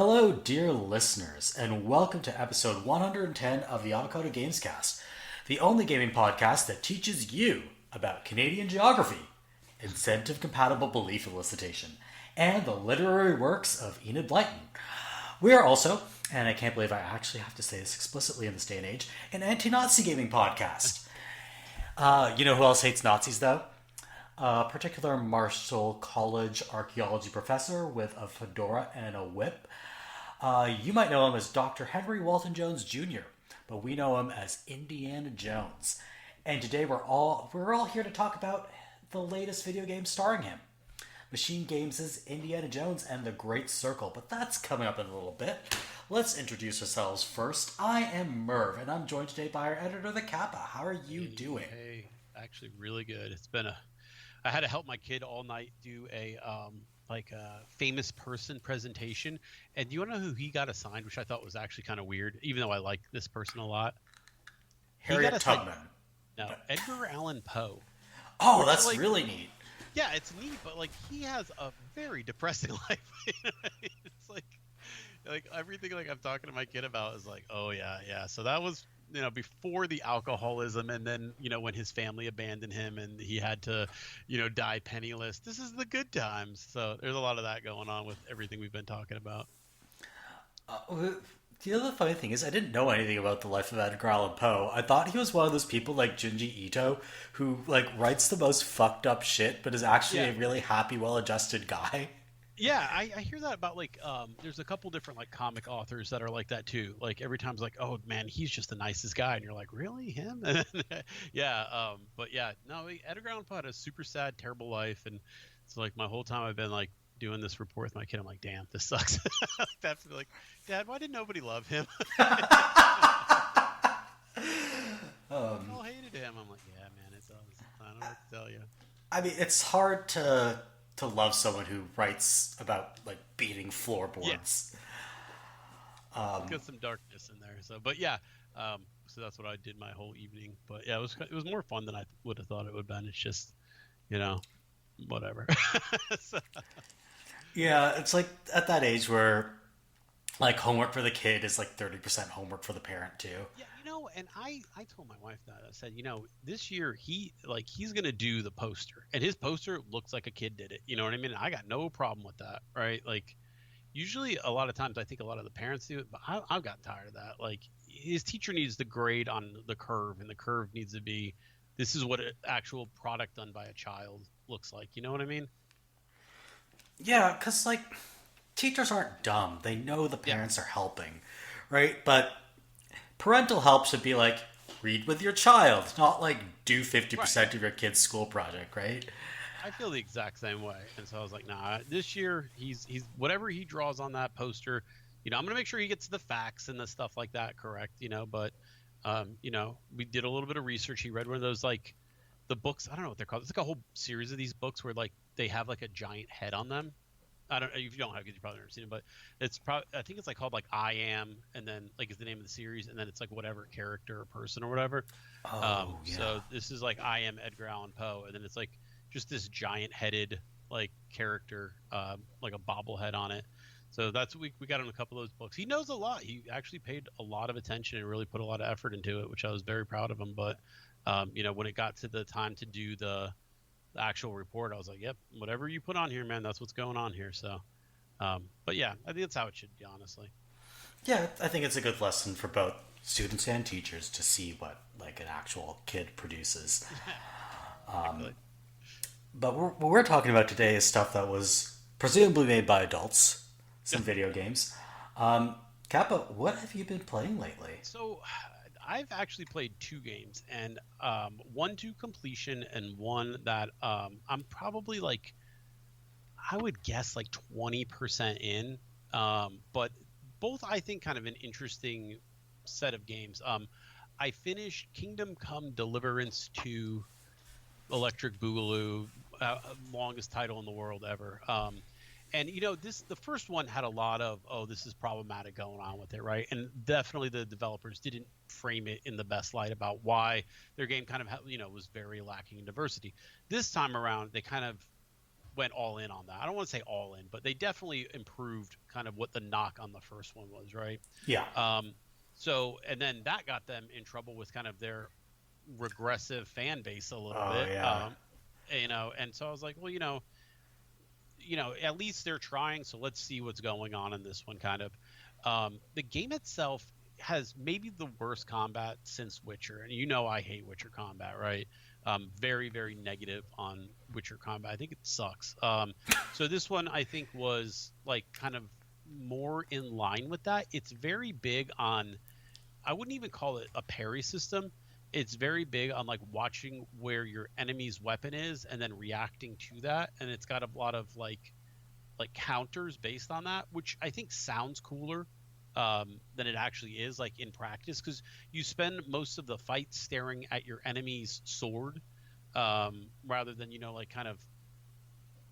Hello, dear listeners, and welcome to episode 110 of the Avocado Gamescast, the only gaming podcast that teaches you about Canadian geography, incentive compatible belief elicitation, and the literary works of Enid Blyton. We are also, and I can't believe I actually have to say this explicitly in this day and age, an anti Nazi gaming podcast. You know who else hates Nazis, though? A particular Marshall College archaeology professor with a fedora and a whip. You might know him as Dr. Henry Walton Jones Jr., but we know him as Indiana Jones. And today we're all here to talk about the latest video game starring him. Machine Games' Indiana Jones and the Great Circle, but that's coming up in a little bit. Let's introduce ourselves first. I am Merve, and I'm joined today by our editor, the Kappa. How are you doing? Hey, actually really good. I had to help my kid all night do a famous person presentation. And do you want to know who he got assigned, which I thought was actually kind of weird, even though I like this person a lot? Harriet Tubman. No, Edgar Allan Poe. Oh, that's really neat. Yeah, it's neat, but he has a very depressing life. It's like everything I'm talking to my kid about is oh yeah. So that was before the alcoholism, and then when his family abandoned him and he had to die penniless. This is the good times. So there's a lot of that going on with everything we've been talking about. The other funny thing is I didn't know anything about the life of Edgar Allan Poe. I thought he was one of those people like Junji Ito who writes the most fucked up shit but is actually a really happy, well-adjusted guy. Yeah, I hear that about there's a couple different comic authors that are like that too. Every time it's oh man, he's just the nicest guy, and you're like, really, him? Yeah, but yeah, no, Edgar Allan Poe had a super sad, terrible life, and it's my whole time I've been doing this report with my kid, I'm like, damn, this sucks. That's Dad, why did nobody love him? All hated him. I'm like, yeah, man, it's I don't know what to tell you. I mean, it's hard to love someone who writes about beating floorboards. It's got some darkness in there. So, but yeah, so that's what I did my whole evening. But yeah, it was more fun than I would have thought it would have been. It's just, whatever. So. Yeah, it's at that age where homework for the kid is 30% homework for the parent too. Yeah, and I told my wife that. I said, this year he's gonna do the poster, and his poster looks like a kid did it. You know what I mean? I got no problem with that, right? Usually a lot of times I think a lot of the parents do it, but I've gotten tired of that. His teacher needs to grade on the curve, and the curve needs to be, this is what an actual product done by a child looks like. You know what I mean? Yeah, because teachers aren't dumb. They know the parents are helping, right? But parental help should be read with your child, not do 50% of your kid's school project, right? I feel the exact same way. And so I was like, nah, this year he's whatever he draws on that poster, I'm gonna make sure he gets the facts and the stuff like that correct, but we did a little bit of research. He read one of those the books, I don't know what they're called. It's a whole series of these books where they have a giant head on them. I don't. If you don't have kids, you probably never seen it, but it's probably, I think it's called I Am, and then is the name of the series, and then it's whatever character or person or whatever. Yeah. So this is I Am Edgar Allan Poe, and then it's just this giant headed character, a bobblehead on it. So that's what we got in a couple of those books. He knows a lot. He actually paid a lot of attention and really put a lot of effort into it, which I was very proud of him. But when it got to the time to do the actual report, I was like, yep, whatever you put on here, man, that's what's going on here. So but yeah, I think that's how it should be, honestly. Yeah, I think it's a good lesson for both students and teachers to see what an actual kid produces. Exactly. But what we're talking about today is stuff that was presumably made by adults, some video games. Kappa, what have you been playing lately? So I've actually played two games, and one to completion and one that I'm probably I would guess 20% in, but both I think kind of an interesting set of games. I finished Kingdom Come Deliverance 2 Electric Boogaloo, longest title in the world ever. And the first one had a lot of, this is problematic going on with it, right? And definitely the developers didn't frame it in the best light about why their game kind of was very lacking in diversity. This time around, they kind of went all in on that. I don't want to say all in, but they definitely improved kind of what the knock on the first one was, right? Yeah. Um, so and then that got them in trouble with kind of their regressive fan base a little Oh bit. yeah. And so I was like, well, at least they're trying, so let's see what's going on in this one kind of. The game itself has maybe the worst combat since Witcher, and I hate Witcher combat, right? Very, very negative on Witcher combat. I think it sucks. So this one I think was like kind of more in line with that. It's very big on, I wouldn't even call it a parry system. It's very big on like watching where your enemy's weapon is and then reacting to that. And it's got a lot of like counters based on that, which I think sounds cooler than it actually is like in practice, because you spend most of the fight staring at your enemy's sword rather than like kind of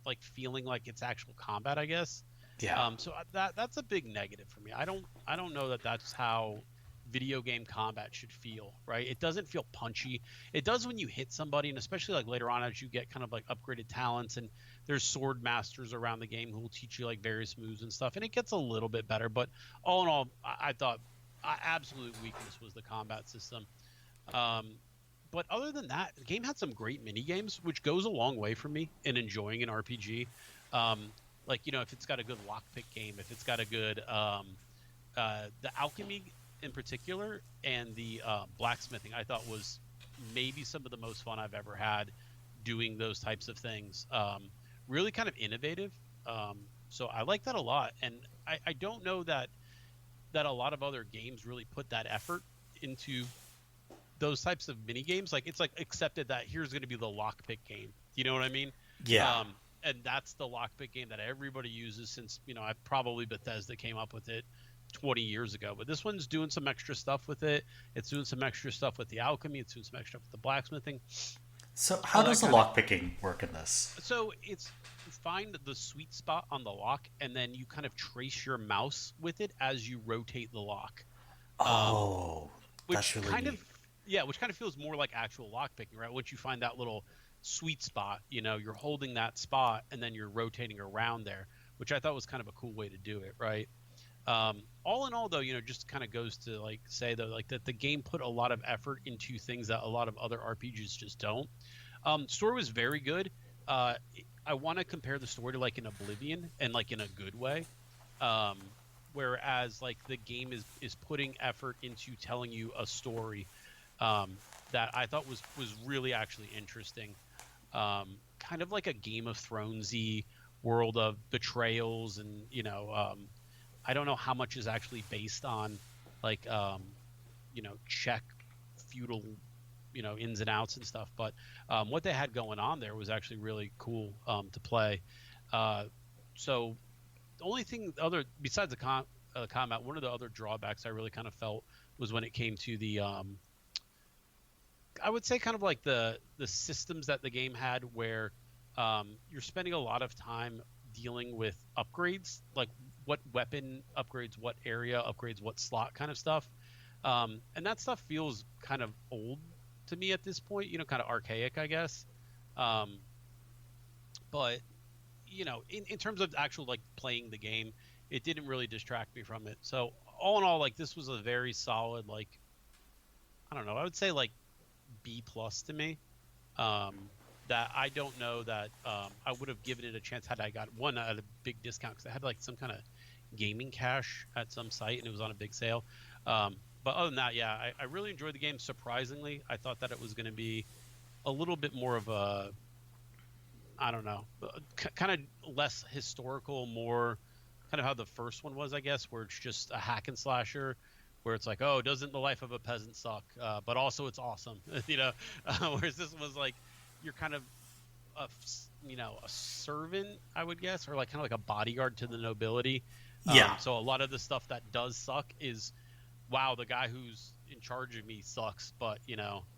like feeling like it's actual combat, I guess. Yeah. So that's a big negative for me. I don't know that that's how video game combat should feel, right? It doesn't feel punchy. It does when you hit somebody, and especially like later on as you get kind of like upgraded talents, and there's sword masters around the game who will teach you like various moves and stuff, and it gets a little bit better. But all in all, I thought absolute weakness was the combat system. Um, but other than that, the game had some great mini games, which goes a long way for me in enjoying an RPG. Like if it's got a good lockpick game, if it's got a good the alchemy in particular, and the blacksmithing, I thought was maybe some of the most fun I've ever had doing those types of things. Really kind of innovative. So I like that a lot, and I don't know that a lot of other games really put that effort into those types of mini games. Like it's like accepted that here's going to be the lockpick game. You know what I mean? Yeah. And that's the lockpick game that everybody uses since I probably Bethesda came up with it 20 years ago. But this one's doing some extra stuff with it. It's doing some extra stuff with the alchemy. It's doing some extra stuff with the blacksmithing. So how does the lockpicking work in this? So it's find the sweet spot on the lock, and then you kind of trace your mouse with it as you rotate the lock. Oh, that's really kind neat. of which kind of feels more like actual lockpicking, right? Once you find that little sweet spot, you're holding that spot and then you're rotating around there, which I thought was kind of a cool way to do it, right? All in all, though, just kind of goes to like say though, like that the game put a lot of effort into things that a lot of other RPGs just don't. Story was very good. I want to compare the story to like an Oblivion, and like in a good way. Whereas like the game is putting effort into telling you a story that I thought was really actually interesting. Kind of like a Game of Thronesy world of betrayals, and I don't know how much is actually based on like Czech feudal ins and outs and stuff, but what they had going on there was actually really cool to play. So the only thing other besides the combat, one of the other drawbacks I really kind of felt was when it came to the I would say kind of like the systems that the game had, where you're spending a lot of time dealing with upgrades, like what weapon upgrades what area, upgrades what slot kind of stuff. And that stuff feels kind of old to me at this point, kind of archaic, I guess. But in terms of actual like playing the game, it didn't really distract me from it. So all in all, like this was a very solid, like I don't know, I would say like B plus to me. That I don't know that I would have given it a chance had I got one at a big discount, because I had like some kind of gaming cash at some site and it was on a big sale. But other than that, yeah, I really enjoyed the game. Surprisingly, I thought that it was going to be a little bit more of a, I don't know, kind of less historical, more kind of how the first one was, I guess, where it's just a hack and slasher, where it's like, oh, doesn't the life of a peasant suck? But also it's awesome, whereas this was like, you're kind of a servant, I would guess, or like kind of like a bodyguard to the nobility. Yeah. So a lot of the stuff that does suck is, wow, the guy who's in charge of me sucks, but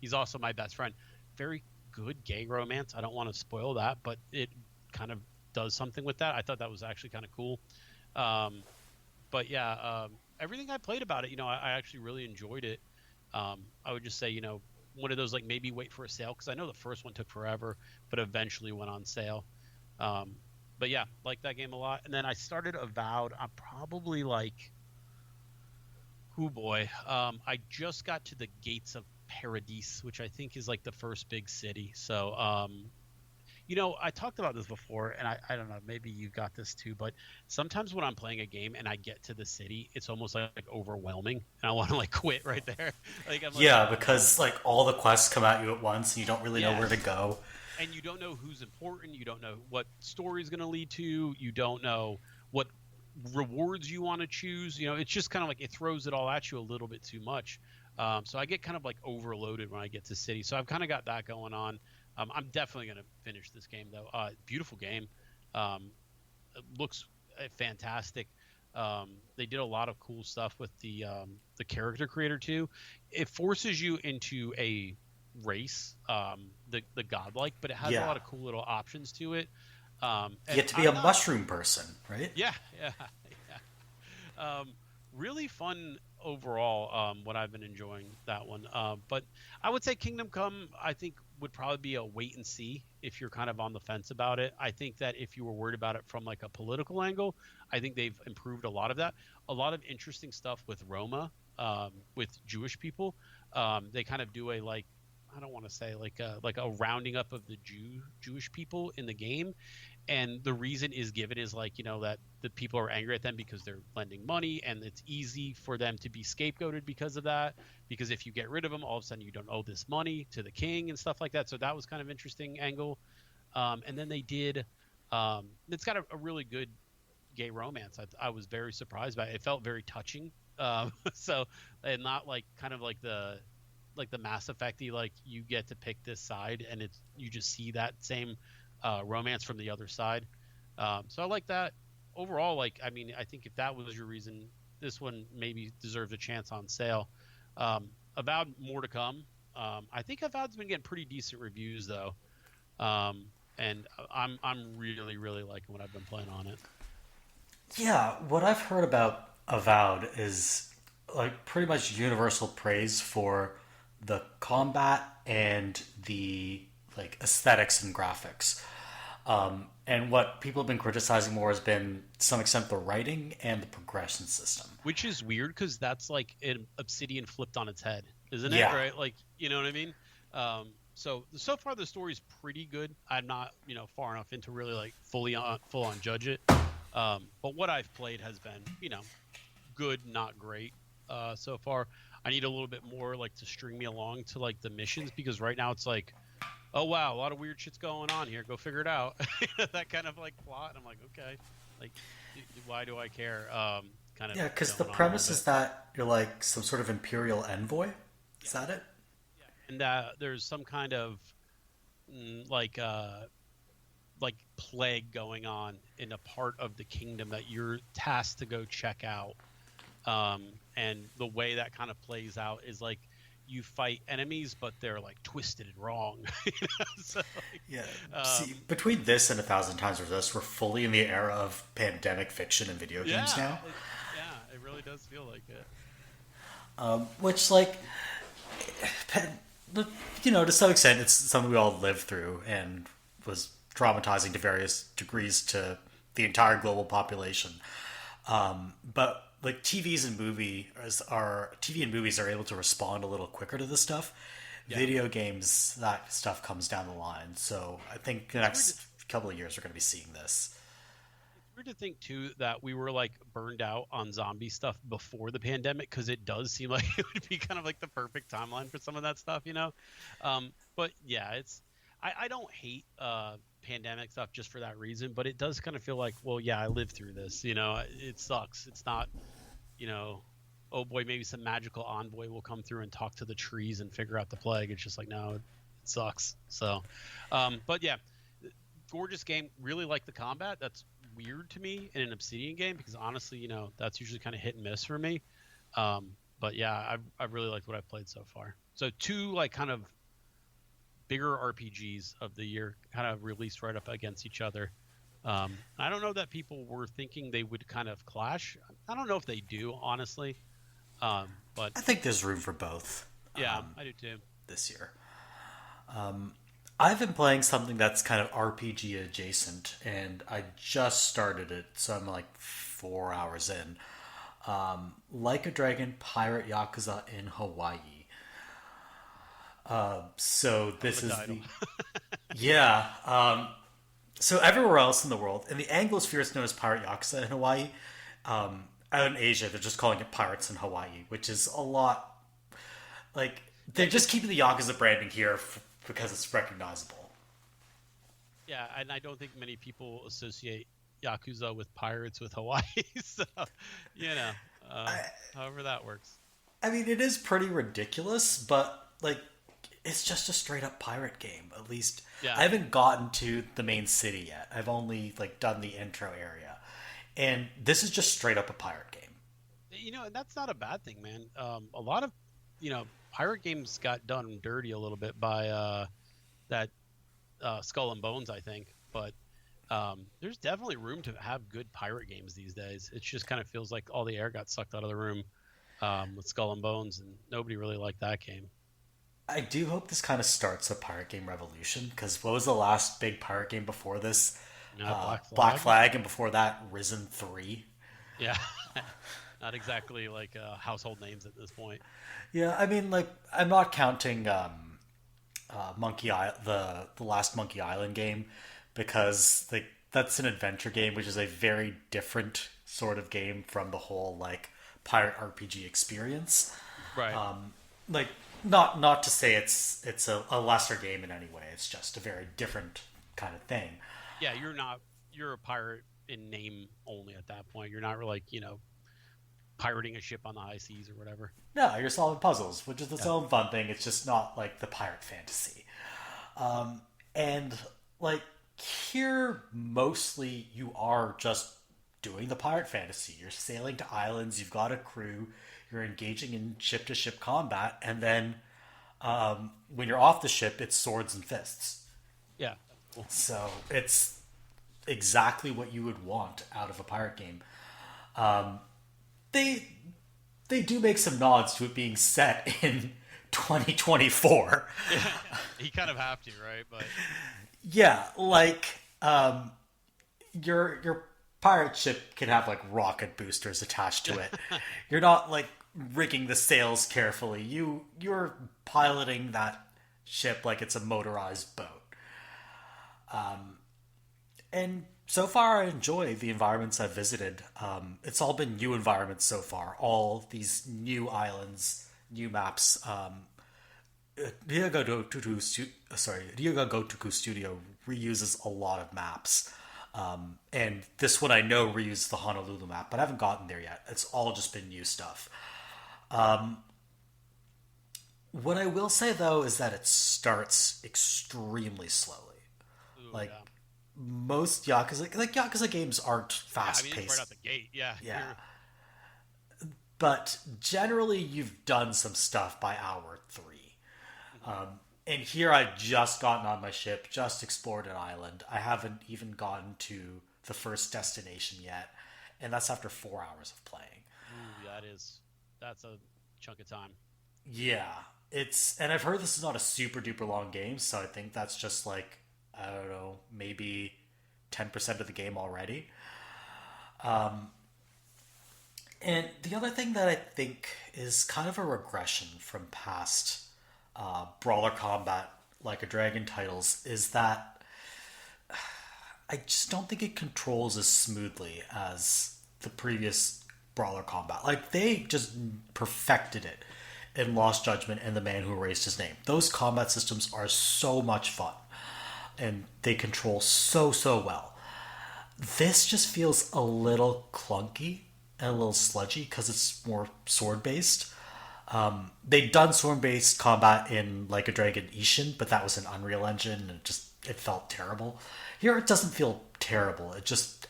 he's also my best friend. Very good gay romance. I don't want to spoil that, but it kind of does something with that. I thought that was actually kind of cool. But yeah, everything I played about it, I actually really enjoyed it. I would just say, one of those like maybe wait for a sale, because I know the first one took forever, but eventually went on sale. Um, but yeah, like that game a lot. And then I started Avowed. I'm probably like, oh boy, I just got to the Gates of Paradise, which I think is like the first big city. So I talked about this before, and I don't know, maybe you got this too, but sometimes when I'm playing a game and I get to the city, it's almost like overwhelming, and I want to like quit right there. Like I'm like, Yeah, oh no, because like all the quests come at you at once, and you don't really know where to yes, go. and you don't know who's important, you don't know what story is going to lead to, you don't know what rewards you want to choose. It's just kind of like it throws it all at you a little bit too much. So I get kind of like overloaded when I get to city. So I've kind of got that going on. I'm definitely going to finish this game though. Beautiful game. It looks fantastic. They did a lot of cool stuff with the character creator too. It forces you into a race, the godlike, but it has a Yeah, lot of cool little options to it. you And get to be a I'm not, mushroom person, right? yeah, yeah, really fun overall. What I've been enjoying that one. But I would say Kingdom Come, I think, would probably be a wait and see if you're kind of on the fence about it. I think that if you were worried about it from like a political angle, I think they've improved a lot of that. A lot of interesting stuff with Roma, with Jewish people. They kind of do a like, I don't want to say like a rounding up of the Jewish people in the game, and the reason is given is like, that the people are angry at them because they're lending money, and it's easy for them to be scapegoated because of that, because if you get rid of them, all of a sudden you don't owe this money to the king and stuff like that. So that was kind of interesting angle. And then they did, it's got a really good gay romance. I was very surprised by it. It felt very touching. So, and not like kind of like the Mass Effecty, like you get to pick this side and it's you just see that same romance from the other side. So I like that overall. Like, I mean, I think if that was your reason, this one maybe deserves a chance on sale. Avowed, more to come. I think Avowed's been getting pretty decent reviews though, and I'm really really liking what I've been playing on it. Yeah, what I've heard about Avowed is like pretty much universal praise for the combat and the like aesthetics and graphics. And what people have been criticizing more has been, to some extent, the writing and the progression system. Which is weird because that's like an Obsidian flipped on its head, isn't it? Yeah, Right? Like, you know what I mean? So far the story's pretty good. I'm not, far enough into really like full on judge it. But what I've played has been, good, not great. So far, I need a little bit more like to string me along to like the missions, because right now it's like, oh wow, a lot of weird shit's going on here. Go figure it out. That kind of like plot. And I'm like, okay, like, why do I care? Kind of yeah, because the going on a little premise bit. is that you're like some sort of imperial envoy. Yeah, Is that it? yeah. And there's some kind of like plague going on in a part of the kingdom that you're tasked to go check out. And the way that kind of plays out is like you fight enemies, but they're like twisted and wrong. So like, Yeah. um, See, between this and A Thousand Times with Us, we're fully in the era of pandemic fiction and video games yeah, now. it really does feel like it. Which, like, to some extent, it's something we all lived through and was traumatizing to various degrees to the entire global population. But like TV and movies are able to respond a little quicker to this stuff. Yeah, Video games, that stuff comes down the line. So I think the it's weird. next couple of years we're going to be seeing this. It's weird to think too that we were like burned out on zombie stuff before the pandemic, because it does seem like it would be kind of like the perfect timeline for some of that stuff. But yeah, I don't hate pandemic stuff just for that reason, but it does kind of feel like, well, yeah, I lived through this. It sucks. It's not, you know, oh boy, maybe some magical envoy will come through and talk to the trees and figure out the plague. It's just like, no, it sucks. So, but yeah, gorgeous game. Really like the combat. That's weird to me in an Obsidian game, because honestly, that's usually kind of hit and miss for me. But yeah, I really liked what I've played so far. So two like kind of bigger RPGs of the year kind of released right up against each other. I don't know that people were thinking they would kind of clash. I don't know if they do, honestly. But I think there's room for both yeah, I do too. this year. I've been playing something that's kind of RPG adjacent, and I just started it, so I'm like 4 hours in. Like a Dragon Pirate Yakuza in Hawaii. So Hell of a this is title. the yeah. So everywhere else in the world, in the Anglosphere, it's known as Pirate Yakuza in Hawaii. Out in Asia, they're just calling it Pirates in Hawaii, which is a lot like Yeah, they're just keeping the Yakuza branding here because it's recognizable. yeah, and I don't think many people associate Yakuza with pirates with Hawaii. So, you know, uh, I, however that works. I mean, it is pretty ridiculous, but like, it's just a straight up pirate game. At least Yeah, I haven't gotten to the main city yet. I've only like done the intro area, and this is just straight up a pirate game. and that's not a bad thing, man. A lot of, pirate games got done dirty a little bit by that Skull and Bones, I think. But there's definitely room to have good pirate games these days. It just kind of feels like all the air got sucked out of the room with Skull and Bones, and nobody really liked that game. I do hope this kind of starts a pirate game revolution because what was the last big pirate game before this? Black Black Flag. Flag, and before that, Risen 3. Yeah, not exactly like household names at this point. Yeah, I mean, like, I'm not counting the last Monkey Island game, because like that's an adventure game, which is a very different sort of game from the whole like pirate RPG experience. Right. Like, not to say it's a lesser game in any way. It's just a very different kind of thing. Yeah, you're a pirate in name only at that point. You're not like, pirating a ship on the high seas or whatever. No, you're solving puzzles, which is its Yeah. own fun thing. It's just not like the pirate fantasy. And like here, mostly you are just doing the pirate fantasy. You're sailing to islands. You've got a crew. You're engaging in ship to ship combat, and then when you're off the ship, it's swords and fists. Yeah, that's cool. So it's exactly what you would want out of a pirate game. They they do make some nods to it being set in 2024. You kind of have to, right? But Yeah, like your pirate ship can have like rocket boosters attached to it. You're not like rigging the sails carefully. You're piloting that ship like it's a motorized boat. And so far, I enjoy the environments I've visited. It's all been new environments so far. All these new islands, new maps. Ryoga Gotoku Studio reuses a lot of maps. And this one I know reuses the Honolulu map, but I haven't gotten there yet. It's all just been new stuff. What I will say though is that it starts extremely slowly. ooh, Like yeah. most Yakuza, like Yakuza games aren't Yeah, I fast mean, it's right out paced. the gate. Yeah, Yeah, but generally you've done some stuff by hour 3. And here I've just gotten on my ship, just explored an island. I haven't even gotten to the first destination yet, and that's after 4 hours of playing. ooh, that's a chunk of time. Yeah, and I've heard this is not a super duper long game, so I think that's just like, I don't know, maybe 10% of the game already. And the other thing that I think is kind of a regression from past brawler combat like a dragon titles is that I just don't think it controls as smoothly as the previous brawler combat. Like they just perfected it in Lost Judgment and The Man Who Erased His Name. Those combat systems are so much fun and they control so well. This just feels a little clunky and a little sludgy because it's more sword based. They'd done sword based combat in Like a Dragon Ishin, but that was an Unreal Engine and it felt terrible. Here it doesn't feel terrible. It just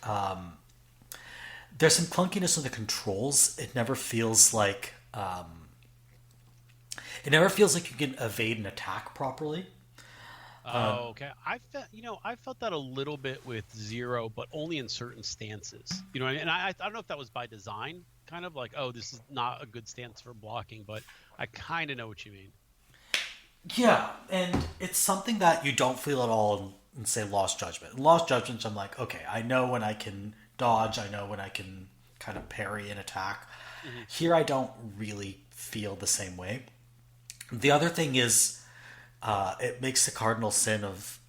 there's some clunkiness in the controls. It never feels like you can evade an attack properly. Oh, okay. I felt that a little bit with Zero, but only in certain stances. You know what I mean? And I don't know if that was by design, kind of like, oh, this is not a good stance for blocking, but I kind of know what you mean. Yeah, and it's something that you don't feel at all in say Lost Judgment. In Lost Judgment, I'm like, okay, I know when I can dodge, I know when I can kind of parry an attack. Hmm. Here, I don't really feel the same way. The other thing is, it makes the cardinal sin of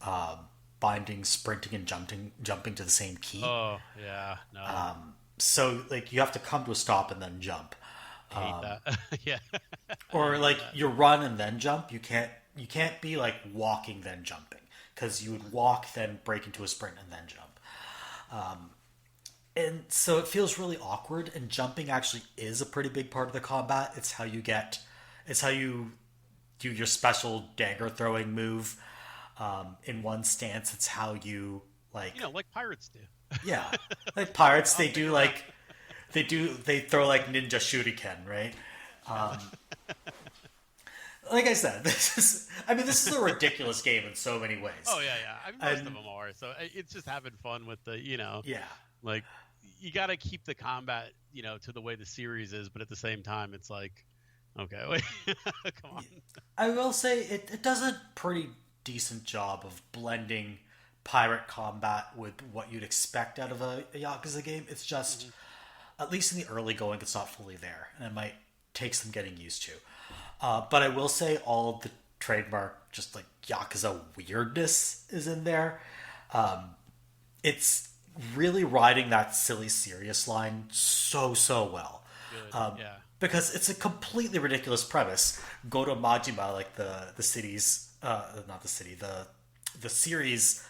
binding, sprinting, and jumping to the same key. Oh yeah, no, So like you have to come to a stop and then jump, I hate that. Yeah, I or hate like that. you run and then jump. You can't be like walking then jumping because you would walk then break into a sprint and then jump. And so it feels really awkward. And jumping actually is a pretty big part of the combat. It's how you do your special dagger throwing move. In one stance, it's how you like Like pirates do. yeah, like pirates. Hopping around. They throw like ninja shuriken, right? Yeah. Like I said, this is a ridiculous game in so many ways. Oh yeah, yeah. I mean, most of And them are. So it's just having fun with yeah, like you got to keep the combat, to the way the series is, but at the same time, it's like, okay, wait, come on. I will say it does a pretty decent job of blending pirate combat with what you'd expect out of a Yakuza game. It's just, Hmm. at least in the early going, it's not fully there, and it might take some getting used to. But I will say all of the trademark, just like Yakuza weirdness is in there. It's really riding that silly serious line so well. Good. Yeah. Because it's a completely ridiculous premise. Go to Majima, like the city's not the city, the series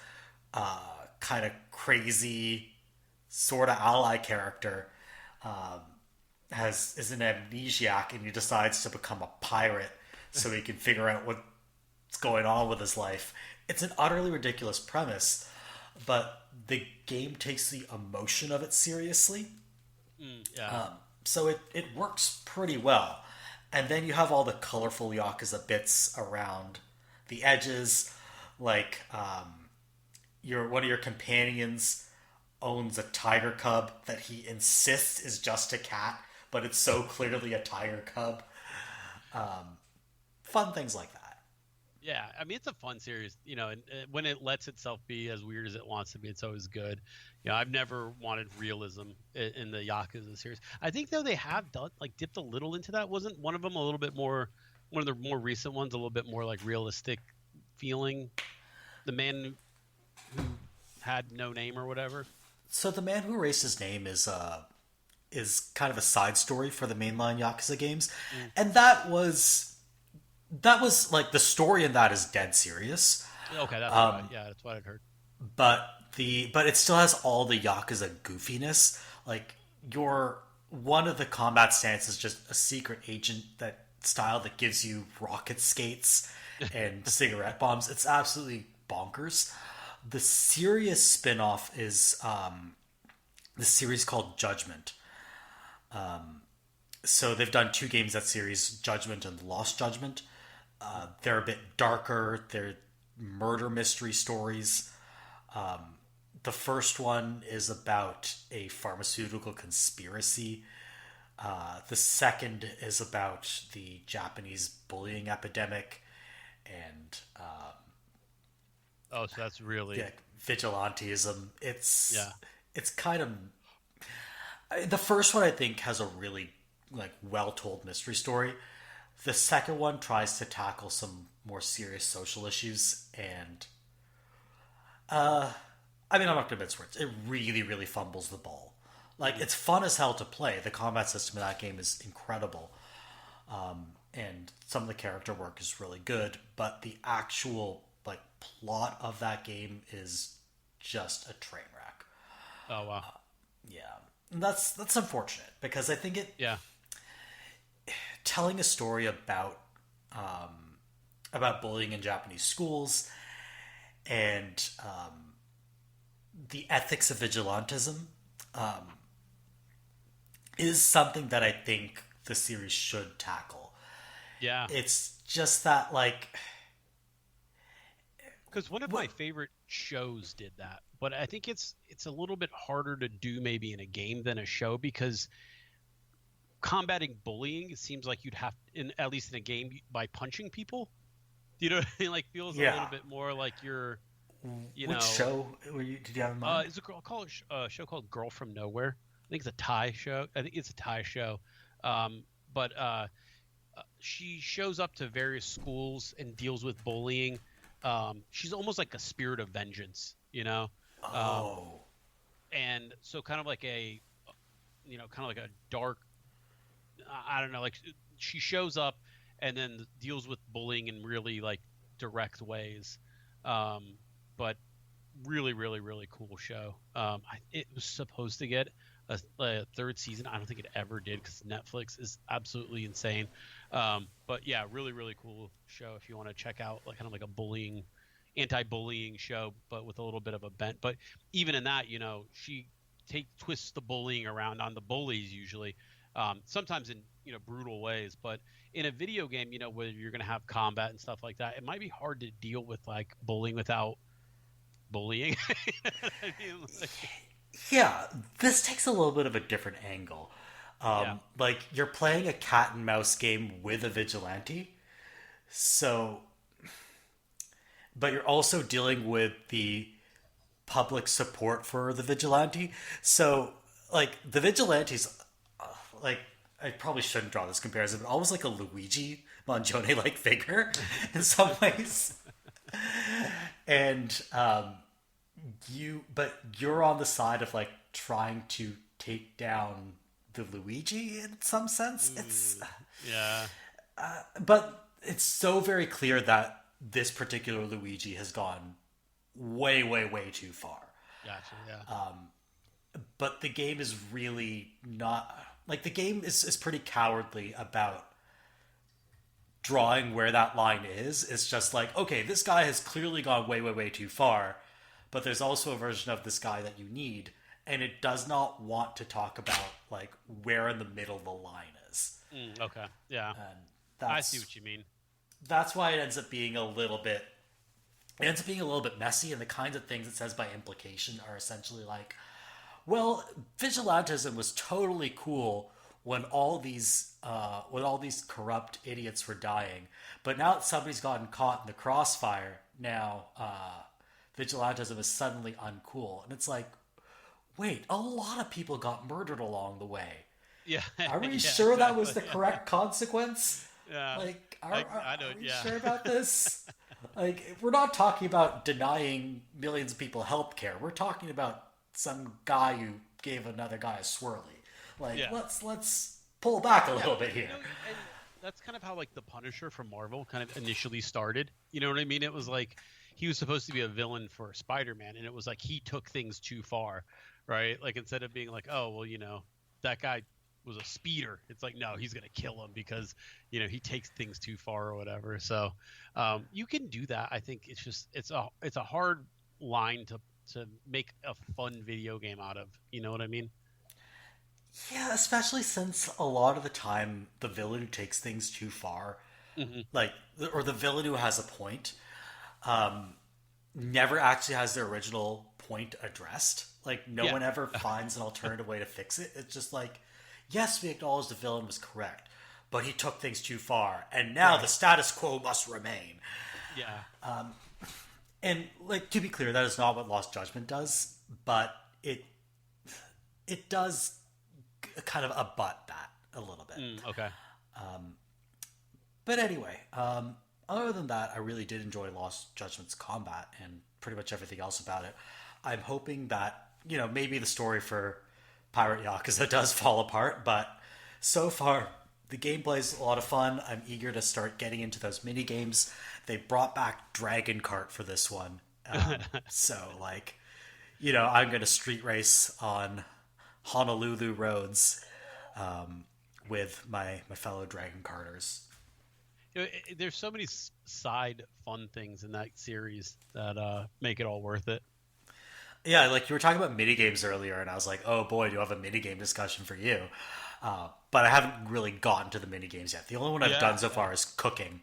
kind of crazy sort of ally character is an amnesiac and he decides to become a pirate so he can figure out what's going on with his life. It's an utterly ridiculous premise, but the game takes the emotion of it seriously. Yeah. So it works pretty well. And then you have all the colorful Yakuza bits around the edges, like your one of your companions owns a tiger cub that he insists is just a cat, but it's so clearly a tiger cub. Fun things like that. Yeah, I mean it's a fun series, and when it lets itself be as weird as it wants to be, it's always good. I've never wanted realism in the Yakuza series. I think though they have done like dipped a little into that. Wasn't one of them a little bit more, one of the more recent ones, a little bit more like realistic feeling? The man who had no name or whatever. So the man who erased his name is kind of a side story for the mainline Yakuza games, Mm. and that was like the story in that is dead serious, Okay, that's what yeah, that's what I'd heard. but it still has all the Yakuza goofiness. Like your one of the combat stance is just a secret agent that style that gives you rocket skates and cigarette bombs. It's absolutely bonkers. The serious spin-off is the series called Judgment. So they've done two games that series, Judgment and Lost Judgment. They're a bit darker. They're murder mystery stories. The first one is about a pharmaceutical conspiracy. The second is about the Japanese bullying epidemic and Oh, so that's really yeah, vigilantism. yeah. It's kind of the first one I think has a really like well told mystery story. The second one tries to tackle some more serious social issues, and I mean I'm not gonna mince words. It really fumbles the ball. Like Mhm. it's fun as hell to play. The combat system in that game is incredible, and some of the character work is really good. But the actual like plot of that game is just a train wreck. Oh wow. Yeah, and that's unfortunate because I think it Yeah. telling a story about bullying in Japanese schools and the ethics of vigilantism is something that I think the series should tackle. Yeah. It's just that like Because one of my what favorite shows did that, but I think it's a little bit harder to do maybe in a game than a show because combating bullying, it seems like you'd have in at least in a game by punching people. you know what I mean? Like feels a little Yeah. bit more like you're, you Which know, show did you have in mind? it's a girl call it a show called Girl from Nowhere. I think it's a Thai show. I think it's a Thai show. But she shows up to various schools and deals with bullying. She's almost like a spirit of vengeance, you know. Um, Oh. and so kind of like kind of like a dark, I don't know, like she shows up and then deals with bullying in really like direct ways. Um, but really, really, really cool show. It was supposed to get a third season. I don't think it ever did because Netflix is absolutely insane. But yeah, really, really cool show if you want to check out like kind of like a anti-bullying show, but with a little bit of a bent. But even in that, she twists the bullying around on the bullies usually, sometimes in brutal ways. But in a video game, where you're going to have combat and stuff like that, it might be hard to deal with like bullying without bullying. I mean, like, Yeah, this takes a little bit of a different angle. yeah, Like you're playing a cat and mouse game with a vigilante, so, but you're also dealing with the public support for the vigilante. So, like the vigilante's, like I probably shouldn't draw this comparison, but almost like a Luigi Mangione like figure in some ways. And you're on the side of like trying to take down the Luigi in some sense. yeah, But it's so very clear that this particular Luigi has gone way, way, way too far. gotcha, yeah, But the game is really not like the game is pretty cowardly about drawing where that line is. It's just like, okay, this guy has clearly gone way, way, way too far, but there's also a version of this guy that you need, and it does not want to talk about like where in the middle the line is. okay, yeah, And I see that's what you mean. that's why it ends up being a little bit messy, and the kinds of things it says by implication are essentially like, well, vigilantism was totally cool when all these corrupt idiots were dying, but now that somebody's gotten caught in the crossfire, now vigilantism is suddenly uncool, and it's like, wait, a lot of people got murdered along the way. Yeah, Are we yeah, sure that was exactly. the correct consequence? Yeah, Like, I know. are we Yeah, sure about this? Like, we're not talking about denying millions of people health care. We're talking about some guy who gave another guy a swirly. Like, yeah. let's pull back a little Yeah, bit here. and that's kind of how like the Punisher from Marvel kind of initially started. You know what I mean? It was like he was supposed to be a villain for Spider-Man, and it was like he took things too far, right? Like instead of being like, oh well, that guy was a speeder. It's like no, he's gonna kill him because he takes things too far or whatever. So you can do that. I think it's just it's a hard line to make a fun video game out of. You know what I mean? Yeah, especially since a lot of the time the villain who takes things too far, Hmm. like, or the villain who has a point, never actually has their original point addressed. Like, no Yeah. one ever finds an alternative way to fix it. It's just like, yes, we acknowledge the villain was correct, but he took things too far, and now the Right. status quo must remain. Yeah. And, like, to be clear, that is not what Lost Judgment does, but it does kind of abut that a little bit. Okay. But anyway, other than that, I really did enjoy Lost Judgment's combat and pretty much everything else about it. I'm hoping that, maybe the story for Pirate Yakuza does fall apart, but so far, the gameplay is a lot of fun. I'm eager to start getting into those mini games. They brought back Dragon Kart for this one. So, like, I'm going to street race on Honolulu roads with my fellow Dragon Karters. There's so many side fun things in that series that make it all worth it. Yeah, like you were talking about mini games earlier, and I was like, oh boy, do I have a mini game discussion for you. But I haven't really gotten to the mini games yet. The only one I've done so far is cooking.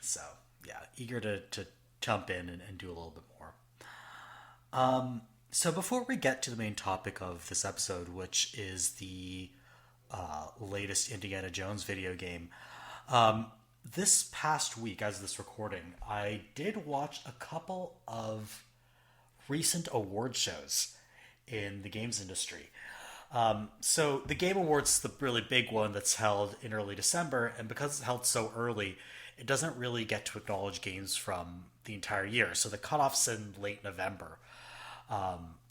So, yeah, eager to jump in and do a little bit more. So before we get to the main topic of this episode, which is the latest Indiana Jones video game, this past week, as this recording, I did watch a couple of recent award shows in the games industry. So the Game Awards, the really big one that's held in early December, and because it's held so early, it doesn't really get to acknowledge games from the entire year. So the cutoff's in late November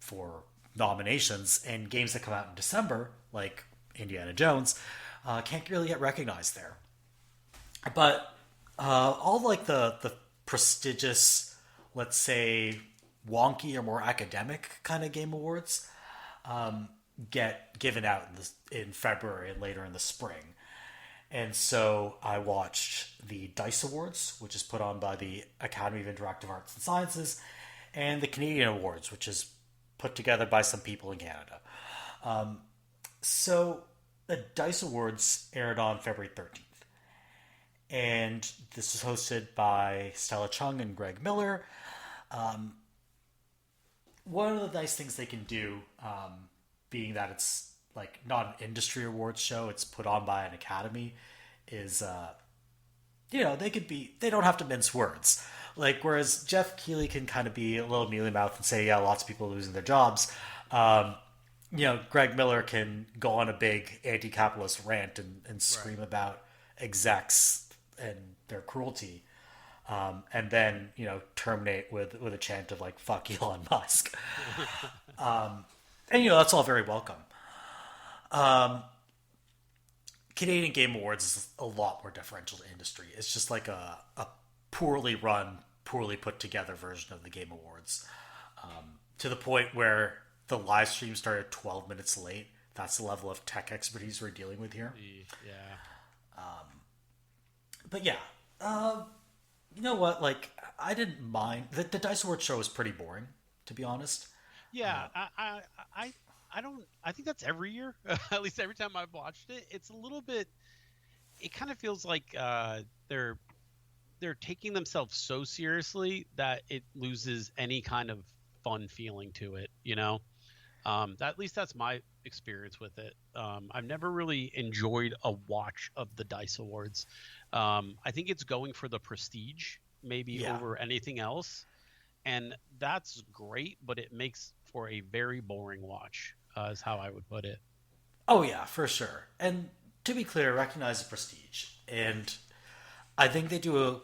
for nominations, and games that come out in December, like Indiana Jones, can't really get recognized there. But all like the prestigious, let's say, wonky or more academic kind of game awards get given out in February and later in the spring. And so I watched the D.I.C.E Awards, which is put on by the Academy of Interactive Arts and Sciences, and the Canadian Awards, which is put together by some people in Canada. So the D.I.C.E Awards aired on February 13th. And this was hosted by Stella Chung and Greg Miller. One of the nice things they can do, being that it's like not an industry awards show, it's put on by an academy, is they don't have to mince words. Like, whereas Jeff Keighley can kind of be a little mealy mouthed and say, yeah, lots of people are losing their jobs. Greg Miller can go on a big anti-capitalist rant and scream about execs and their cruelty, and then terminate with a chant of like "fuck Elon Musk," and that's all very welcome. Canadian Game Awards is a lot more deferential to industry. It's just like a poorly run, poorly put together version of the Game Awards, to the point where the live stream started 12 minutes late. That's the level of tech expertise we're dealing with here. Yeah. But yeah, you know what? Like, I didn't mind. The D.I.C.E Awards show was pretty boring, to be honest. Yeah, I don't. I think that's every year. At least every time I've watched it, it's a little bit. It kind of feels like they're taking themselves so seriously that it loses any kind of fun feeling to it. At least that's my experience with it. I've never really enjoyed a watch of the D.I.C.E Awards. I think it's going for the prestige maybe over anything else, and that's great, but it makes for a very boring watch, is how I would put it. Oh yeah, for sure. And to be clear, recognize the prestige, and I think they do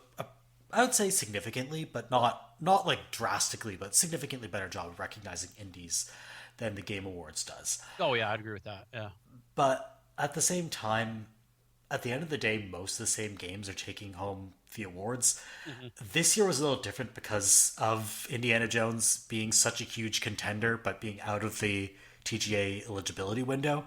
I would say significantly, but not like drastically, but significantly better job of recognizing indies than the Game Awards does. Oh yeah, I'd agree with that. Yeah. But at the same time, at the end of the day, most of the same games are taking home the awards. Mm-hmm. This year was a little different because of Indiana Jones being such a huge contender, but being out of the TGA eligibility window.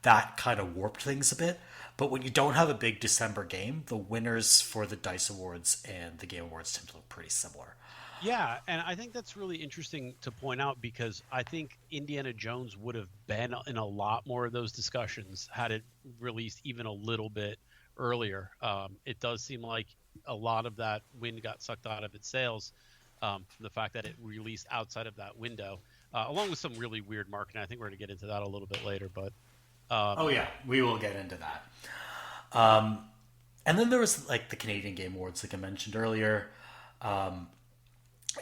That kind of warped things a bit. But when you don't have a big December game, the winners for the D.I.C.E Awards and the Game Awards tend to look pretty similar. Yeah, and I think that's really interesting to point out, because I think Indiana Jones would have been in a lot more of those discussions had it released even a little bit earlier. It does seem like a lot of that wind got sucked out of its sails from the fact that it released outside of that window, along with some really weird marketing. I think we're going to get into that a little bit later, but oh yeah, we will get into that. And then there was like the Canadian Game Awards, like I mentioned earlier.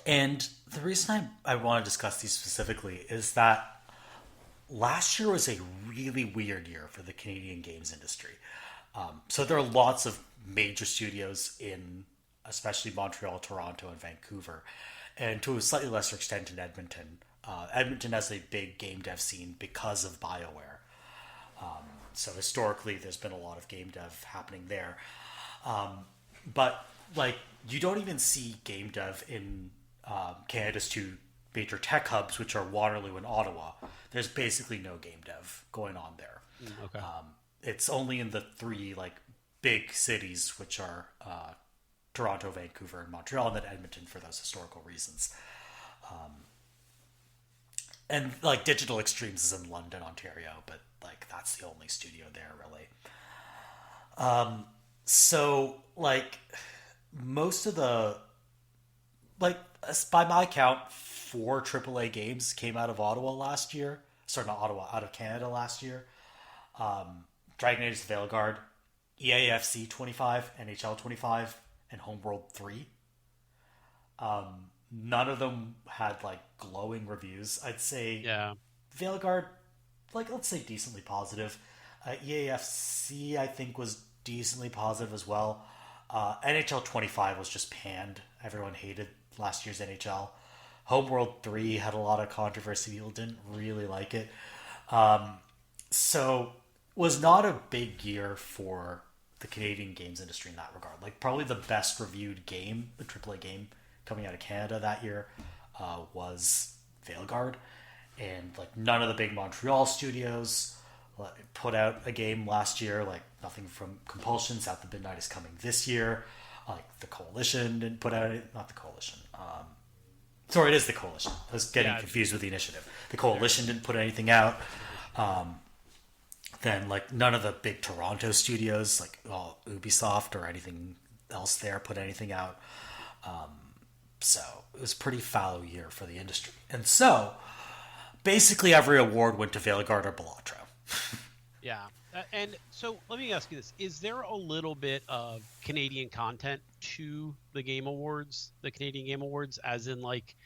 And the reason I want to discuss these specifically is that last year was a really weird year for the Canadian games industry. So there are lots of major studios in especially Montreal, Toronto, and Vancouver, and to a slightly lesser extent in Edmonton. Edmonton has a big game dev scene because of BioWare. So historically, there's been a lot of game dev happening there. But like, you don't even see game dev in Canada's two major tech hubs, which are Waterloo and Ottawa. There's basically no game dev going on there. Okay. It's only in the three like big cities, which are Toronto, Vancouver, and Montreal, and then Edmonton for those historical reasons. And like Digital Extremes is in London, Ontario, but like that's the only studio there really. So like most of the like by my count, 4 AAA games came out of Ottawa last year. Sorry, not Ottawa, out of Canada last year. Dragon Age: Veilguard, EAFC 25, NHL 25, and Homeworld 3. None of them had like glowing reviews. I'd say Yeah. Veilguard, like let's say decently positive. EAFC I think was decently positive as well. NHL 25 was just panned. Everyone hated last year's NHL. Homeworld 3 had a lot of controversy. People didn't really like it. So was not a big year for the Canadian games industry in that regard. Like probably the best reviewed game, the AAA game coming out of Canada that year, was Veilguard, and like none of the big Montreal studios put out a game last year. Like nothing from Compulsion. South of Midnight is coming this year. Like the Coalition didn't put out it. Not the Coalition. Sorry, it is the Coalition. I was getting confused with the Initiative. The Coalition didn't put anything out. Then like none of the big Toronto studios, like Ubisoft or anything else there, put anything out. So it was a pretty fallow year for the industry. And so basically every award went to Veilguard or Balatro. Yeah. And so let me ask you this. Is there a little bit of Canadian content to the Game Awards, the Canadian Game Awards, as in like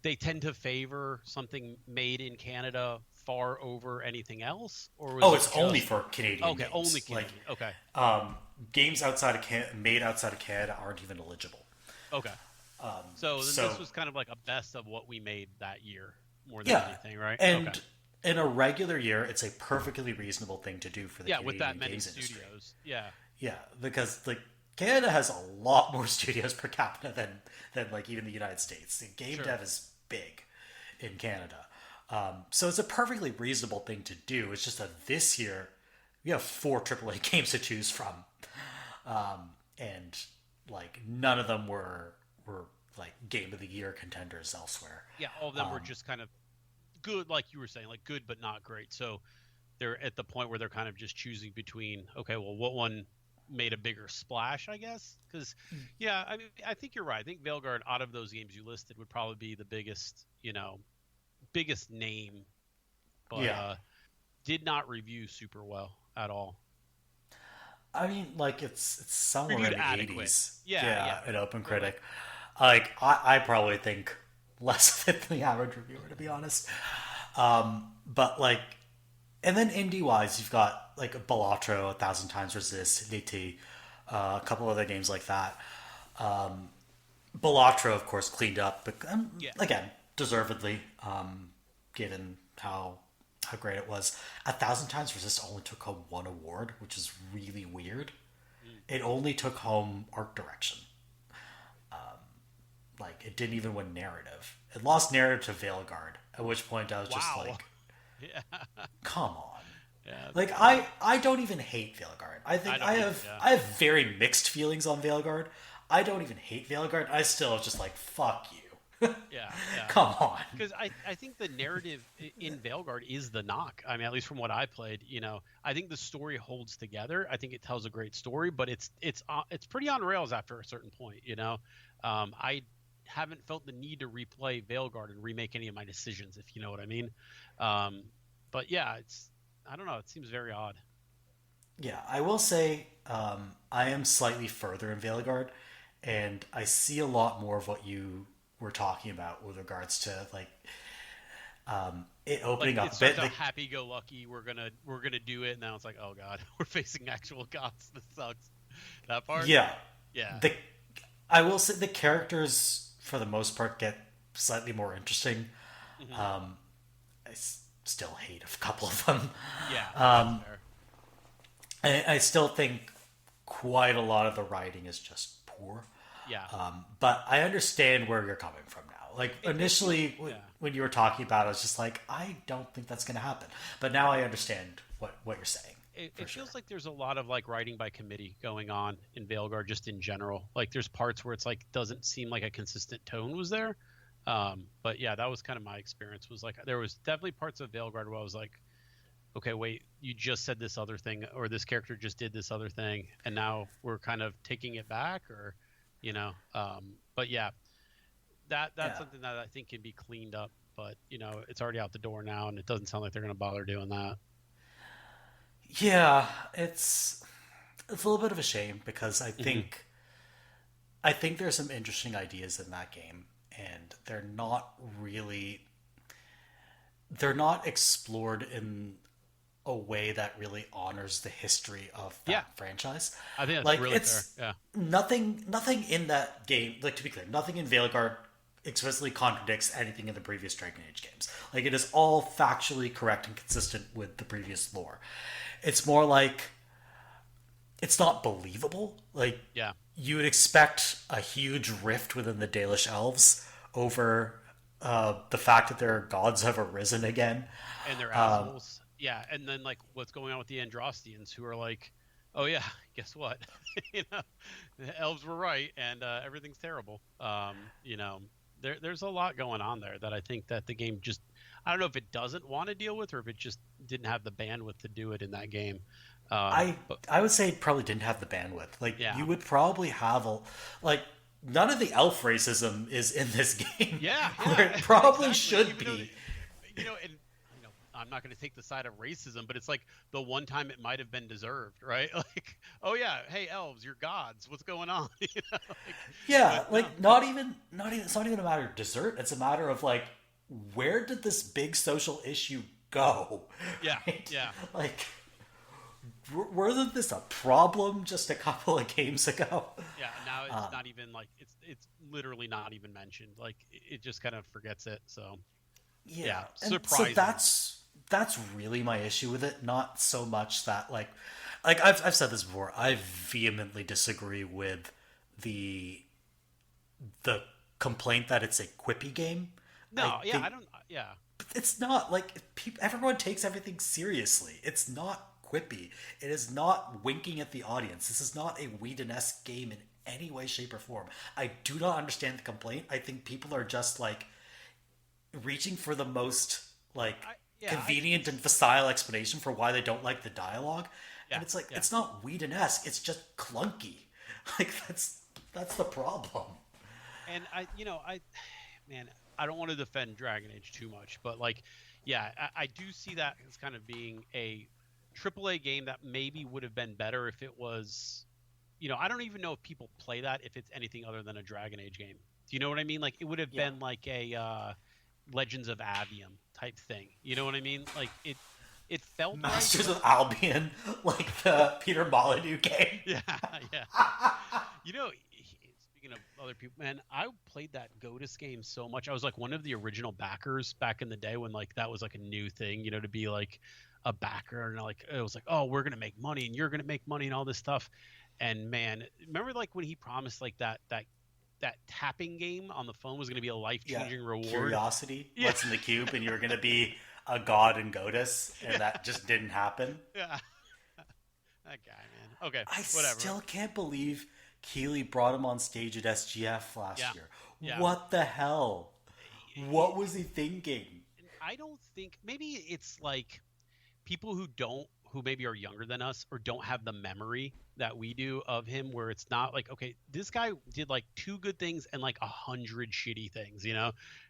they tend to favor something made in Canada far over anything else? Or was it's only for Canadian games. Only Canadian. Like, okay. Games outside of made outside of Canada aren't even eligible. Okay. So this was kind of like a best of what we made that year more than anything, right? And in a regular year, it's a perfectly reasonable thing to do for the Canadian with that many games studios. industry. Yeah, because like Canada has a lot more studios per capita than like even the United States. Game dev is big in Canada, so it's a perfectly reasonable thing to do. It's just that this year we have 4 AAA games to choose from, and like none of them were like Game of the Year contenders elsewhere. Yeah, all of them were just kind of good, like you were saying, like good but not great. So they're at the point where they're kind of just choosing between, okay, well, what one made a bigger splash, I guess? Because I mean, I think you're right. I think Veilguard, out of those games you listed, would probably be the biggest name, but did not review super well at all. I mean, like it's somewhere in the adequate. 80s. Yeah, an Open Critic. Like I probably think less of it than the average reviewer, to be honest. But like, and then indie wise, you've got like Balatro, 1,000 Times Resist, DT, a couple other games like that. Balatro, of course, cleaned up, but again, deservedly, given how great it was. 1,000 Times Resist only took home 1 award, which is really weird. It only took home art direction. Like, it didn't even win narrative. It lost narrative to Veilguard, at which point I was just like, come on. Yeah. Like, I don't even hate Veilguard. I have very mixed feelings on Veilguard. I don't even hate Veilguard. I still was just like, fuck you. Yeah. Come on. Because I think the narrative in Veilguard is the knock. I mean, at least from what I played, I think the story holds together. I think it tells a great story, but it's pretty on rails after a certain point. I haven't felt the need to replay Veilguard and remake any of my decisions, if you know what I mean. But yeah, I don't know. It seems very odd. Yeah, I will say I am slightly further in Veilguard, and I see a lot more of what you were talking about with regards to like it opening like, up it a bit. Like, happy-go-lucky, we're gonna do it, and now it's like, oh god, we're facing actual gods. This sucks. That part. Yeah. Yeah. I will say the characters for the most part get slightly more interesting. Mm-hmm. I still hate a couple of them. Yeah. That's fair. I still think quite a lot of the writing is just poor. Yeah. But I understand where you're coming from now. Like initially when you were talking about it, I was just like, I don't think that's going to happen. But now I understand what you're saying. It feels like there's a lot of like writing by committee going on in Veilguard just in general. Like there's parts where it's like doesn't seem like a consistent tone was there. But yeah, that was kind of my experience. Was like there was definitely parts of Veilguard where I was like, okay, wait, you just said this other thing, or this character just did this other thing, and now we're kind of taking it back, or But yeah, that's something that I think can be cleaned up. But it's already out the door now, and it doesn't sound like they're going to bother doing that. Yeah, it's It's a little bit of a shame because Hmm. I think there's some interesting ideas in that game, and really they're not explored in a way that really honors the history of Yeah, that franchise. I think that's Like really fair. it's Yeah. nothing in that game. Like, to be clear, nothing in Veilguard explicitly contradicts anything in the previous Dragon Age games. Like, it is all factually correct and consistent with the previous lore. It's more like it's not believable. Like, Yeah. you would expect a huge rift within the Dalish elves over the fact that their gods have arisen again. And they're assholes. Yeah, and then like what's going on with the Androstians who are like, oh yeah, guess what? The elves were right, and everything's terrible. There's a lot going on there that I think that the game just, I don't know if it doesn't want to deal with or if it just didn't have the bandwidth to do it in that game. I But I would say it probably didn't have the bandwidth. Like, yeah, you would probably have a like none of the elf racism is in this game yeah, where yeah, it probably exactly. should Even though, be. and I'm not going to take the side of racism, but it's like the one time it might have been deserved, right? Like, oh yeah, hey elves, you're gods. What's going on? Like, but Yeah, no, like not even it's not even a matter of dessert. It's a matter of like, where did this big social issue go? yeah, Right? yeah, Like, wasn't this a problem just a couple of games ago? yeah. Now it's not even like it's literally not even mentioned. Like it just kind of forgets it. So yeah, Yeah, and so surprising. that's really my issue with it. Not so much that like I've said this before. I vehemently disagree with the the complaint that it's a quippy game. I No, yeah, I think don't. Yeah, it's not. Like, everyone takes everything seriously. It's not quippy. It is not winking at the audience. This is not a Whedon-esque game in any way, shape, or form. I do not understand the complaint. I think people are just like reaching for the most like I think convenient it's and facile explanation for why they don't like the dialogue. And yeah, it's like, yeah. it's not Whedon-esque. It's just clunky. Like, that's the problem. And man, I don't want to defend Dragon Age too much, but like, yeah, I do see that as kind of being a AAA game that maybe would have been better if it was, I don't even know if people play that if it's anything other than a Dragon Age game. Do you know what I mean? Like, it would have Yeah. been like a Legends of Avium type thing. You know what I mean? Like it felt right, Masters but of Albion, like the Peter Molyneux game. yeah, yeah. Speaking of other people, man, I played that Godus game so much. I was like one of the original backers back in the day when like that was like a new thing, to be like a backer, and like it was like, oh, we're gonna make money and you're gonna make money and all this stuff. And man, remember like when he promised like that tapping game on the phone was gonna be a life Yeah, changing reward? Curiosity, Yeah, what's in the cube, and you were going to be a god in Godus, and yeah, that just didn't happen. yeah. That guy, man. Okay, I whatever. still can't believe Keeley brought him on stage at SGF last Yeah, year. yeah. What the hell? What was he thinking? I don't think maybe it's like people who maybe are younger than us or don't have the memory that we do of him, where it's not like, okay, this guy did like two good things and like 100 shitty things,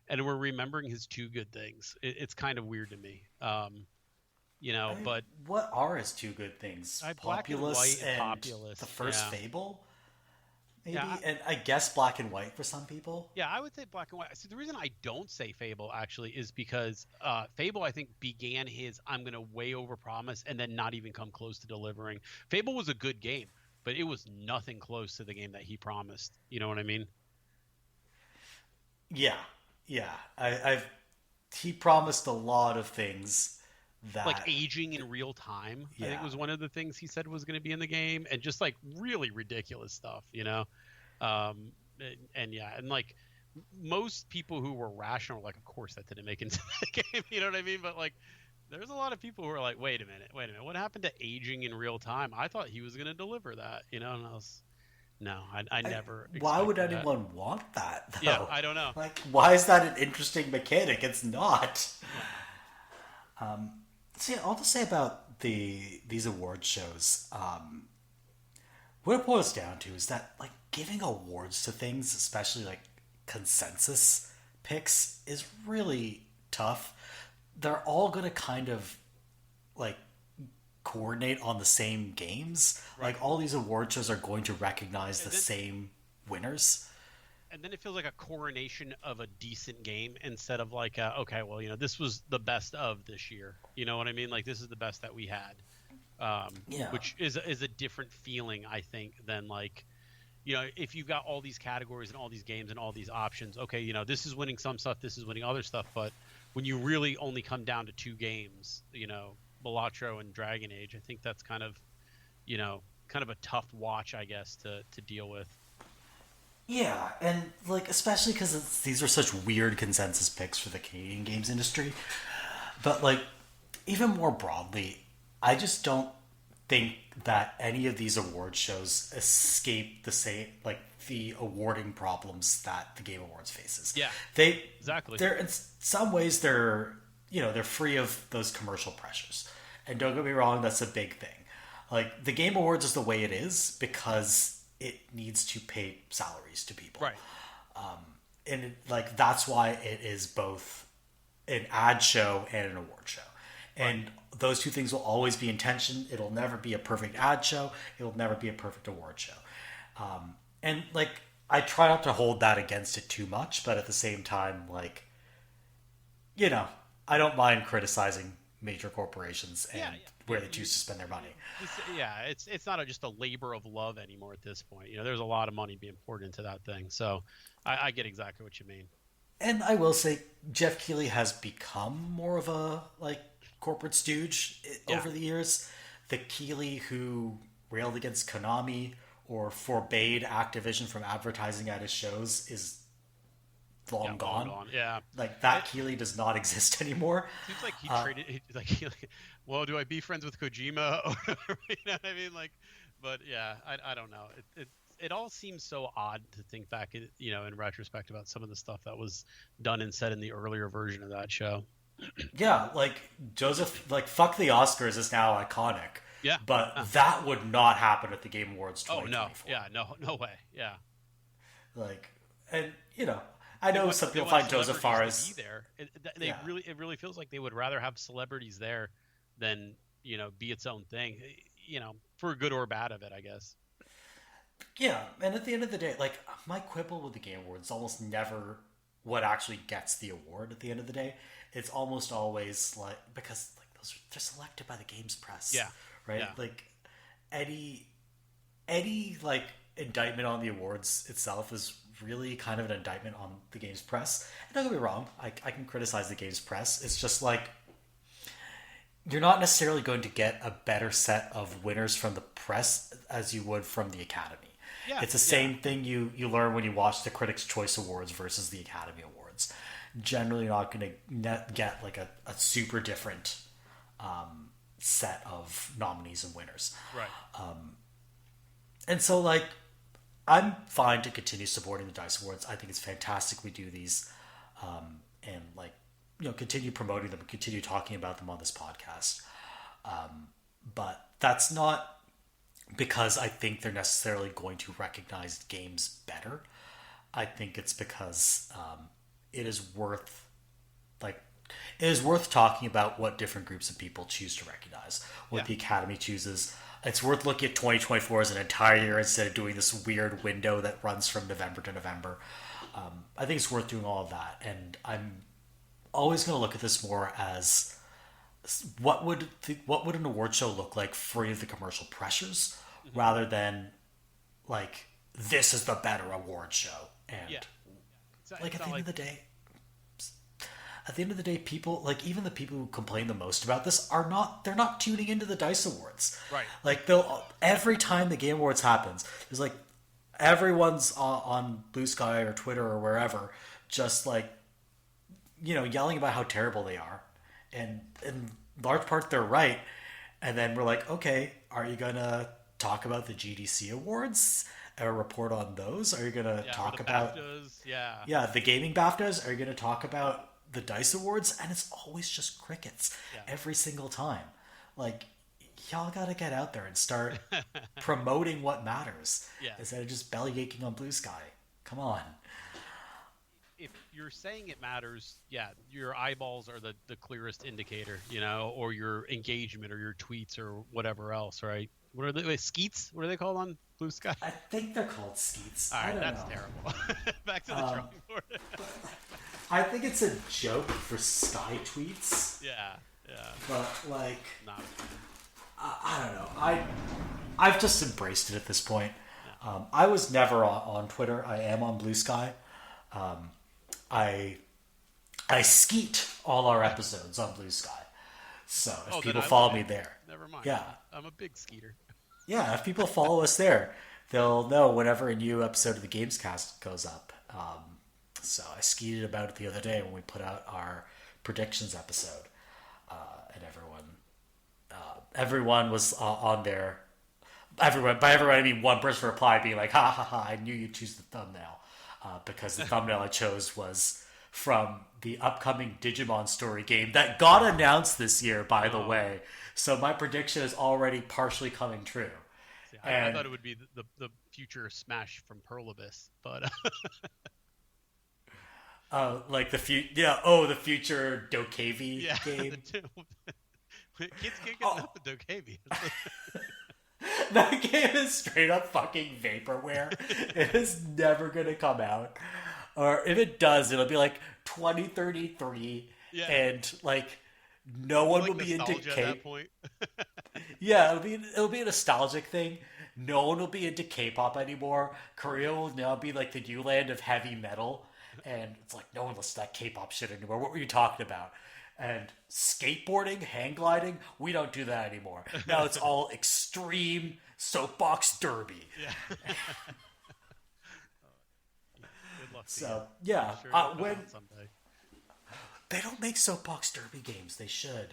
and we're remembering his two good things. It's kind of weird to me. I mean, But what are his two good things? I black and Populous white and and the populous. first Yeah. Fable? Yeah. Maybe? And I guess black and white for some people? Yeah, I would say black and white. See, the reason I don't say Fable actually is because Fable, I think, began his I'm going to way overpromise and then not even come close to delivering. Fable was a good game, but it was nothing close to the game that he promised. You know what I mean? Yeah. Yeah. He promised a lot of things Like that, aging in real time, I think yeah. was one of the things he said was going to be in the game, and just like really ridiculous stuff. And yeah, and like most people who were rational were like, of course that didn't make into the game. You know what I mean? But like, there's a lot of people who are like, wait a minute, what happened to aging in real time? I thought he was going to deliver that. And I was no, I never Why would expected that. anyone want that, Yeah, though? I don't know. Like, why is that an interesting mechanic? It's not. Yeah, See, all to say about these award shows, what it boils down to is that, like, giving awards to things, especially like consensus picks, is really tough. They're all going to kind of like coordinate on the same games. Right. Like all these award shows are going to recognize the And then same winners. it feels like a coronation of a decent game instead of like okay, well, this was the best of this year. You know what I mean? Like this is the best that we had. Yeah. Which is a different feeling, I think, than like, if you've got all these categories and all these games and all these options, okay, this is winning some stuff, this is winning other stuff, but when you really only come down to two games, Balatro and Dragon Age, I think that's kind of a tough watch, I guess, to deal with. Yeah, and like especially because these are such weird consensus picks for the Canadian games industry. But like even more broadly, I just don't think that any of these award shows escape the awarding problems that the Game Awards faces. Yeah, they exactly. They're in some ways they're free of those commercial pressures, and don't get me wrong, that's a big thing. Like the Game Awards is the way it is because it needs to pay salaries to people, Right. and that's why it is both an ad show and an award show. And those two things will always be in tension. It'll never be a perfect ad show. It'll never be a perfect award show. And like, I try not to hold that against it too much, but at the same time, like, I don't mind criticizing major corporations and where they choose to spend their money. It's not just a labor of love anymore at this point. There's a lot of money being poured into that thing. So I get exactly what you mean. And I will say, Jeff Keighley has become more of a corporate stooge over the years. The Keighley who railed against Konami or forbade Activision from advertising at his shows is long gone. Yeah, like that Keighley does not exist anymore. Seems like he traded. Well, do I be friends with Kojima? You know what I mean? Like, but yeah, I don't know. It all seems so odd to think back, in retrospect about some of the stuff that was done and said in the earlier version of that show. Yeah, like Joseph, like fuck the Oscars is now iconic. Yeah, but that would not happen at the Game Awards 2024. Oh no, no way. Yeah, like, and I know some people find Joseph Fares be there. It really feels like they would rather have celebrities there than be its own thing. For good or bad of it, I guess. Yeah, and at the end of the day, like my quibble with the Game Awards is almost never what actually gets the award. At the end of the day, it's almost always because they're selected by the games press. Yeah. Right. Yeah. Like any indictment on the awards itself is really kind of an indictment on the games press. And don't get me wrong, I can criticize the games press. It's just like you're not necessarily going to get a better set of winners from the press as you would from the Academy. Yeah, it's the same thing you learn when you watch the Critics' Choice Awards versus the Academy Awards. Generally, you're not going to get like a super different set of nominees and winners. Right. And so, like, I'm fine to continue supporting the D.I.C.E Awards. I think it's fantastic we do these, and continue promoting them, continue talking about them on this podcast. But that's not because I think they're necessarily going to recognize games better. I think it's because it is worth talking about what different groups of people choose to recognize, what the Academy chooses. It's worth looking at 2024 as an entire year instead of doing this weird window that runs from November to November. I think it's worth doing all of that, and I'm always going to look at this more as what would an award show look like free of the commercial pressures, rather than like this is the better award show. And at the end of the day, people, like even the people who complain the most about this they're not tuning into the D.I.C.E Awards. Right. Like every time the Game Awards happens, there's like everyone's on Blue Sky or Twitter or wherever, just like yelling about how terrible they are, and in large part they're right. And then we're like, okay, are you gonna talk about the GDC awards or report on those? Are you gonna talk about BAFTAs? The gaming BAFTAs? Are you gonna talk about the D.I.C.E Awards? And it's always just crickets every single time. Like, y'all gotta get out there and start promoting what matters instead of just belly aching on Blue Sky. Come on. if you're saying it matters, yeah, your eyeballs are the clearest indicator, or your engagement or your tweets or whatever else, right? What are they? Wait, skeets? What are they called on Blue Sky? I think they're called skeets. All I right, don't that's know. terrible. Back to the drawing board. I think it's a joke for Sky tweets, Yeah, yeah, but like not a fan. I don't know. I've just embraced it at this point. Yeah. I was never on Twitter. I am on Blue Sky. I I skeet all our episodes on Blue Sky. So if Then people I follow would me have. there, Never mind. yeah, I'm a big skeeter. yeah, if people follow us there, they'll know whenever a new episode of the Gamescast goes up. So I skeeted about it the other day when we put out our predictions episode, and everyone was on there. Everyone, by everyone I mean one person replied being like, "Ha ha ha! I knew you'd choose the thumbnail," because the thumbnail I chose was from the upcoming Digimon story game that got announced this year, by the way. So my prediction is already partially coming true. See, I thought it would be the future Smash from Pearl Abyss, but Like the future Dokevi yeah, game. kids can't get enough of Dokkaebi. That game is straight up fucking vaporware. It is never gonna come out. Or if it does, it'll be like 2033, Yeah. and like no one Like will be into nostalgia at that point. Yeah, it'll be a nostalgic thing. No one will be into K-pop anymore. Korea will now be like the new land of heavy metal, and it's like no one listens to that K-pop shit anymore. What were you talking about? And skateboarding, hang gliding, we don't do that anymore. Now it's all extreme soapbox derby. Yeah. Good luck to you. So yeah, I'm sure it'll come when out someday. they don't make soapbox derby games, they should.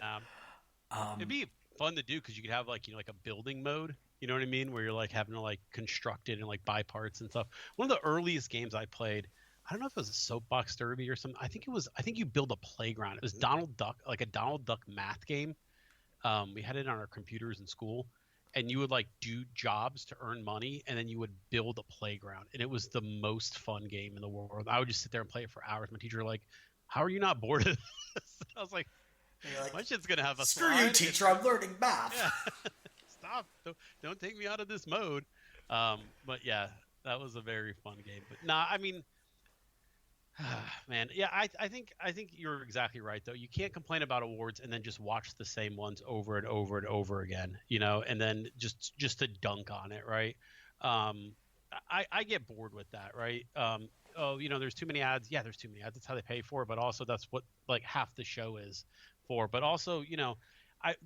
It'd be fun to do because you could have like like a building mode. You know what I mean? Where you're like having to like construct it and like buy parts and stuff. One of the earliest games I played, I don't know if it was a soapbox derby or something. I think it was. I think you build a playground. It was Donald Duck, like a Donald Duck math game. We had it on our computers in school, and you would like do jobs to earn money, and then you would build a playground, and it was the most fun game in the world. I would just sit there and play it for hours. My teacher was like, "How are you not bored of this?" I was like, Like, "My shit's gonna have a screw slide. you, teacher. I'm learning math. Yeah. Stop! Don't take me out of this mode." But yeah, that was a very fun game. But nah, I mean. Man, yeah, I think you're exactly right though. You can't complain about awards and then just watch the same ones over and over and over again, and then just to dunk on it, right? I get bored with that, right? There's too many ads. Yeah, there's too many ads. That's how they pay for it, but also that's what like half the show is for. But also,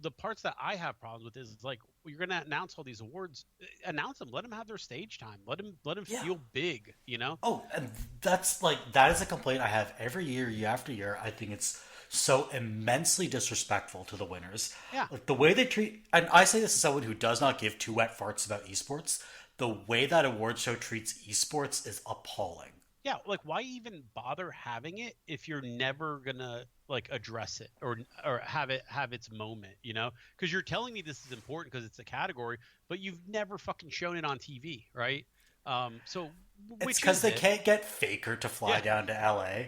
the parts that I have problems with is like you're going to announce all these awards, announce them, let them have their stage time, let them Yeah. feel big, Oh, and that is a complaint I have every year after year. I think it's so immensely disrespectful to the winners. Yeah. Like the way they treat, and I say this as someone who does not give two wet farts about esports. The way that award show treats esports is appalling. Yeah, like why even bother having it if you're never gonna like address it or have its moment, Because you're telling me this is important because it's a category, but you've never fucking shown it on TV, right? So It's which because is they it? can't get Faker to fly Yeah. down to LA,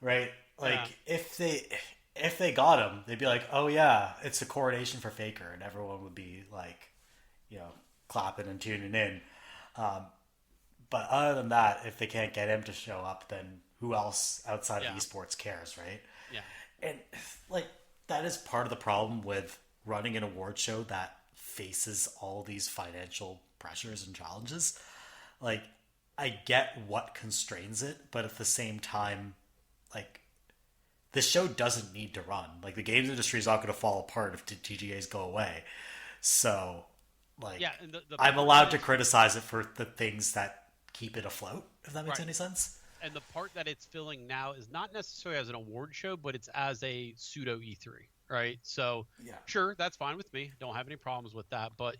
right? Like Yeah. if they got him, they'd be like, "Oh yeah, it's a coronation for Faker," and everyone would be like, clapping and tuning in. But other than that, if they can't get him to show up, then who else outside Yeah. of esports cares, right? Yeah. And like that is part of the problem with running an award show that faces all these financial pressures and challenges. Like I get what constrains it, but at the same time, like the show doesn't need to run. Like the games industry is not going to fall apart if TGAs go away. So, like, Yeah, and the I'm part allowed that to it's- criticize it for the things that keep it afloat. If that makes Right. any sense. And the part that it's filling now is not necessarily as an award show, but it's as a pseudo E3, right? So, Yeah. sure, that's fine with me. Don't have any problems with that. But,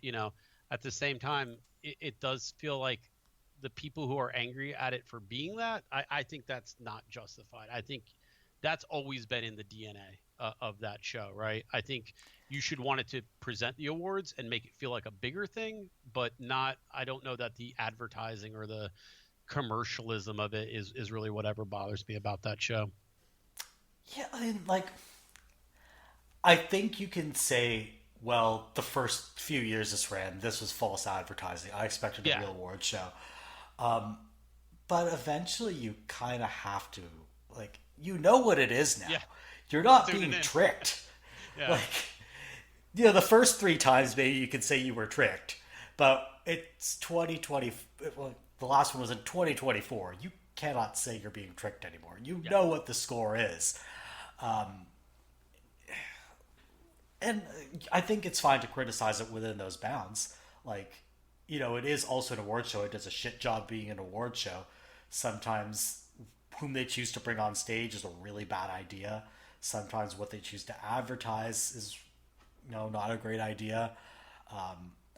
at the same time, it does feel like the people who are angry at it for being that, I think that's not justified. I think that's always been in the DNA of that show, right? I think you should want it to present the awards and make it feel like a bigger thing, but not, I don't know that the advertising or the commercialism of it is really whatever bothers me about that show. Yeah, I mean, like, I think you can say, well, the first few years this ran, this was false advertising. I expected a Yeah, real award show. But eventually you kind of have to, like, you know what it is now. yeah, You're not tune being in. tricked. Yeah, Like, the first three times maybe you can say you were tricked, but it's 2020. Well, the last one was in 2024. You cannot say you're being tricked anymore. You yeah. know what the score is. And I think it's fine to criticize it within those bounds. Like, it is also an award show. It does a shit job being an award show. Sometimes whom they choose to bring on stage is a really bad idea. Sometimes what they choose to advertise is, not a great idea.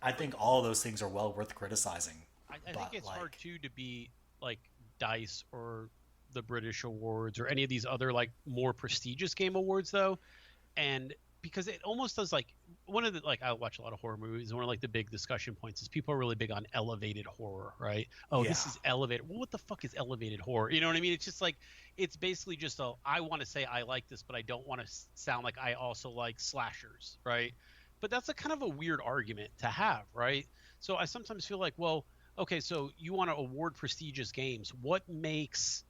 I think all of those things are well worth criticizing. I think But, it's hard like, too to be like Dice or the British Awards or any of these other like more prestigious game awards though, and because it almost does like one of the like I watch a lot of horror movies. One of like the big discussion points is people are really big on elevated horror, right? Oh, yeah. this is elevated. Well, what the fuck is elevated horror? You know what I mean? It's just like it's basically just a I want to say I like this, but I don't want to sound like I also like slashers, right? But that's a kind of a weird argument to have, right? So I sometimes feel like, well, okay, so you want to award prestigious games. What makes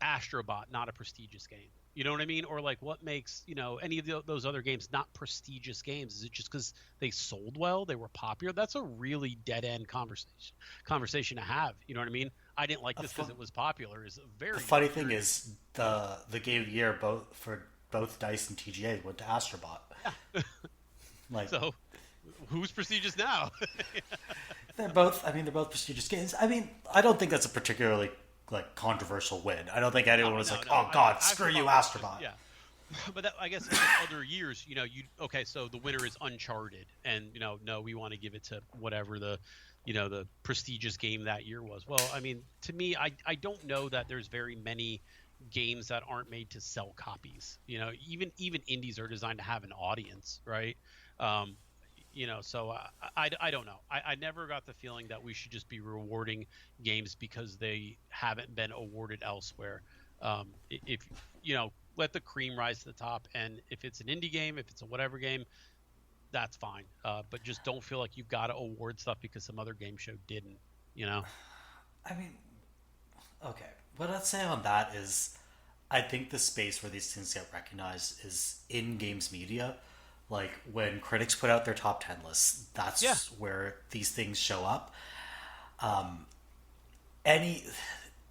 Astrobot not a prestigious game? You know what I mean? Or like what makes, any of those other games not prestigious games? Is it just because they sold well, they were popular? That's a really dead end conversation to have. You know what I mean? I didn't like A this because fu- it was popular is a the very funny thing weird. is, the game of the year for both Dice and TGA went to Astrobot. Yeah. Like, So who's prestigious now? they're both prestigious games. I mean, I don't think that's a particularly, like, controversial win. I don't think anyone No, was no, like, no. "Oh God, screw you, Astrobot was just Astrobot." yeah. But that, I guess in other years, you okay. So the winner is Uncharted, and no, we want to give it to whatever the prestigious game that year was. Well, I mean, to me, I don't know that there's very many games that aren't made to sell copies. Even indies are designed to have an audience, right? Um, so I don't know. I never got the feeling that we should just be rewarding games because they haven't been awarded elsewhere. If let the cream rise to the top, and if it's an indie game, if it's a whatever game, that's fine. But just don't feel like you've got to award stuff because some other game show didn't. You know? I mean, okay. What I'd say on that is, I think the space where these things get recognized is in games media. Like, when critics put out their top 10 lists, Yeah, that's where these things show up. Any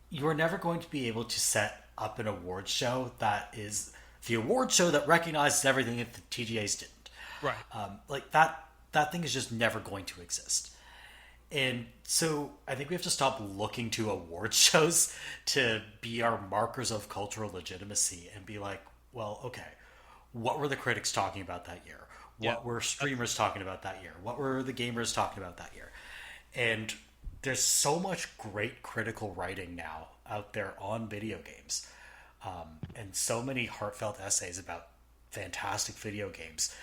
You're never going to be able to set up an award show that is the award show that recognizes everything that the TGAs didn't. right. Like, that thing is just never going to exist. And so I think we have to stop looking to award shows to be our markers of cultural legitimacy and be like, well, okay, what were the critics talking about that year? Yeah, What were streamers talking about that year? What were the gamers talking about that year? And there's so much great critical writing now out there on video games, and so many heartfelt essays about fantastic video games.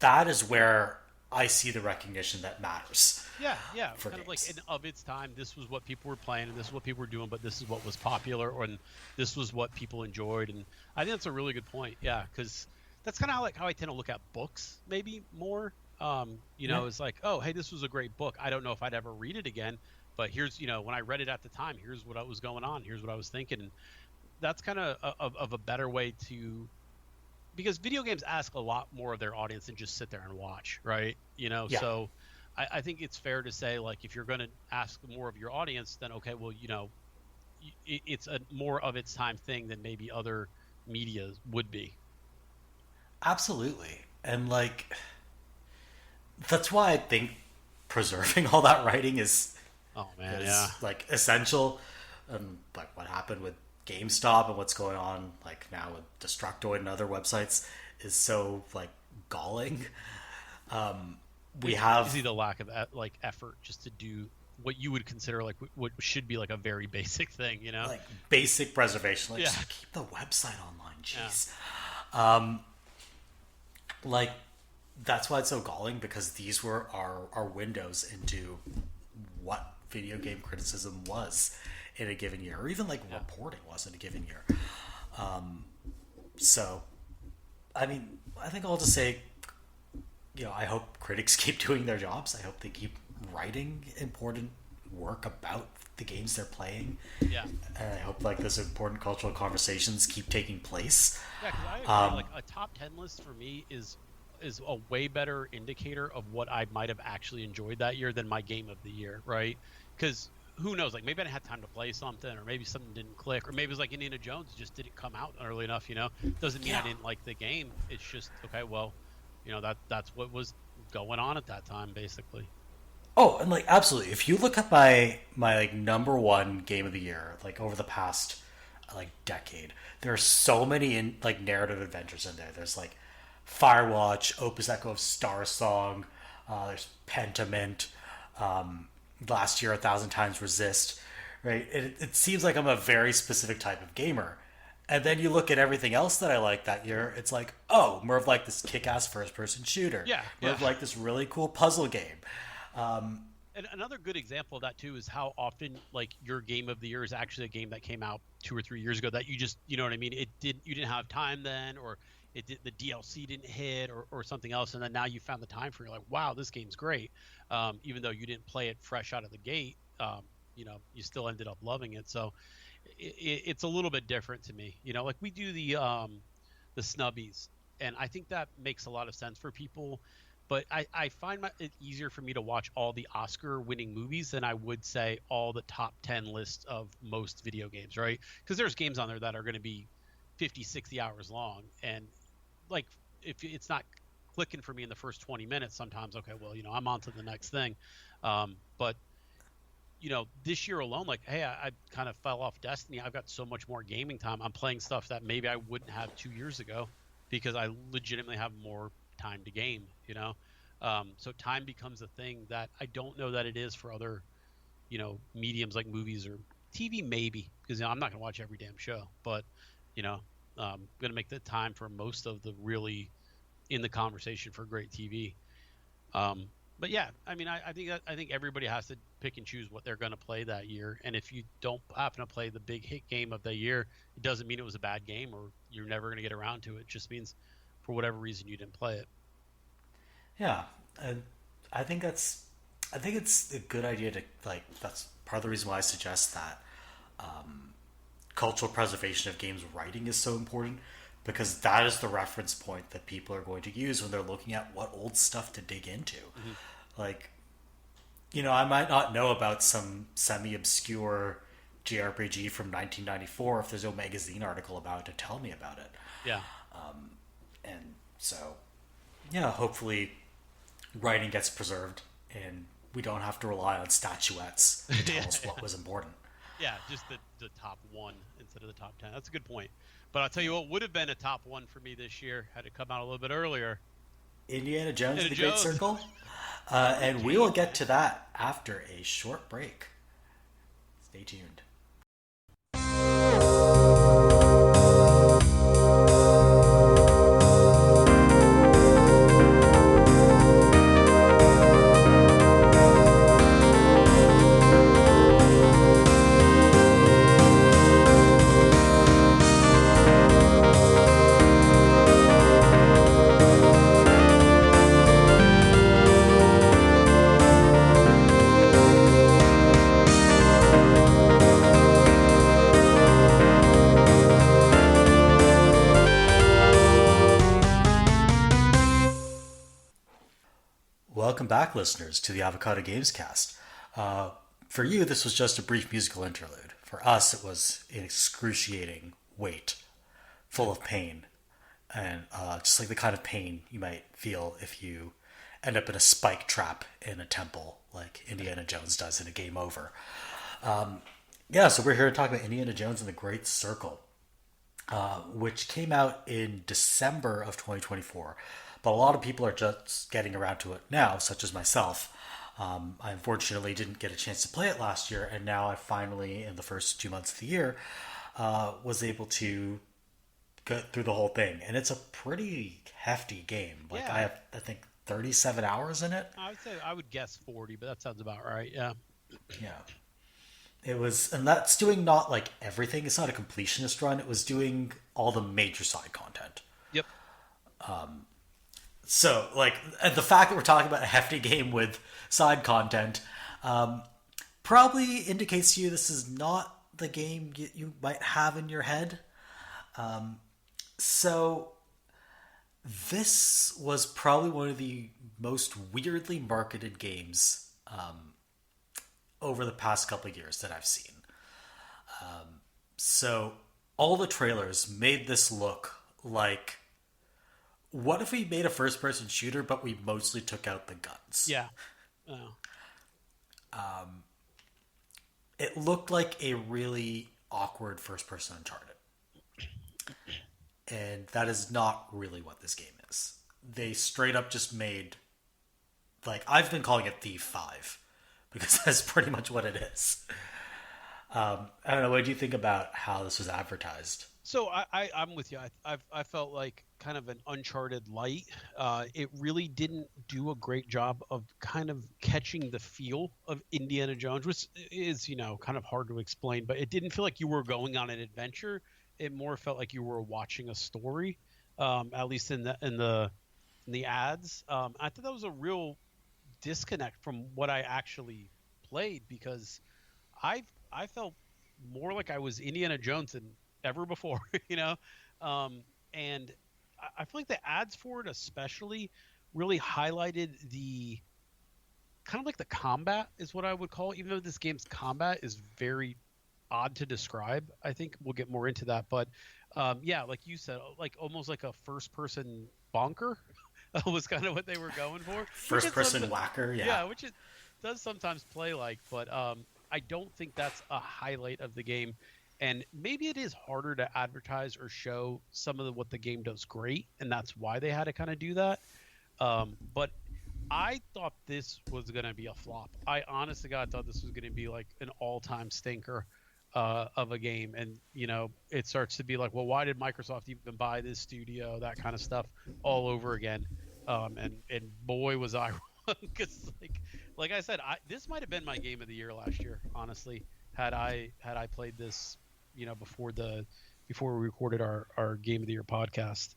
That is where I see the recognition that matters yeah. for Kind of like games. of its time. This was what people were playing, and this is what people were doing. But this is what was popular, and this was what people enjoyed. And I think that's a really good point. Yeah, because that's kind of how I tend to look at books, maybe more. Yeah, It's like, oh, hey, this was a great book. I don't know if I'd ever read it again, but here's, when I read it at the time, here's what was going on. Here's what I was thinking. And that's kind of a better way to, because video games ask a lot more of their audience than just sit there and watch, right? yeah, So I think it's fair to say, like, if you're going to ask more of your audience, then okay, well, it's a more of its time thing than maybe other media would be. absolutely. And, like, that's why I think preserving all that writing Oh man, is yeah, like essential. Like, what happened with GameStop and what's going on, like, now with Destructoid and other websites, is so, like, galling. We it's have, easy the lack of like effort just to do what you would consider like what should be like a very basic thing. like, basic preservation. Like, Yeah, just keep the website online. yeah, Jeez. Like, that's why it's so galling, because these were our windows into what video game criticism was in a given year, or even like Yeah. reporting was in a given year. So, I mean, I think I'll just say, I hope critics keep doing their jobs. I hope they keep writing important work about the games they're playing, Yeah. and I hope like those important cultural conversations keep taking place. Yeah, because I agree. Um, Like a top 10 list for me is a way better indicator of what I might have actually enjoyed that year than my game of the year, right? Because who knows? Like maybe I didn't have time to play something, or maybe something didn't click, or maybe it was like Indiana Jones just didn't come out early enough. Doesn't mean I yeah. didn't like the game. It's just okay. Well, that's what was going on at that time, basically. Oh, and like absolutely. If you look at my like number one game of the year, like over the past like decade, there are so many in like narrative adventures in there. There's like Firewatch, Opus Echo of Star Song. There's Pentiment. Last year, A Thousand Times Resist. Right. It seems like I'm a very specific type of gamer. And then you look at everything else that I like that year. It's like, oh, Merve liked this kick-ass first-person shooter. Yeah, yeah. Merve liked this really cool puzzle game. And another good example of that too is how often like your game of the year is actually a game that came out 2 or 3 years ago that you know what I mean? You didn't have time then, or the DLC didn't hit, or something else, and then now you found the time for it. You're like, wow, this game's great. Even though you didn't play it fresh out of the gate, you still ended up loving it. So it's a little bit different to me. Like we do the snubbies, and I think that makes a lot of sense for people. But I find it easier for me to watch all the Oscar-winning movies than I would say all the top 10 lists of most video games, right? Because there's games on there that are going to be 50, 60 hours long. And, like, if it's not clicking for me in the first 20 minutes, sometimes, okay, well, I'm on to the next thing. But, this year alone, like, hey, I kind of fell off Destiny. I've got so much more gaming time. I'm playing stuff that maybe I wouldn't have 2 years ago because I legitimately have more time to game. So time becomes a thing that I don't know that it is for other mediums like movies or TV, maybe, because I'm not going to watch every damn show, but I'm going to make the time for most of the really in the conversation for great TV. But yeah, I mean, I think everybody has to pick and choose what they're going to play that year, and if you don't happen to play the big hit game of the year, it doesn't mean it was a bad game or you're never going to get around to it. It just means for whatever reason you didn't play it. Yeah, and I think that's I think it's a good idea to like. That's part of the reason why I suggest that cultural preservation of games writing is so important because that is the reference point that people are going to use when they're looking at what old stuff to dig into. Mm-hmm. Like, I might not know about some semi-obscure JRPG from 1994 if there's no magazine article about it to tell me about it. Yeah. And so, yeah, hopefully writing gets preserved and we don't have to rely on statuettes to tell us what was important. Yeah, just the top one instead of the top 10. That's a good point. But I'll tell you what would have been a top one for me this year had it come out a little bit earlier. Indiana Jones and the Indiana Great Jones. Circle. And we will get to that after a short break. Stay tuned. Welcome back, listeners, to the Avocado Games Cast. For you, this was just a brief musical interlude. For us, it was an excruciating wait, full of pain, and just like the kind of pain you might feel if you end up in a spike trap in a temple, like Indiana Jones does in a Game Over. Yeah, so we're here to talk about Indiana Jones and the Great Circle, which came out in December of 2024. But a lot of people are just getting around to it now, such as myself. I unfortunately didn't get a chance to play it last year, and now I finally, in the first 2 months of the year, was able to get through the whole thing. And it's a pretty hefty game. Like, Yeah. I have, I think, 37 hours in it. I would say I would guess 40, but that sounds about right. Yeah. Yeah. It was, and that's doing not like everything. It's not a completionist run. It was doing all the major side content. Yep. So, like, and the fact that we're talking about a hefty game with side content probably indicates to you this is not the game you might have in your head. So, this was probably one of the most weirdly marketed games over the past couple of years that I've seen. So, all the trailers made this look like, what if we made a first person shooter, but we mostly took out the guns? Yeah. Oh. It looked like a really awkward first person Uncharted. And that is not really what this game is. They straight up just made, like, I've been calling it Thief 5 because that's pretty much what it is. I don't know. What do you think about how this was advertised? So I'm with you. I felt like kind of an Uncharted light. It really didn't do a great job of kind of catching the feel of Indiana Jones, which is, kind of hard to explain, but it didn't feel like you were going on an adventure. It more felt like you were watching a story, at least in the ads. I thought that was a real disconnect from what I actually played, because I felt more like I was Indiana Jones than ever before, and I feel like the ads for it especially really highlighted the kind of like the combat is what I would call it, even though this game's combat is very odd to describe. I think we'll get more into that, but yeah, like you said, like almost like a first person bonker was kind of what they were going for. First person whacker, yeah. Yeah, which it does sometimes play like, but I don't think that's a highlight of the game. And maybe it is harder to advertise or show some of what the game does great, and that's why they had to kind of do that. But I thought this was going to be a flop. I honest to God thought this was going to be like an all-time stinker of a game. And, it starts to be like, well, why did Microsoft even buy this studio? That kind of stuff all over again. And boy, was I wrong. Because like I said, this might have been my game of the year last year, honestly, had I played this, before we recorded our game of the year podcast.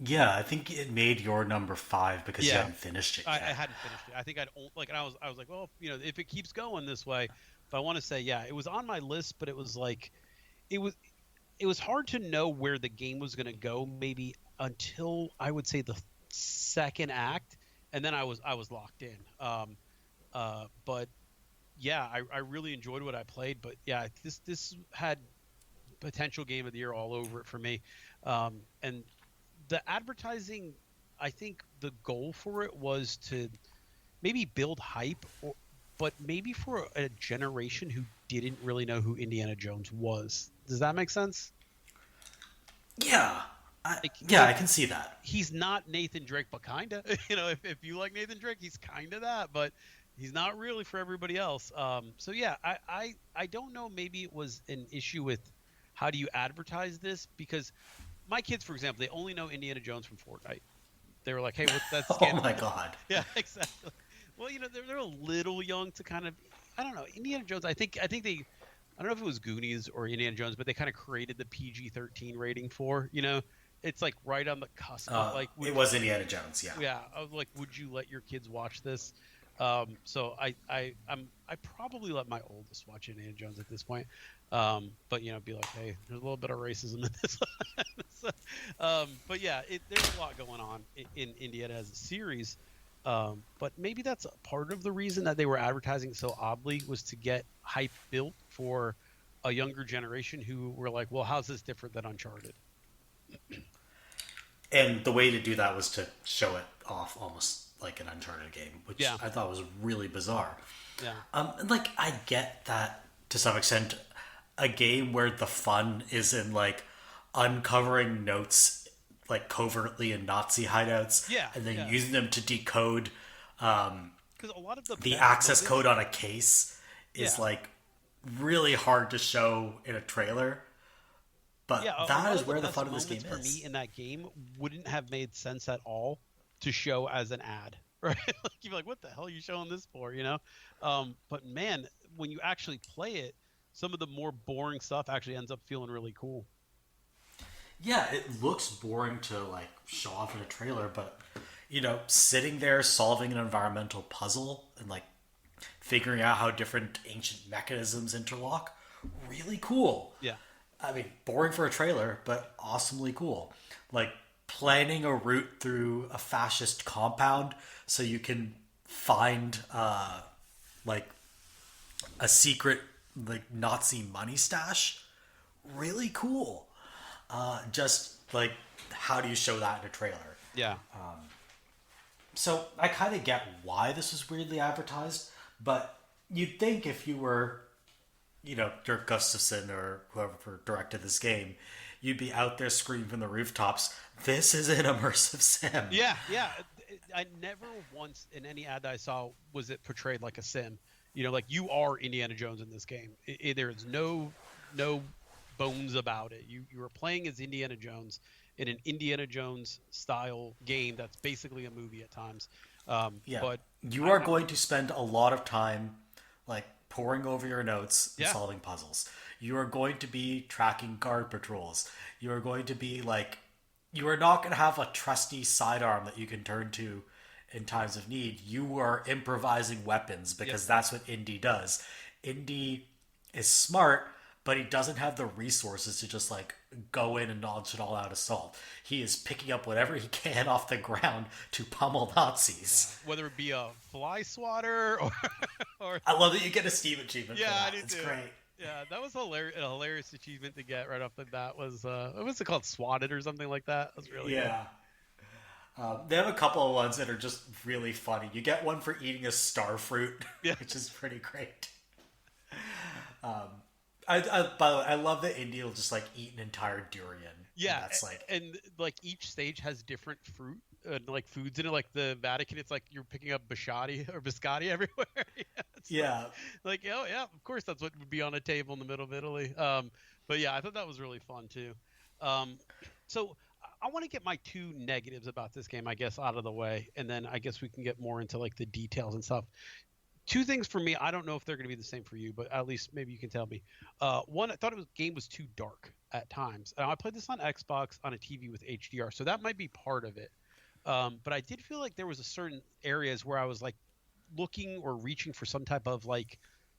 Yeah, I think it made your number 5 because you hadn't finished it yet. I hadn't finished it. I think and I was like, well, if it keeps going this way, but I want to say, yeah, it was on my list, but it was like, it was hard to know where the game was going to go, maybe until I would say the second act, and then I was locked in. But yeah, I really enjoyed what I played, but yeah, this had potential game of the year all over it for me. And the advertising, I think the goal for it was to maybe build hype, but maybe for a generation who didn't really know who Indiana Jones was. Does that make sense? Yeah. I can see that. He's not Nathan Drake, but kinda. If you like Nathan Drake, he's kinda that, but he's not really for everybody else. So yeah, I don't know. Maybe it was an issue with how do you advertise this, because my kids, for example, they only know Indiana Jones from Fortnite. They were like, "Hey, what's that skin?" Oh my god. Yeah, exactly. Well, they're a little young to kind of, I don't know, Indiana Jones. I think they, I don't know if it was Goonies or Indiana Jones, but they kind of created the PG-13 rating for. It's like right on the cusp. It was Indiana Jones, yeah. Yeah, I was like, would you let your kids watch this? So I probably let my oldest watch Indiana Jones at this point. But be like, hey, there's a little bit of racism in this one. But yeah, there's a lot going on in Indiana as a series. But maybe that's part of the reason that they were advertising so oddly, was to get hype built for a younger generation who were like, well, how's this different than Uncharted? And the way to do that was to show it off almost like an Uncharted game, which I thought was really bizarre. Yeah. And like, I get that to some extent. A game where the fun is in like uncovering notes like covertly in Nazi hideouts, and then using them to decode because a lot of the access code on a case is like really hard to show in a trailer. But that is where the fun of this game is. For me, in that game, wouldn't have made sense at all to show as an ad. right? Like you're like, what the hell are you showing this for? But man, when you actually play it, some of the more boring stuff actually ends up feeling really cool. Yeah, it looks boring to like show off in a trailer, but sitting there solving an environmental puzzle and like figuring out how different ancient mechanisms interlock, really cool. Yeah. I mean, boring for a trailer, but awesomely cool. Like planning a route through a fascist compound so you can find like a secret like Nazi money stash. Really cool. Just like how do you show that in a trailer? Yeah. So I kind of get why this was weirdly advertised, but you'd think if you were, Dirk Gustafson or whoever directed this game, you'd be out there screaming from the rooftops, "This is an immersive sim." Yeah, yeah. I never once in any ad that I saw was it portrayed like a sim. Like you are Indiana Jones in this game. There is no bones about it. You are playing as Indiana Jones in an Indiana Jones style game that's basically a movie at times. Yeah. But You are going to spend a lot of time like poring over your notes and yeah, solving puzzles. You are going to be tracking guard patrols. You are going to be like you are not going to have a trusty sidearm that you can turn to in times of need. You are improvising weapons because yep. that's what Indy does. Indy is smart, but he doesn't have the resources to just like go in and launch it all out assault. He is picking up whatever he can off the ground to pummel Nazis. Whether it be a fly swatter or or I love that you get a Steam achievement for yeah, I that. do It's too. great. Yeah, that was hilarious. A hilarious achievement to get right off the bat was what was it called, swatted or something like that? That was really good. Yeah. They have a couple of ones that are just really funny. You get one for eating a star fruit, Yeah, which is pretty great. By the way, I love that Indy will just like eat an entire durian. And yeah, that's like, and like each stage has different fruit and like foods in it. Like the Vatican, it's like you're picking up biscotti everywhere. Yeah, it's yeah. like oh yeah, of course that's what would be on a table in the middle of Italy. But yeah, I thought that was really fun too. Um, so I want to get my two negatives about this game, I guess, out of the way, and then I guess we can get more into like the details and stuff. Two things for me. I don't know if they're going to be the same for you, but at least maybe you can tell me. One, I thought game was too dark at times. I played this on Xbox on a TV with HDR, so that might be part of it. But I did feel like there was a certain areas where I was like looking or reaching for some type of like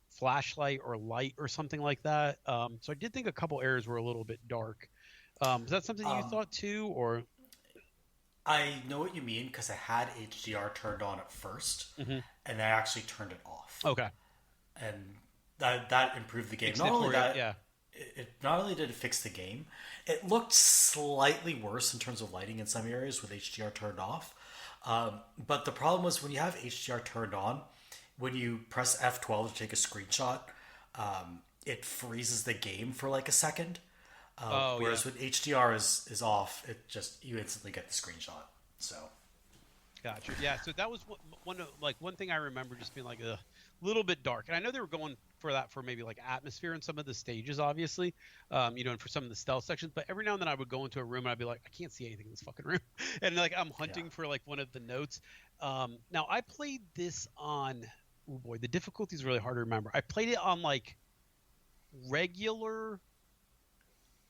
flashlight or light or something like that. So I did think a couple areas were a little bit dark. Is that something you Um, thought too, or? I know what you mean because I had HDR turned on at first, Mhm. and I actually turned it off, Okay, and that improved the game. fixed Not it only for you. that, Yeah. it not only did it fix the game, it looked slightly worse in terms of lighting in some areas with HDR turned off. But the problem was when you have HDR turned on, when you press F12 to take a screenshot, it freezes the game for like a second. Oh yeah. Whereas when HDR is off, it just you instantly get the screenshot. So Gotcha. Yeah. So that was one thing I remember just being like a little bit dark, and I know they were going for that for maybe like atmosphere in some of the stages, obviously, and for some of the stealth sections. But every now and then I would go into a room and I'd be like, I can't see anything in this fucking room, and like I'm yeah. hunting for like one of the notes. Now I played this on. Oh boy, the difficulty is really hard to remember. I played it on like regular.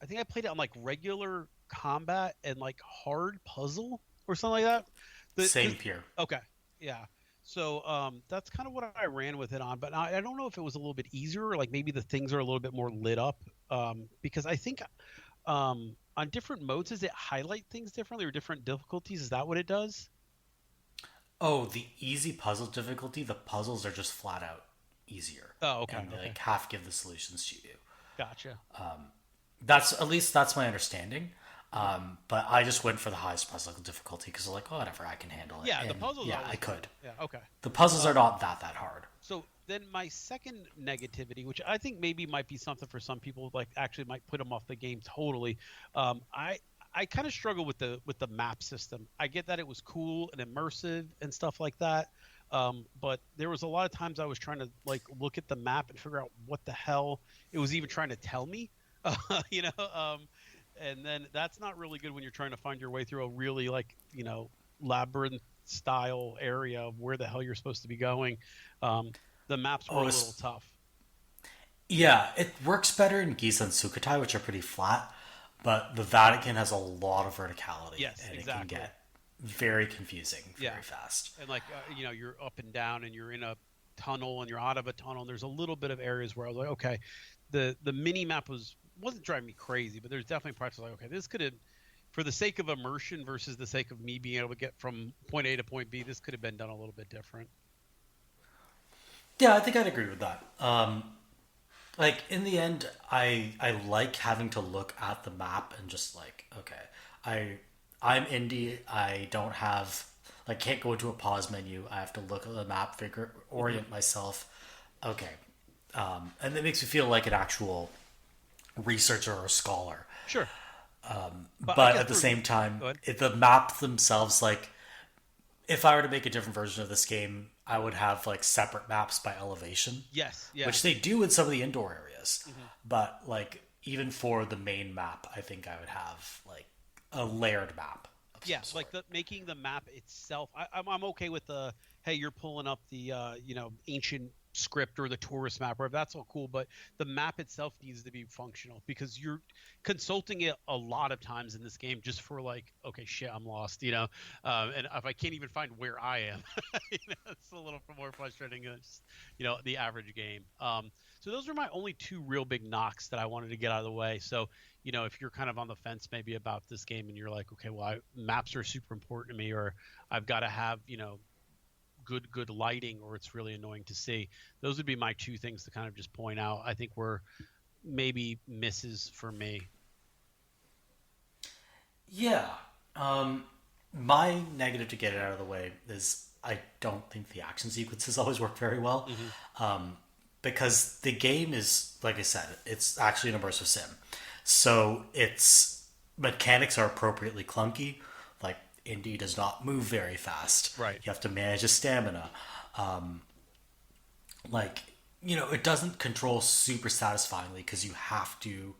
I think I played it on like regular combat and like hard puzzle or something like that. Same here. Okay, yeah. So that's kind of what I ran with it on, but I don't know if it was a little bit easier, or like maybe the things are a little bit more lit up, because I think on different modes, does it highlight things differently or different difficulties? Is that what it does? Oh, the easy puzzle difficulty. The puzzles are just flat out easier, Oh, okay, and they okay, like half give the solutions to you. gotcha. That's at least that's my understanding. But I just went for the highest puzzle difficulty because I'm like, oh, whatever, I can handle it. Yeah, the And puzzles yeah, always I fun. could. Yeah, okay. The puzzles are not that hard. So then my second negativity, which I think maybe might be something for some people, like actually might put them off the game totally. I kind of struggle with the map system. I get that it was cool and immersive and stuff like that. But there was a lot of times I was trying to like look at the map and figure out what the hell it was even trying to tell me. you know, and then that's not really good when you're trying to find your way through a really like labyrinth style area of where the hell you're supposed to be going. Um, the maps were Oh, a little tough. yeah, it works better in Gizeh and Sukhothai, which are pretty flat, but the Vatican has a lot of verticality, Yes, and it can exactly. get very confusing Yeah, very fast. and like you're up and down, and you're in a tunnel, and you're out of a tunnel. And there's a little bit of areas where I was like, okay, the mini map wasn't driving me crazy, but there's definitely parts like, okay, this could have, for the sake of immersion versus the sake of me being able to get from point A to point B, this could have been done a little bit different. Yeah, I think I'd agree with that. Like in the end, I like having to look at the map and just like, okay, I I'm indie. I don't have like can't go into a pause menu. I have to look at the map, figure Hmm. orient myself. Okay, and it makes me feel like an actual researcher or scholar. Sure, but I But guess at the for same me, time, go ahead. the maps themselves, like if I were to make a different version of this game, I would have like separate maps by elevation, Yes, yeah. which they do in some of the indoor areas. Hmm. But like even for the main map, I think I would have like a layered map of Yeah, some like sort. the making the map itself. I'm okay with the, hey, you're pulling up the ancient script or the tourist map, or that's all cool, but the map itself needs to be functional because you're consulting it a lot of times in this game just for like, okay, shit, I'm lost, and if I can't even find where I am, it's a little more frustrating than just, the average game. So those are my only two real big knocks that I wanted to get out of the way. So if you're kind of on the fence maybe about this game and you're like, okay, well, maps are super important to me, or I've got to have, good lighting, or it's really annoying to see. Those would be my two things to kind of just point out. I think were maybe misses for me. Yeah. Um, my negative to get it out of the way is I don't think the action sequences always work very well. Hmm. Because the game is, like I said, it's actually an immersive sim. So its mechanics are appropriately clunky. Like, Indy does not move very fast. Right. You have to manage his stamina. Like, it doesn't control super satisfyingly because you have to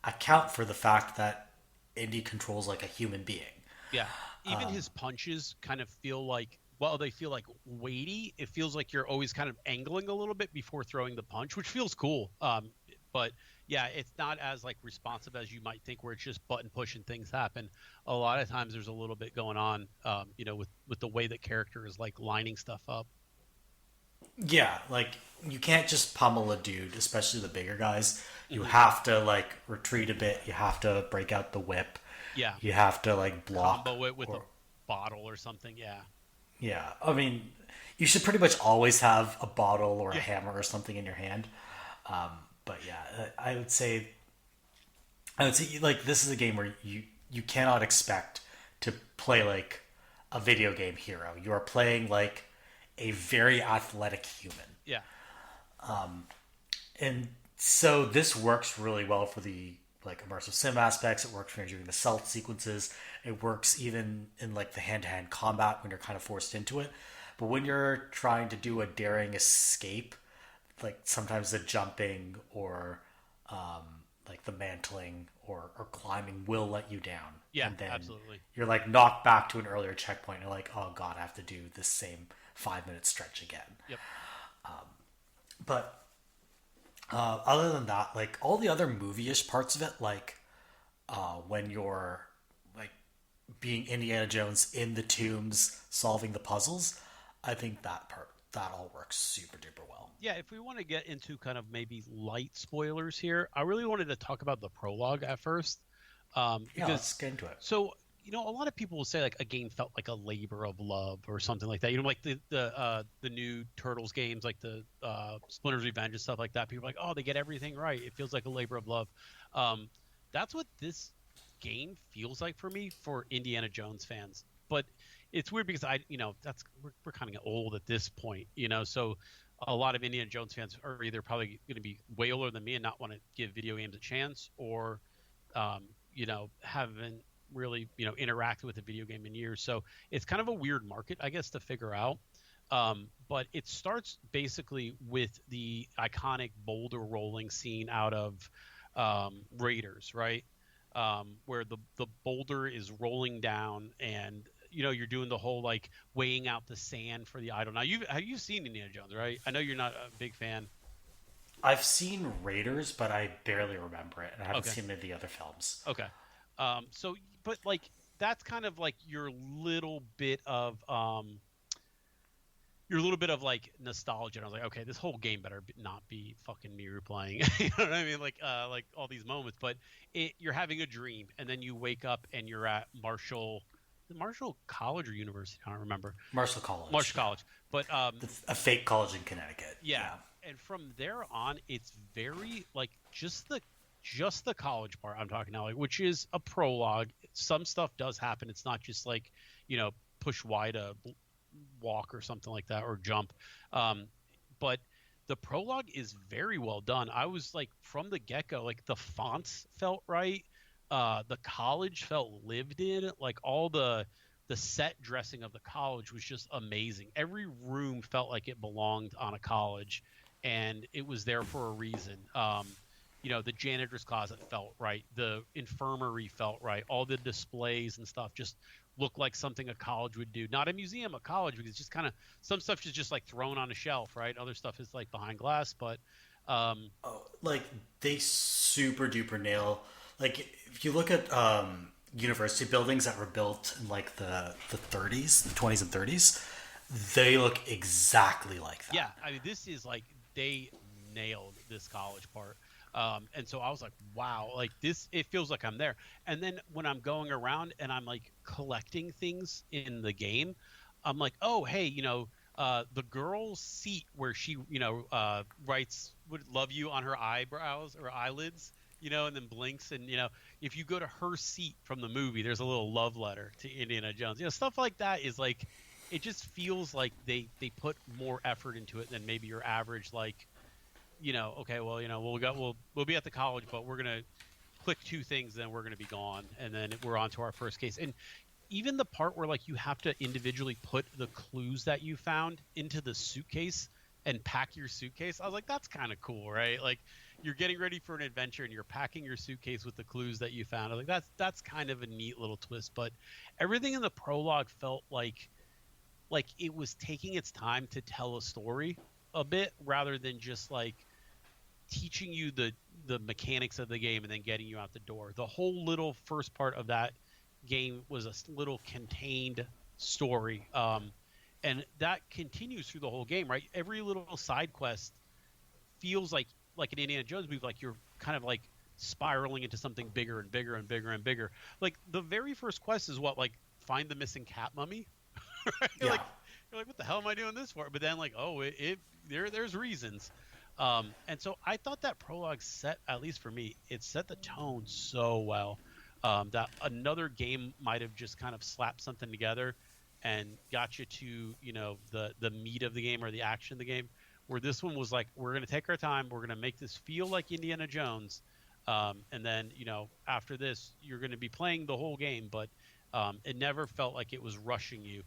account for the fact that Indy controls like a human being. Yeah. Even his punches kind of feel like, well, they feel like weighty. It feels like you're always kind of angling a little bit before throwing the punch, which feels cool. But yeah, it's not as like responsive as you might think, where it's just button push and things happen. A lot of times there's a little bit going on, with the way that character is like lining stuff up. Yeah, like you can't just pummel a dude, especially the bigger guys. You Hmm. have to like retreat a bit. You have to break out the whip. Yeah. You have to like block Combo it with a or bottle or something. Yeah. yeah. I mean, you should pretty much always have a bottle or a Yeah. hammer or something in your hand. But yeah, I would say like this is a game where you cannot expect to play like a video game hero. You are playing like a very athletic human. Yeah. And so this works really well for the like immersive sim aspects. It works when you're doing the stealth sequences. It works even in like the hand-to-hand combat when you're kind of forced into it. But when you're trying to do a daring escape, like sometimes the jumping or like the mantling or climbing will let you down, Yeah. and then Absolutely. you're like knocked back to an earlier checkpoint. And you're like, oh god, I have to do this same 5 minute stretch again. Yep. But other than that, like all the other movie-ish parts of it, like when you're like being Indiana Jones in the tombs solving the puzzles, I think that all works super duper well. Yeah, if we want to get into kind of maybe light spoilers here, I really wanted to talk about the prologue at first, Yeah, because let's get into it. so a lot of people will say like a game felt like a labor of love or something like that. Like the new Turtles games, like the Splinter's Revenge and stuff like that. People are like, oh, they get everything right. It feels like a labor of love. Um, that's what this game feels like for me for Indiana Jones fans. But it's weird because that's we're kind of old at this point, so a lot of Indiana Jones fans are either probably going to be way older than me and not want to give video games a chance, or haven't really interacted with a video game in years. So it's kind of a weird market, I guess, to figure out. But it starts basically with the iconic boulder rolling scene out of Raiders, right? Where the boulder is rolling down, and you're doing the whole like weighing out the sand for the idol. Now you've seen Indiana Jones, right? I know you're not a big fan. I've seen Raiders, but I barely remember it, and I haven't Okay. seen any of the other films. Okay. So, but like that's kind of like your little bit of like nostalgia. And I was like, okay, this whole game better not be fucking me replaying. You know what I mean? Like all these moments. But you're having a dream, and then you wake up and you're at Marshall College or University. I don't remember. Marshall College, Marshall yeah. College. But A fake college in Connecticut. yeah, Yeah. and from there on, it's very like just the college part I'm talking now, like, which is a prologue. Some stuff does happen. It's not just like push Y to walk or something like that or jump. Um, but the prologue is very well done. I was like from the get go, like the fonts felt right. The college felt lived in. Like all the set dressing of the college was just amazing. Every room felt like it belonged on a college, and it was there for a reason. The janitor's closet felt right. The infirmary felt right. All the displays and stuff just looked like something a college would do. Not a museum, a college, because it's just kind of some stuff is just like thrown on a shelf, right? Other stuff is like behind glass, but Oh, like they super duper nail. Like if you look at university buildings that were built in like the 30s, the 20s and 30s, they look exactly like yeah, that. I mean, this is like they nailed this college part. And so I was like, wow, like this, it feels like I'm there. And then when I'm going around and I'm like collecting things in the game, I'm like, oh, hey, the girl's seat where she, writes would love you on her eyebrows or eyelids, and then blinks. And, if you go to her seat from the movie, there's a little love letter to Indiana Jones. Stuff like that is like, it just feels like they put more effort into it than maybe your average, like, okay, well, we'll be at the college, but we're gonna click two things, then we're gonna be gone, and then we're on to our first case. And even the part where like you have to individually put the clues that you found into the suitcase and pack your suitcase, I was like, that's kind of cool, right? Like you're getting ready for an adventure and you're packing your suitcase with the clues that you found. I was like, that's kind of a neat little twist. But everything in the prologue felt like it was taking its time to tell a story a bit rather than just like teaching you the mechanics of the game and then getting you out the door. The whole little first part of that game was a little contained story, and that continues through the whole game. Right, every little side quest feels like an Indiana Jones movie. Like you're kind of like spiraling into something bigger and bigger and bigger and bigger. Like the very first quest is what, like, find the missing cat mummy. Right? Yeah. You're like, what the hell am I doing this for? But then like, oh, there's reasons. And so I thought that prologue set, at least for me, it set the tone so well, that another game might have just kind of slapped something together and got you to, the meat of the game or the action of the game, where this one was like, we're going to take our time. We're going to make this feel like Indiana Jones. And then, after this, you're going to be playing the whole game, but it never felt like it was rushing you,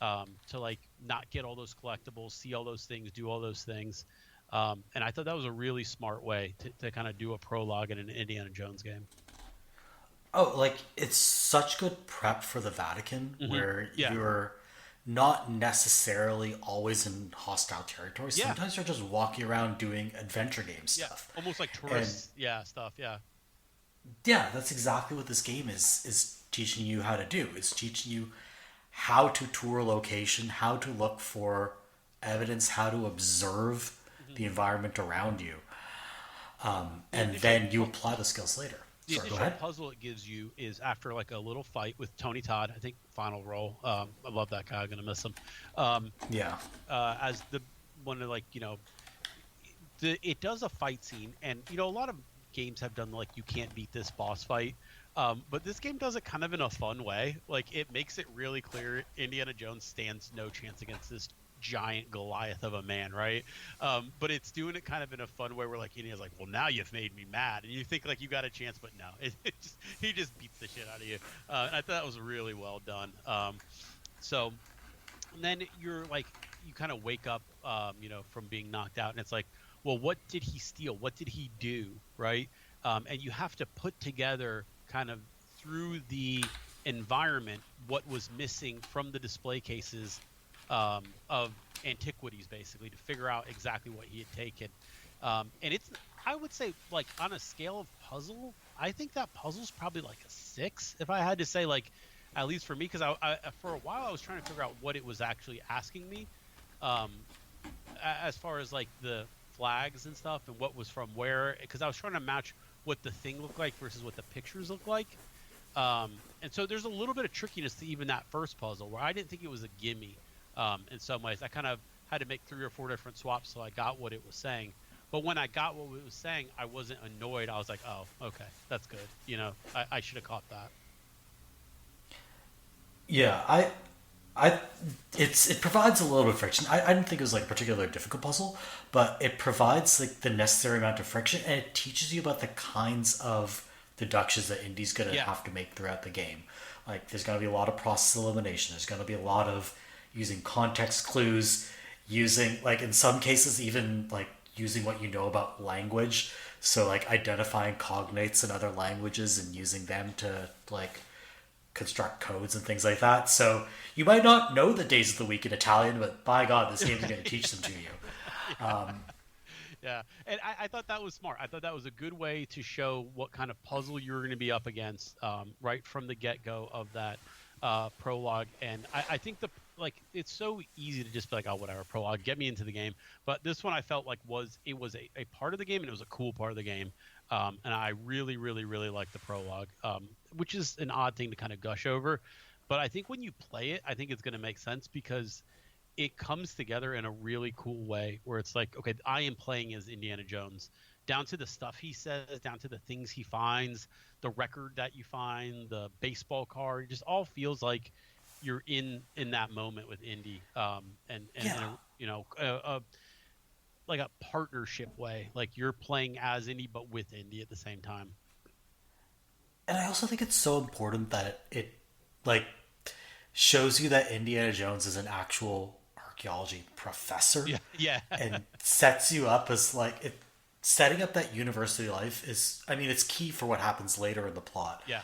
to like not get all those collectibles, see all those things, do all those things. And I thought that was a really smart way to kind of do a prologue in an Indiana Jones game. Oh, like it's such good prep for the Vatican where Yeah. you're not necessarily always in hostile territory. Yeah. Sometimes you're just walking around doing adventure game Yeah. stuff. Almost like And tourists. Yeah. Stuff. Yeah. yeah, that's exactly what this game is teaching you how to do. It's teaching you how to tour a location, how to look for evidence, how to observe hmm the environment around you, The and initial then you apply the skills later. the Sorry, go initial ahead. puzzle it gives you is after like a little fight with Tony Todd. I think final role. I love that guy. I'm gonna miss him. Um, Yeah. as the one of, like, it does a fight scene, and a lot of games have done like you can't beat this boss fight, but this game does it kind of in a fun way. Like it makes it really clear Indiana Jones stands no chance against this giant Goliath of a man, right? But it's doing it kind of in a fun way where like Indiana's like, well, now you've made me mad, and you think like you got a chance, but no, he just beats the shit out of you. And I thought that was really well done. So and then you're like, you kind of wake up, from being knocked out, and it's like, well, what did he steal? What did he do? Right? And you have to put together kind of through the environment what was missing from the display cases of antiquities, basically, to figure out exactly what he had taken. And it's, I would say, like on a scale of puzzle, I think that puzzle's probably like a 6, if I had to say, like, at least for me, because I for a while I was trying to figure out what it was actually asking me, um, as far as like the flags and stuff and what was from where, because I was trying to match what the thing looked like versus what the pictures look like. And so there's a little bit of trickiness to even that first puzzle where I didn't think it was a gimme. In some ways, I kind of had to make 3 or 4 different swaps so I got what it was saying. But when I got what it was saying, I wasn't annoyed. I was like, oh, okay, that's good. I should have caught that. Yeah, it provides a little bit of friction. I didn't think it was like a particularly difficult puzzle, but it provides like the necessary amount of friction, and it teaches you about the kinds of deductions that Indy's gonna Yeah. have to make throughout the game. Like, there's gonna be a lot of process elimination. There's gonna be a lot of using context clues, using like in some cases even like using what you know about language. So like identifying cognates in other languages and using them to like construct codes and things like that. So you might not know the days of the week in Italian, but by God, this game is going to teach them to you. Yeah. Yeah, and I thought that was smart. I thought that was a good way to show what kind of puzzle you were going to be up against, right from the get-go of that prologue. And I think it's so easy to just be like, oh, whatever, prologue, get me into the game. But this one I felt like it was a part of the game, and it was a cool part of the game. And I really, really, really like the prologue, which is an odd thing to kind of gush over. But I think when you play it, I think it's going to make sense because it comes together in a really cool way where it's like, okay, I am playing as Indiana Jones, down to the stuff he says, down to the things he finds, the record that you find, the baseball card. It just all feels like you're in that moment with Indy, and Yeah. like a partnership way, like you're playing as Indy but with Indy at the same time. And I also think it's so important that it like shows you that Indiana Jones is an actual archaeology professor Yeah, yeah, and sets you up as like it setting up that university life is, I mean, it's key for what happens later in the plot. yeah,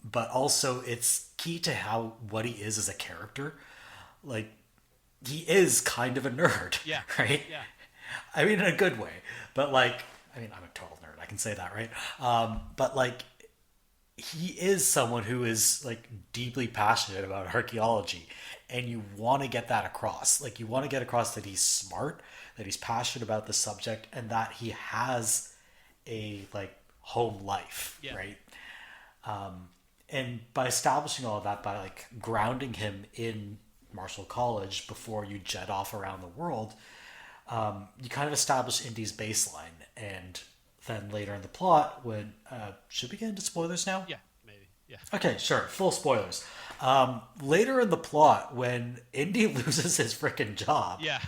But also it's key to how what he is as a character. Like, he is kind of a nerd, yeah, right? yeah, I mean, in a good way, but like, I mean, I'm a total nerd. I can say that, right? But like, he is someone who is like deeply passionate about archaeology, and you want to get that across. Like, you want to get across that he's smart, that he's passionate about the subject, and that he has a like home life, yeah, right? And by establishing all of that, by like grounding him in Marshall College before you jet off around the world, you kind of establish Indy's baseline. And then later in the plot, when should we get into spoilers now? yeah, maybe, yeah, Okay, sure, full spoilers. Later in the plot, when Indy loses his freaking job, yeah.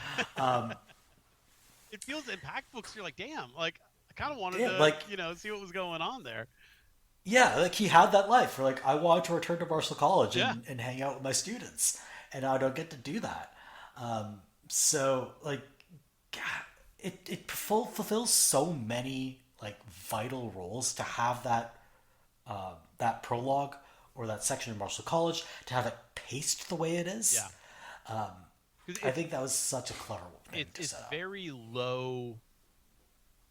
It feels impactful because you're like, damn, like I kind of wanted yeah, to, like see what was going on there. yeah, like he had that life where like I wanted to return to Marshall College Yeah, and hang out with my students, and now I don't get to do that. So like, God, it fulfills so many like vital roles to have that prologue or that section in Marshall College, to have it paced the way it is. yeah. 'Cause I think that was such a clever thing to it's set up. very low.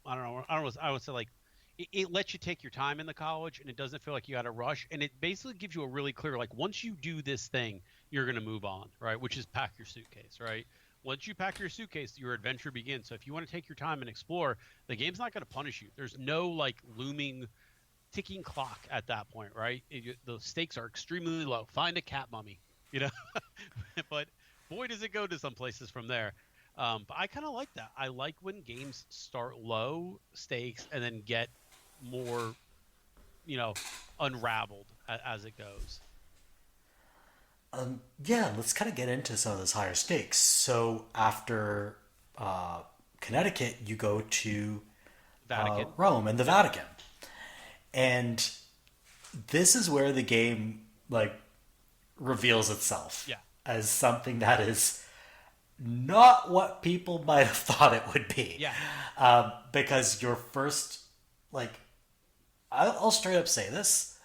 I would say like it lets you take your time in the college, and it doesn't feel like you got to rush. And it basically gives you a really clear, like, once you do this thing, you're going to move on, right? Which is pack your suitcase, right? Once you pack your suitcase, your adventure begins. So if you want to take your time and explore, the game's not going to punish you. There's no like looming ticking clock at that point, right? The stakes are extremely low. Find a cat mummy, you know. But boy, does it go to some places from there. But I kind of like that. I like when games start low stakes and then get more, you know, unraveled as it goes. Yeah, let's kind of get into some of those higher stakes. So after Connecticut, you go to Vatican. Rome and the Yep. Vatican, and this is where the game like reveals itself Yeah. as something that is not what people might have thought it would be. Yeah. Because your first, like, I'll straight up say this.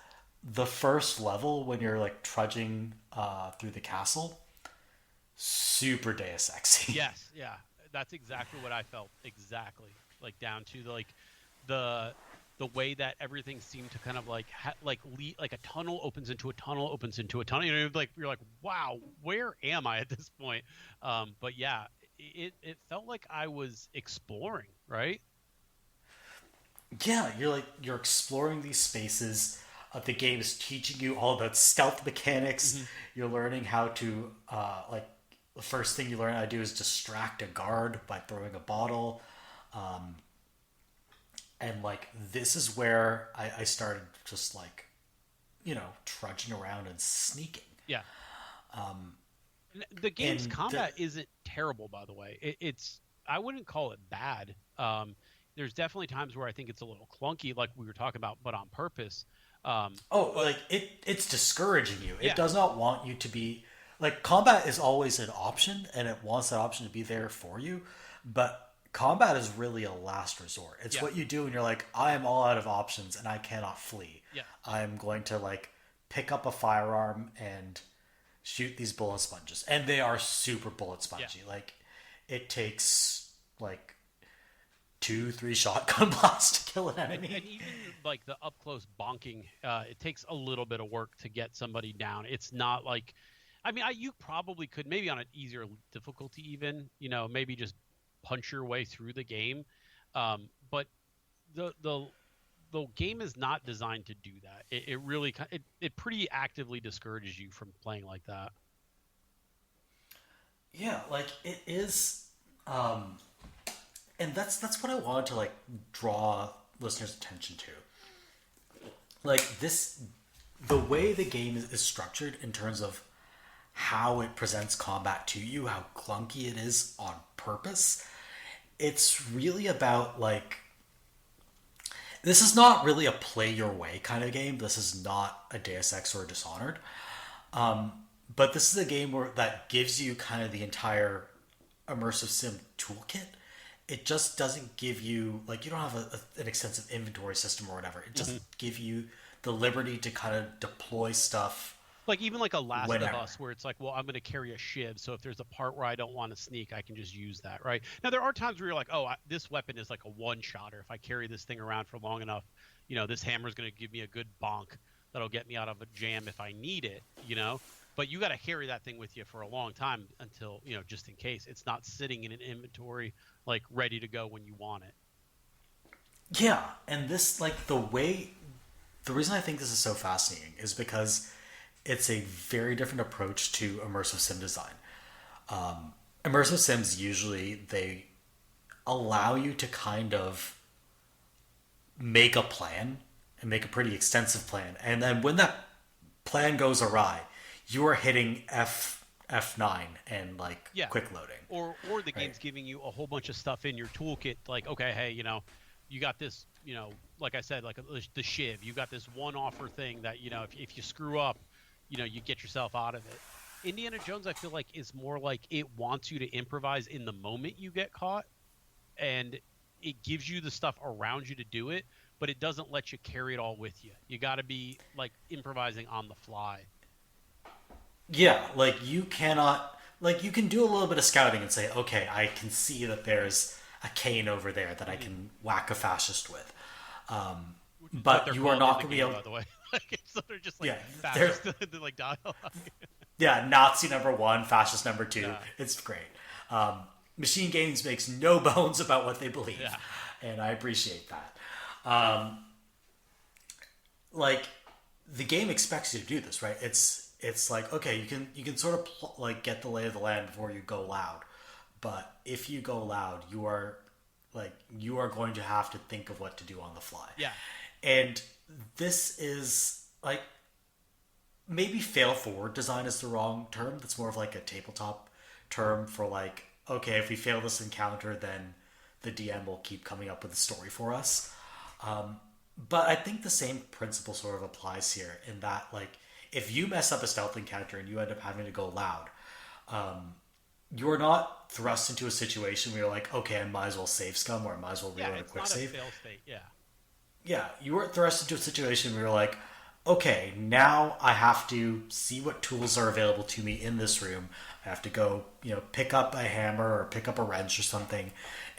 the first level when you're like trudging through the castle, super Deus Exy. Yes, yeah, that's exactly what I felt. Exactly, like down to the the way that everything seemed to kind of like like a tunnel opens into a tunnel opens into a tunnel. You know, like you're like, wow, where am I at this point? But yeah, it felt like I was exploring, right? Yeah, you're exploring these spaces. The game is teaching you all about stealth mechanics. Hmm. You're learning how to like the first thing you learn how to do is distract a guard by throwing a bottle. And like this is where I started just like trudging around and sneaking. Yeah. The game's And combat isn't terrible, by the way. It's I wouldn't call it bad. There's definitely times where I think it's a little clunky, like we were talking about, but on purpose. oh, But like it's discouraging you. It yeah, does not want you to be like combat is always an option, and it wants that option to be there for you. But combat is really a last resort. It's yeah, what you do when you're like, I am all out of options and I cannot flee. yeah, I am going to like pick up a firearm and shoot these bullet sponges, and they are super bullet yeah. spongy. Like it takes like two, three shotgun blasts to kill an And enemy. even like the up close bonking, it takes a little bit of work to get somebody down. It's not like, I mean, you probably could maybe on an easier difficulty, even maybe just punch your way through the game. But the the game is not designed to do that. It really it pretty actively discourages you from playing like that. Yeah, like it is, um, and that's what I wanted to like draw listeners' attention to. Like this, the way the game is structured in terms of how it presents combat to you, how clunky it is on purpose. It's really about like this is not really a play your way kind of game. This is not a Deus Ex or Dishonored. But this is a game that gives you kind of the entire immersive sim toolkit. It just doesn't give you like you don't have an extensive inventory system or whatever. It Hmm. just give you the liberty to kind of deploy stuff Like even like a Last of whenever. Us, where it's like, well, I'm going to carry a shiv, so if there's a part where I don't want to sneak, I can just use that, right? Now there are times where you're like, oh, this weapon is like a one shotter. If I carry this thing around for long enough, this hammer is going to give me a good bonk that'll get me out of a jam if I need it. But you got to carry that thing with you for a long time until just in case it's not sitting in an inventory like ready to go when you want it. Yeah, and this like the reason I think this is so fascinating is because it's a very different approach to immersive sim design. Immersive sims usually they allow you to kind of make a plan and make a pretty extensive plan, and then when that plan goes awry, you are hitting F9 and like Yeah. quick loading, Or the right? game's giving you a whole bunch of stuff in your toolkit, like, okay, hey, you got this, like I said, like the shiv, you got this one offer thing that if you screw up, you get yourself out of it. Indiana Jones, I feel like, is more like it wants you to improvise in the moment you get caught, and it gives you the stuff around you to do it, but it doesn't let you carry it all with you. You got to be like improvising on the fly. Yeah, like you cannot like you can do a little bit of scouting and say, okay, I can see that there's a cane over there that I Hmm. can whack a fascist with. Which is what But they're you are called in not the going to be game, able. by the way. Like, so they're just like Yeah, they're fascist, like dialogue. yeah Nazi number one, fascist number two. Yeah, It's great. Machine Games makes no bones about what they believe, yeah, and I appreciate that. Like the game expects you to do this, right? It's like okay, you can sort of like get the lay of the land before you go loud, but if you go loud, you are going to have to think of what to do on the fly, yeah. and this is like maybe fail forward design is the wrong term. That's more of like a tabletop term for like okay, if we fail this encounter, then the DM will keep coming up with a story for us. But I think the same principle sort of applies here in that like if you mess up a stealth encounter and you end up having to go loud, you're not thrust into a situation where you're like, okay, I might as well save scum or I might as well Yeah, reload a it's quick not a save. fail state. Yeah. Yeah, you weren't thrust into a situation where you're like, okay, now I have to see what tools are available to me in this room. I have to go, pick up a hammer or pick up a wrench or something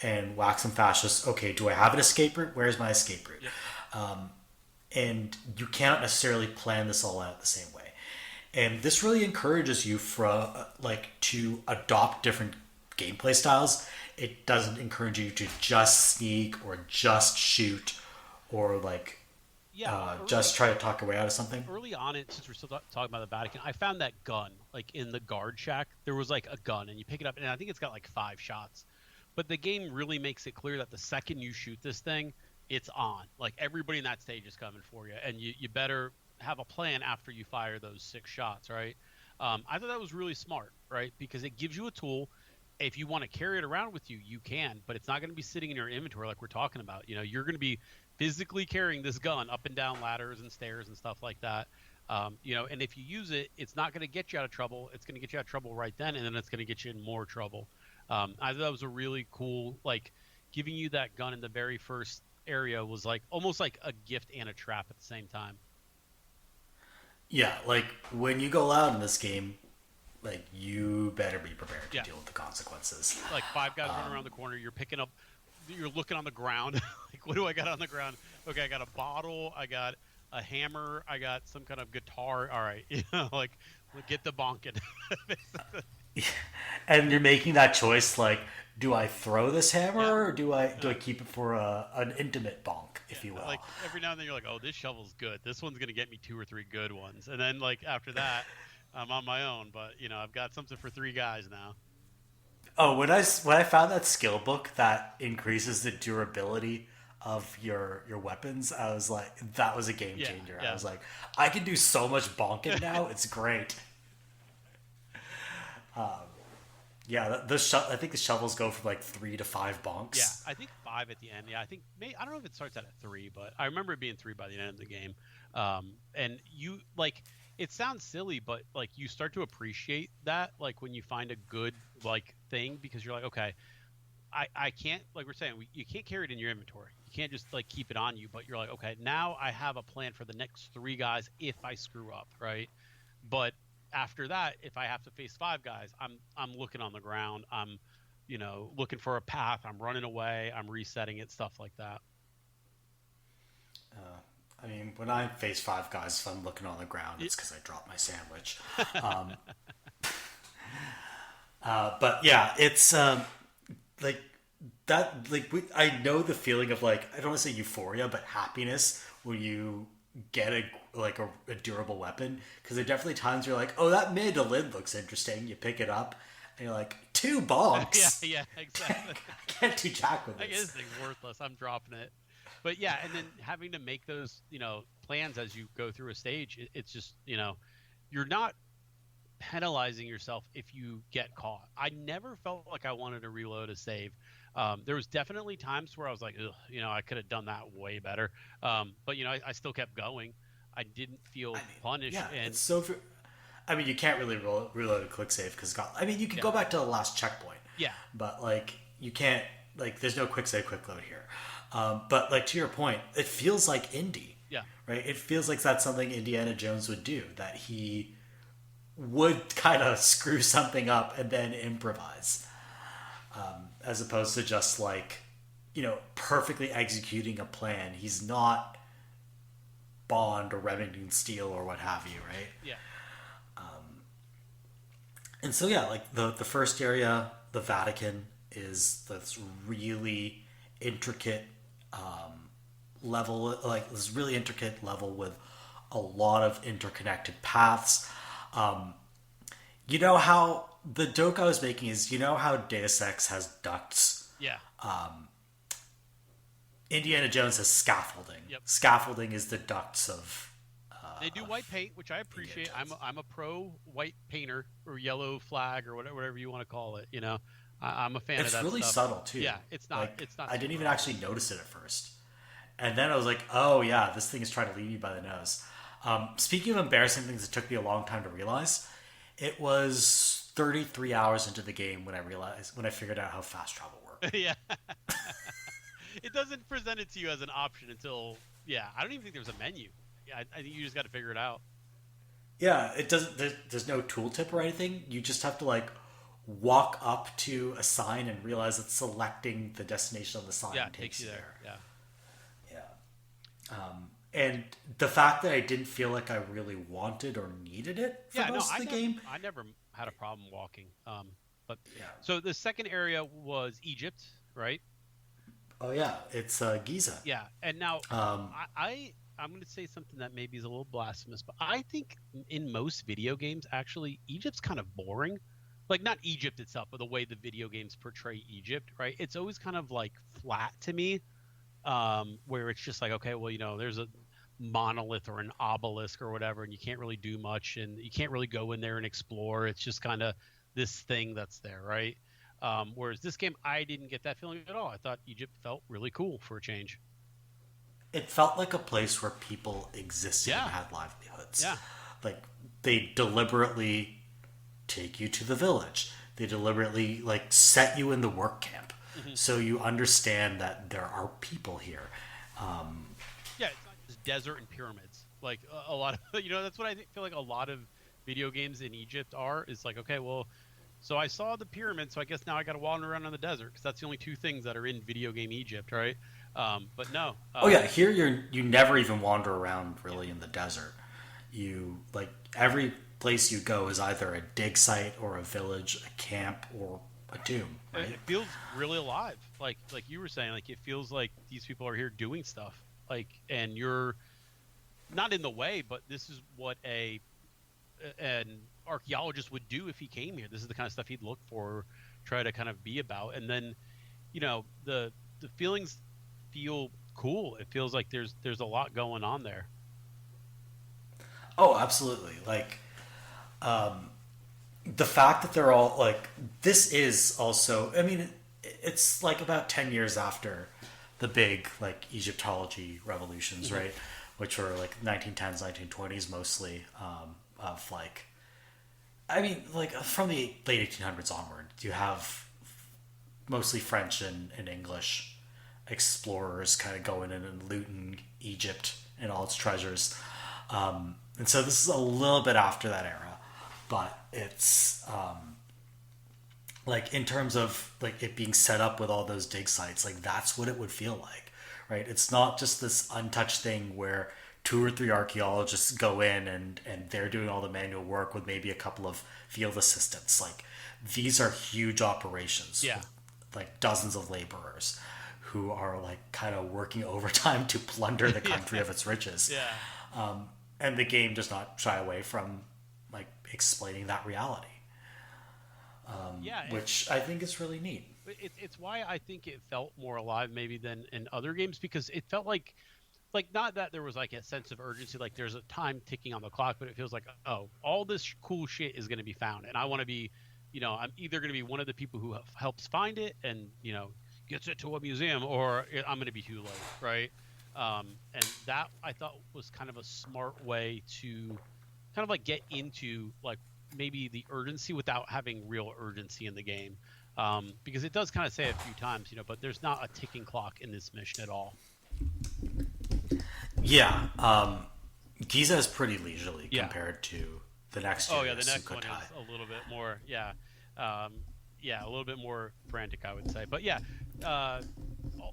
and whack some fascists. Okay, do I have an escape route? Where's my escape route? Yep. And you cannot necessarily plan this all out the same way. And this really encourages you to adopt different gameplay styles. It doesn't encourage you to just sneak or just shoot or just try to talk your way out of something. Early on, since we're still talking about the Vatican, I found that gun like in the guard shack. There was like a gun, and you pick it up, and I think it's got like 5 shots. But the game really makes it clear that the second you shoot this thing, it's on. Like everybody in that stage is coming for you, and you better have a plan after you fire those 6 shots, right? I thought that was really smart, right? Because it gives you a tool. If you want to carry it around with you, you can, but it's not going to be sitting in your inventory like we're talking about. You're going to be physically carrying this gun up and down ladders and stairs and stuff like that. And if you use it, it's not going to get you out of trouble. It's going to get you out of trouble right then, and then it's going to get you in more trouble. I thought that was a really cool, like, giving you that gun in the very first area was like almost like a gift and a trap at the same time. Yeah, like when you go loud in this game, like you better be prepared to deal with the consequences. Like 5 guys running around the corner, you're looking on the ground. Like, what do I got on the ground? Okay, I got a bottle, I got a hammer, I got some kind of guitar. All right, like get the bonking. And you're making that choice, like, do I throw this hammer or do I keep it for an intimate bonk, if you will? Like every now and then you're like, oh, this shovel's good. This one's gonna get me 2 or 3 good ones, and then like after that, I'm on my own. But I've got something for 3 guys now. Oh, when I found that skill book that increases the durability of your weapons, I was like, that was a game changer. Yeah. I was like, I can do so much bonking now. It's great. I think the shovels go from like 3 to 5 bonks. Yeah, I think 5 at the end. Yeah, I think I don't know if it starts out at 3, but I remember it being 3 by the end of the game. And you like, it sounds silly, but like you start to appreciate that, like when you find a good like thing, because you're like, okay, I can't, like we're saying, you can't carry it in your inventory. You can't just like keep it on you, but you're like, okay, now I have a plan for the next 3 guys if I screw up, right? But after that, if I have to face 5 guys, I'm looking on the ground. I'm, looking for a path. I'm running away. I'm resetting it, stuff like that. I mean, when I face 5 guys, if I'm looking on the ground, it's because I dropped my sandwich. But yeah, it's like that. Like I know the feeling of like, I don't want to say euphoria, but happiness when you get a durable weapon, because there are definitely times where you're like, oh, that mandolin looks interesting. You pick it up and you're like, 2 bonks. Yeah, exactly. I can't do jack with this. I guess this thing's worthless. I'm dropping it. But yeah, and then having to make those plans as you go through a stage, it's just you're not penalizing yourself if you get caught. I never felt like I wanted to reload a save. There was definitely times where I was like, ugh, I could have done that way better. But I still kept going. I didn't feel punished. Yeah, and it's so. I mean, you can't really reload a quick save because you can go back to the last checkpoint. Yeah, but like you can't, like, there's no quick save, quick load here. But like to your point, it feels like indie. Yeah. Right. It feels like that's something Indiana Jones would do. That he would kind of screw something up and then improvise, as opposed to just like perfectly executing a plan. He's not Bond or Remington Steele or what have you, right? Yeah. And so yeah, like the first area, the Vatican, is this really intricate level, like this really intricate level with a lot of interconnected paths. You know how the joke I was making is, how Deus Ex has ducts? Yeah. Indiana Jones has scaffolding. Yep. Scaffolding is the ducts of. They do white paint, which I appreciate. I'm a pro white painter, or yellow flag, or whatever you want to call it. I'm a fan of that. It's really stuff. subtle too. Yeah, it's not. Like, it's not. I didn't even actually notice it at first, and then I was like, "Oh yeah, this thing is trying to lead me by the nose." Speaking of embarrassing things that took me a long time to realize, it was 33 hours into the game when I figured out how fast travel worked. Yeah. It doesn't present it to you as an option until I don't even think there's a menu. Yeah, I think you just got to figure it out. Yeah, it doesn't. There's no tooltip or anything. You just have to like walk up to a sign and realize that selecting the destination on the sign Yeah, it takes takes you you there. there. Yeah. Yeah. And the fact that I didn't feel like I really wanted or needed it for Yeah, no, most of the game. I never had a problem walking. But Yeah. so the second area was Egypt, right? Oh yeah, it's Giza. Yeah, and now Um, I'm going to say something that maybe is a little blasphemous, but I think in most video games, actually, Egypt's kind of boring. Like not Egypt itself, but the way the video games portray Egypt, right? It's always kind of like flat to me, where it's just like, okay, well, there's a monolith or an obelisk or whatever, and you can't really do much, and you can't really go in there and explore. It's just kind of this thing that's there, right? Whereas this game, I didn't get that feeling at all. I thought Egypt felt really cool for a change. it felt like a place where people existed and Yeah, had livelihoods. yeah, Like they deliberately take you to the village. They deliberately like set you in the work camp, hmm so you understand that there are people here. yeah. It's not just desert and pyramids. Like a lot of, that's what I feel like a lot of video games in Egypt are. Is like, okay, well, so I saw the pyramid, so I guess now I got to wander around in the desert because that's the only two things that are in video game Egypt, right? But no, Oh yeah, here you never even wander around yeah, really in the desert. You like every place you go is either a dig site or a village, a camp or a tomb, right? it feels really alive. Like you were saying, like it feels like these people are here doing stuff. Like, and you're not in the way, but this is what an archaeologist would do if he came here. This is the kind of stuff he'd look for, try to kind of be about, and then the feelings feel cool. It feels like there's a lot going on there. Oh, absolutely. Like the fact that they're all like this is also. I mean, it's like about 10 years after the big like Egyptology revolutions, hmm right? Which were like 1910s, 1920s mostly. Of like, I mean, like from the late 1800s onward, you have mostly French and English explorers kind of going in and looting Egypt and all its treasures. And so this is a little bit after that era, but it's like in terms of like it being set up with all those dig sites, like that's what it would feel like, right? It's not just this untouched thing where two or three archaeologists go in and they're doing all the manual work with maybe a couple of field assistants. Like these are huge operations Yeah, with like dozens of laborers who are like kind of working overtime to plunder the country yeah, of its riches. yeah, And the game does not shy away from like explaining that reality, yeah. which I think is really neat. It's why I think it felt more alive maybe than in other games because it felt like not that there was like a sense of urgency, like there's a time ticking on the clock, but it feels like, oh, all this cool shit is going to be found, and I want to be, I'm either going to be one of the people who helps find it and gets it to a museum, or I'm going to be too late, right? And that I thought was kind of a smart way to kind of like get into like maybe the urgency without having real urgency in the game. Because it does kind of say a few times, but there's not a ticking clock in this mission at all. Yeah, Giza is pretty leisurely Yeah. compared to the next Oh yeah, area, the next one Sukhothai. is a little bit more. Yeah, yeah, a little bit more frantic, I would say. But yeah, uh,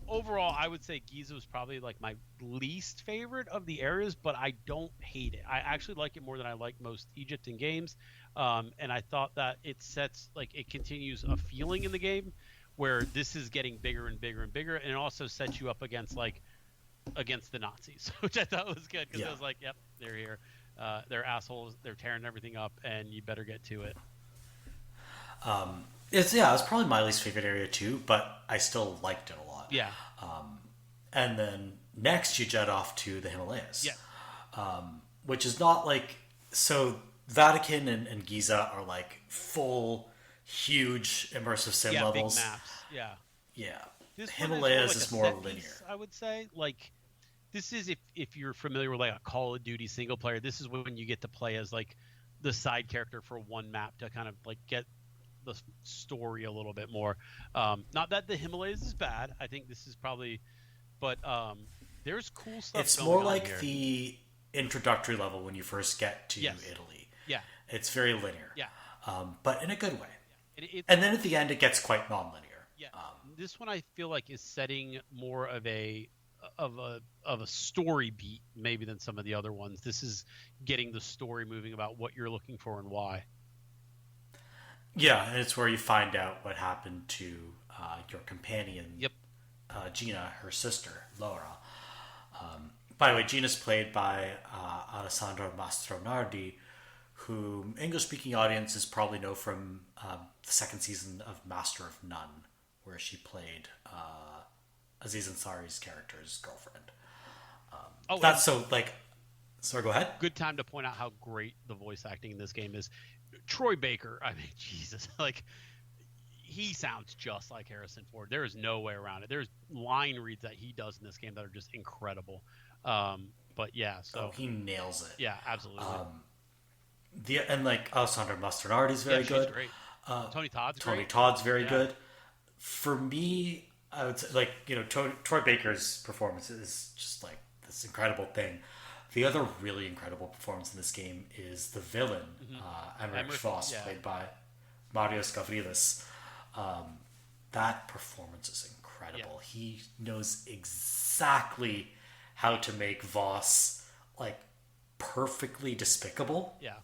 overall, I would say Giza was probably like my least favorite of the areas, but I don't hate it. I actually like it more than I like most Egyptian games, and I thought that it sets like it continues a feeling in the game where this is getting bigger and bigger and bigger, and it also sets you up against against the Nazis, which I thought was good because I Yeah. was like, yep, they're here. They're assholes. They're tearing everything up, and you better get to it. It's probably my least favorite area too, but I still liked it a lot. Yeah, And then next you jet off to the Himalayas, yeah, which is not like so. Vatican and Giza are like full, huge immersive sim yeah. Big levels. maps. Yeah, Yeah, this one is more Himalayas like a is more set linear. piece, I would say. Like this is if you're familiar with like a Call of Duty single player, this is when you get to play as like the side character for one map to kind of like get the story a little bit more. Not that the Himalayas is bad. I think this is probably, but there's cool stuff It's going more on like here. the introductory level when you first get to Yes. Italy. Yeah. It's very linear, Yeah. but in a good way. It, And then at the end, it gets quite non-linear. Yeah, this one I feel like is setting more of a story beat maybe than some of the other ones. This is getting the story moving about what you're looking for and why. Yeah, and it's where you find out what happened to your companion, Yep. Gina, her sister, Laura. By the way, Gina's played by Alessandro Mastronardi, whom English-speaking audiences probably know from the second season of Master of None, where she played Aziz Ansari's character's girlfriend. That's so like. Sorry, go ahead. Good time to point out how great the voice acting in this game is. Troy Baker, I mean, Jesus, like he sounds just like Harrison Ford. There is no way around it. There's line reads that he does in this game that are just incredible. But yeah, so he nails it. Yeah, absolutely. And like Alessandra Mastronardi's very good. She's great. Tony Todd's great. Tony Todd's very good. For me, I would say, like, Troy Baker's performance is just like this incredible thing. The other really incredible performance in this game is the villain, Emmerich Voss, played by Mario Scavrillis. That performance is incredible. Yeah. He knows exactly how to make Voss like perfectly despicable. Yeah.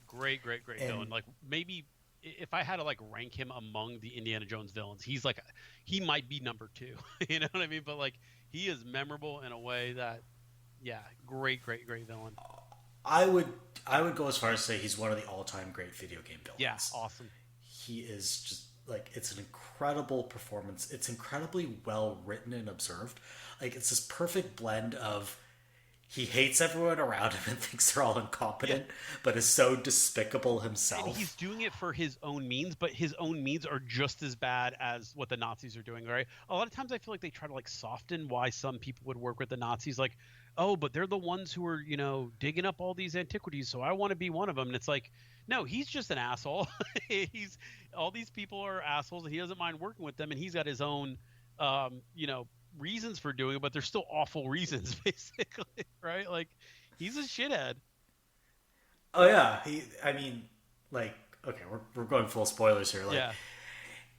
Great villain. Like maybe if I had to like rank him among the Indiana Jones villains, he might be number 2. You know what I mean? But like he is memorable in a way that, yeah, great villain. I would go as far as to say he's one of the all-time great video game villains. Yeah, awesome. He is just like, it's an incredible performance. It's incredibly well written and observed. Like, it's this perfect blend of he hates everyone around him and thinks they're all incompetent, but is so despicable himself. And he's doing it for his own means, but his own means are just as bad as what the Nazis are doing, right? A lot of times I feel like they try to like soften why some people would work with the Nazis. Like, oh, but they're the ones who are, digging up all these antiquities, so I want to be one of them. And it's like, no, he's just an asshole. All these people are assholes, and he doesn't mind working with them, and he's got his own, reasons for doing it, but they're still awful reasons, basically, right? Like, he's a shithead. Oh yeah, we're going full spoilers here. Like,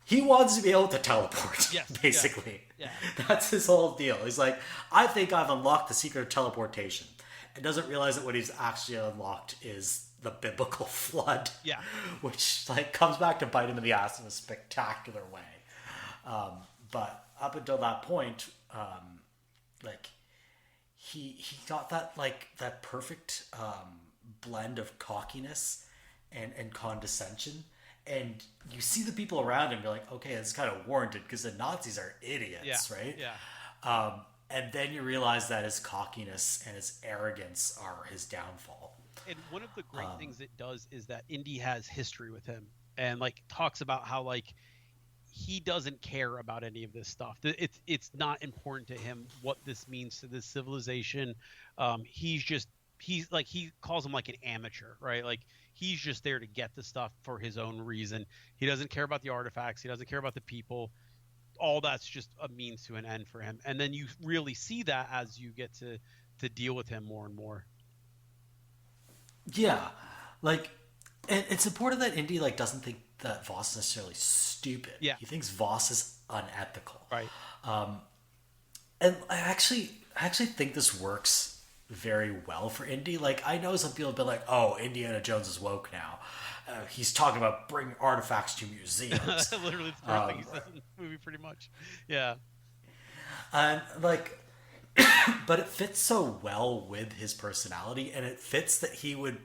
he wants to be able to teleport. Yes, basically. Yeah. That's his whole deal. He's like, I think I've unlocked the secret of teleportation, and doesn't realize that what he's actually unlocked is the biblical flood. Yeah. Which like comes back to bite him in the ass in a spectacular way. But up until that point, like he got that perfect blend of cockiness and condescension, and you see the people around him, you're like, okay, it's kind of warranted because the Nazis are idiots, right? Yeah. And then you realize that his cockiness and his arrogance are his downfall. And one of the great things it does is that Indy has history with him, and like talks about how like he doesn't care about any of this stuff. It's not important to him what this means to this civilization. He calls him like an amateur, right? Like he's just there to get the stuff for his own reason. He doesn't care about the artifacts. He doesn't care about the people. All that's just a means to an end for him. And then you really see that as you get to deal with him more and more. Yeah, like, and it's important that Indy like doesn't think that Voss is necessarily stupid. Yeah, he thinks Voss is unethical. Right. And I actually think this works very well for Indy. Like, I know some people have been like, "Oh, Indiana Jones is woke now. He's talking about bringing artifacts to museums." Literally, it's the first thing he says in the movie, pretty much. Yeah. And like. But it fits so well with his personality, and it fits that he would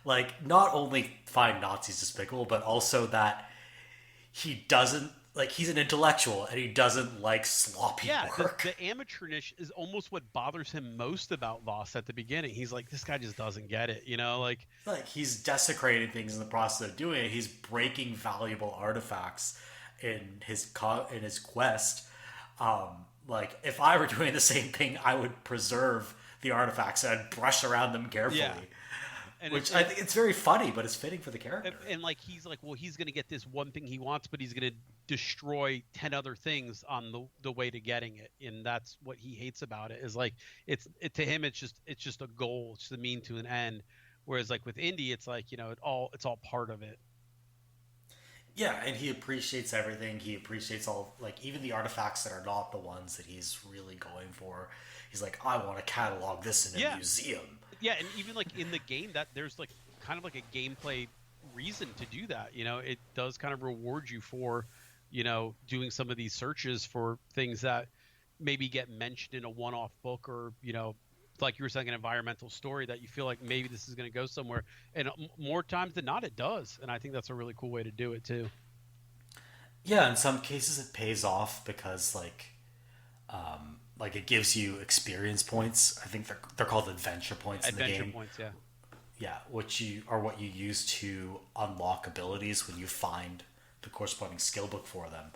like not only find Nazis despicable, but also that he doesn't like, he's an intellectual and he doesn't like sloppy work. The amateurish is almost what bothers him most about Voss at the beginning. He's like, this guy just doesn't get it, like he's desecrating things in the process of doing it. He's breaking valuable artifacts in his quest. Like, if I were doing the same thing, I would preserve the artifacts and I'd brush around them carefully. and which I think it's very funny, but it's fitting for the character. and like he's like, well, he's gonna get this one thing he wants, but he's gonna destroy 10 other things on the way to getting it, and that's what he hates about it. Is like to him it's just a goal, it's just a mean to an end. Whereas like with Indy, it's like it's all part of it. Yeah, and he appreciates everything. He appreciates all, like, even the artifacts that are not the ones that he's really going for. He's like, I want to catalog this in a museum. Yeah, and even like in the game, that there's like kind of like a gameplay reason to do that. It does kind of reward you for, doing some of these searches for things that maybe get mentioned in a one-off book, or like you were saying, an environmental story that you feel like maybe this is going to go somewhere. And more times than not, it does. And I think that's a really cool way to do it too. Yeah, in some cases it pays off because like it gives you experience points. I think they're called adventure points in the game. Adventure points, yeah. Yeah, which are what you use to unlock abilities when you find the corresponding skill book for them.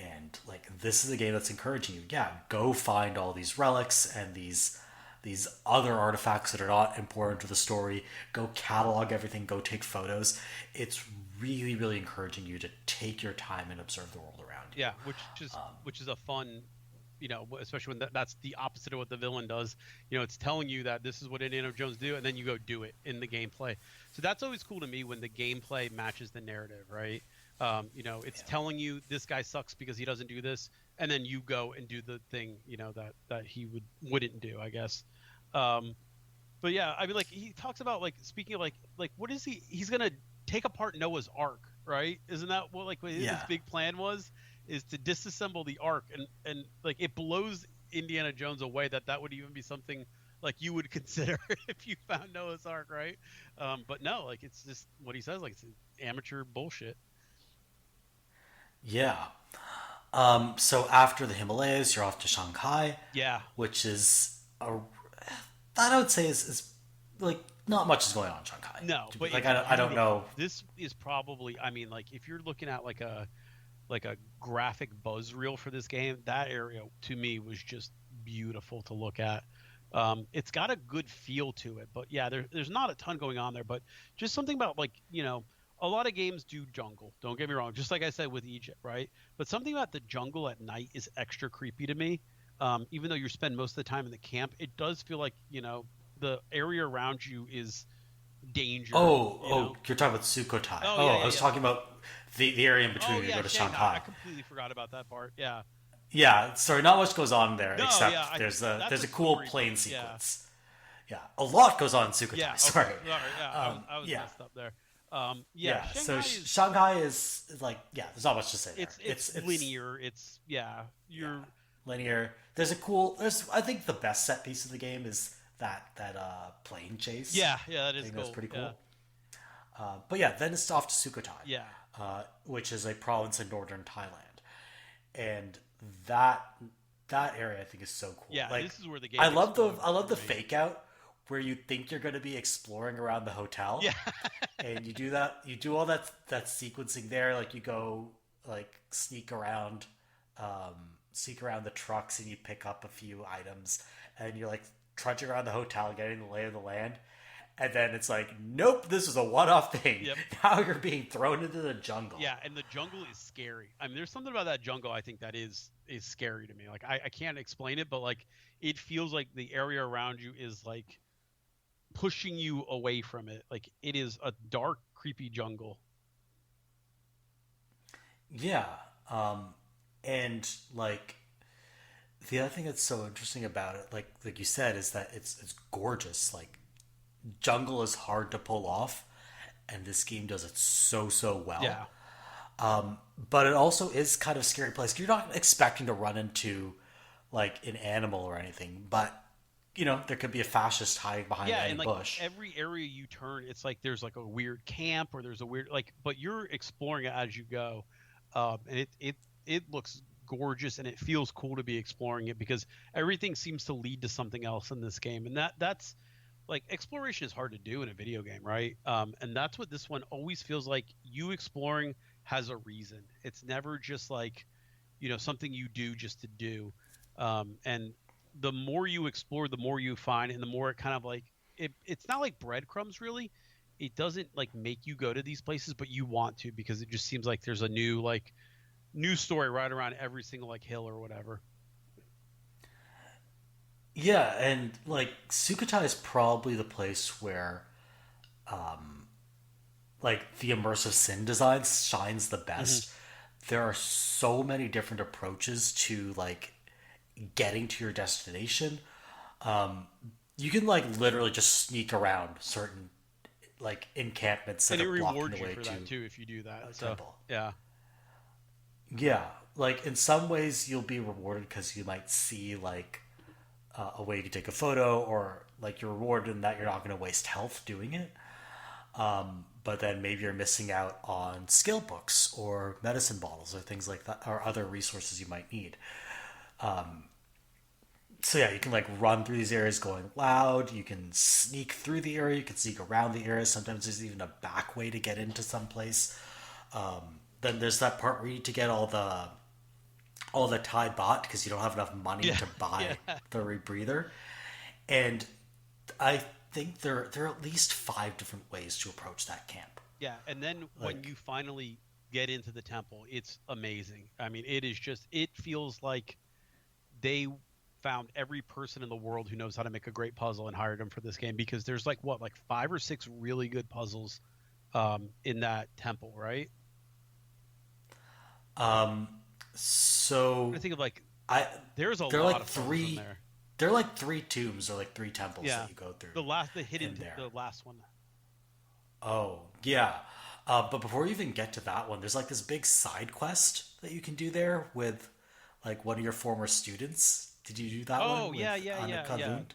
And like, this is a game that's encouraging you. Yeah, go find all these relics and these other artifacts that are not important to the story. Go catalog everything. Go take photos. It's really, really encouraging you to take your time and observe the world around you. Yeah, which is a fun, especially when that's the opposite of what the villain does. It's telling you that this is what Indiana Jones do, and then you go do it in the gameplay. So that's always cool to me when the gameplay matches the narrative, right? It's telling you this guy sucks because he doesn't do this, and then you go and do the thing, that he wouldn't do, I guess. But yeah, I mean, like, he talks about, like, speaking of like what is he's gonna take apart Noah's Ark, right? Isn't that what his big plan was? Is to disassemble the Ark, and like, it blows Indiana Jones away that would even be something like you would consider if you found Noah's Ark, right? But no, like, it's just what he says, like, it's amateur bullshit. Yeah. So after the Himalayas, you're off to Shanghai. Yeah. Which is that I would say is like, not much is going on in Shanghai. No, but like, I don't know. This is probably, I mean, like, if you're looking at like a graphic buzz reel for this game, that area to me was just beautiful to look at. It's got a good feel to it, but yeah, there's not a ton going on there, but just something about, like, a lot of games do jungle. Don't get me wrong. Just like I said with Egypt, right? But something about the jungle at night is extra creepy to me. Even though you spend most of the time in the camp, it does feel like, the area around you is danger. You're talking about Sukhothai. I was talking about the area in between when you go to Shanghai. I completely forgot about that part. Yeah. Yeah, sorry, not much goes on there, except there's a cool plane sequence. sequence. Yeah, a lot goes on in Sukhothai. Yeah, okay. Sorry. I was messed up there. Shanghai is like, there's not much to say there. It's linear. Linear. I think the best set piece of the game is that plane chase. Yeah, that is cool. That's pretty cool. But yeah, then it's off to Sukhothai. Yeah. Which is a province in northern Thailand, and that area I think is so cool. Yeah, like, this is where the game. I love the fake out where you think you're going to be exploring around the hotel. Yeah. And you do that. You do all that sequencing there. Like, you go, like, sneak around the trucks, and you pick up a few items, and you're like trudging around the hotel, getting the lay of the land. And then it's like, nope, this is a one-off thing. Yep. Now you're being thrown into the jungle. Yeah, and the jungle is scary. I mean, there's something about that jungle I think that is scary to me. Like, I can't explain it, but like, it feels like the area around you is like pushing you away from it. Like, it is a dark, creepy jungle. Yeah. And like, the other thing that's so interesting about it, like you said, is that it's gorgeous. Like, jungle is hard to pull off, and this game does it so well. Yeah. But it also is kind of a scary place. You're not expecting to run into like an animal or anything, but there could be a fascist hiding behind any and like bush. Every area you turn, it's like there's like a weird camp, or there's a weird, like, but you're exploring it as you go, and it looks gorgeous, and it feels cool to be exploring it, because everything seems to lead to something else in this game, and that's like, exploration is hard to do in a video game, right? And that's what this one always feels like. You exploring has a reason. It's never just like, something you do just to do. And the more you explore, the more you find, and the more it kind of like it's not like breadcrumbs really. It doesn't like make you go to these places, but you want to because it just seems like there's a new story right around every single like hill or whatever. Yeah, and like Sukhothai is probably the place where like the immersive sim design shines the Hmm. best. There are so many different approaches to like getting to your destination. You can like literally just sneak around certain like encampments that And it are blocking rewards the you way for that to too if you do that. a So temple. yeah, Yeah, like in some ways you'll be rewarded because you might see like a way you can take a photo, or like you're rewarded in that you're not going to waste health doing it. But then maybe you're missing out on skill books or medicine bottles or things like that, or other resources you might need. So yeah, you can like run through these areas going loud. You can sneak through the area. You can sneak around the area. Sometimes there's even a back way to get into some place. Then there's that part where you need to get all the Thai baht because you don't have enough money yeah, to yeah, buy the rebreather. And I think there are at least 5 different ways to approach that camp. yeah. And then when Like, you finally get into the temple, it's amazing. I mean, it is just it feels like they found every person in the world who knows how to make a great puzzle and hired them for this game because there's like what like 5 or 6 really good puzzles in that temple, right? I so think of like I there's a they're lot like of puzzles in three there. they're like three tombs or like three temples Yeah. that you go through The hidden in there. the last one. Oh yeah, but before you even get to that one, there's like this big side quest that you can do there with like one of your former students. Did you do that Oh, one yeah, with yeah, Anna yeah, yeah. Kavund?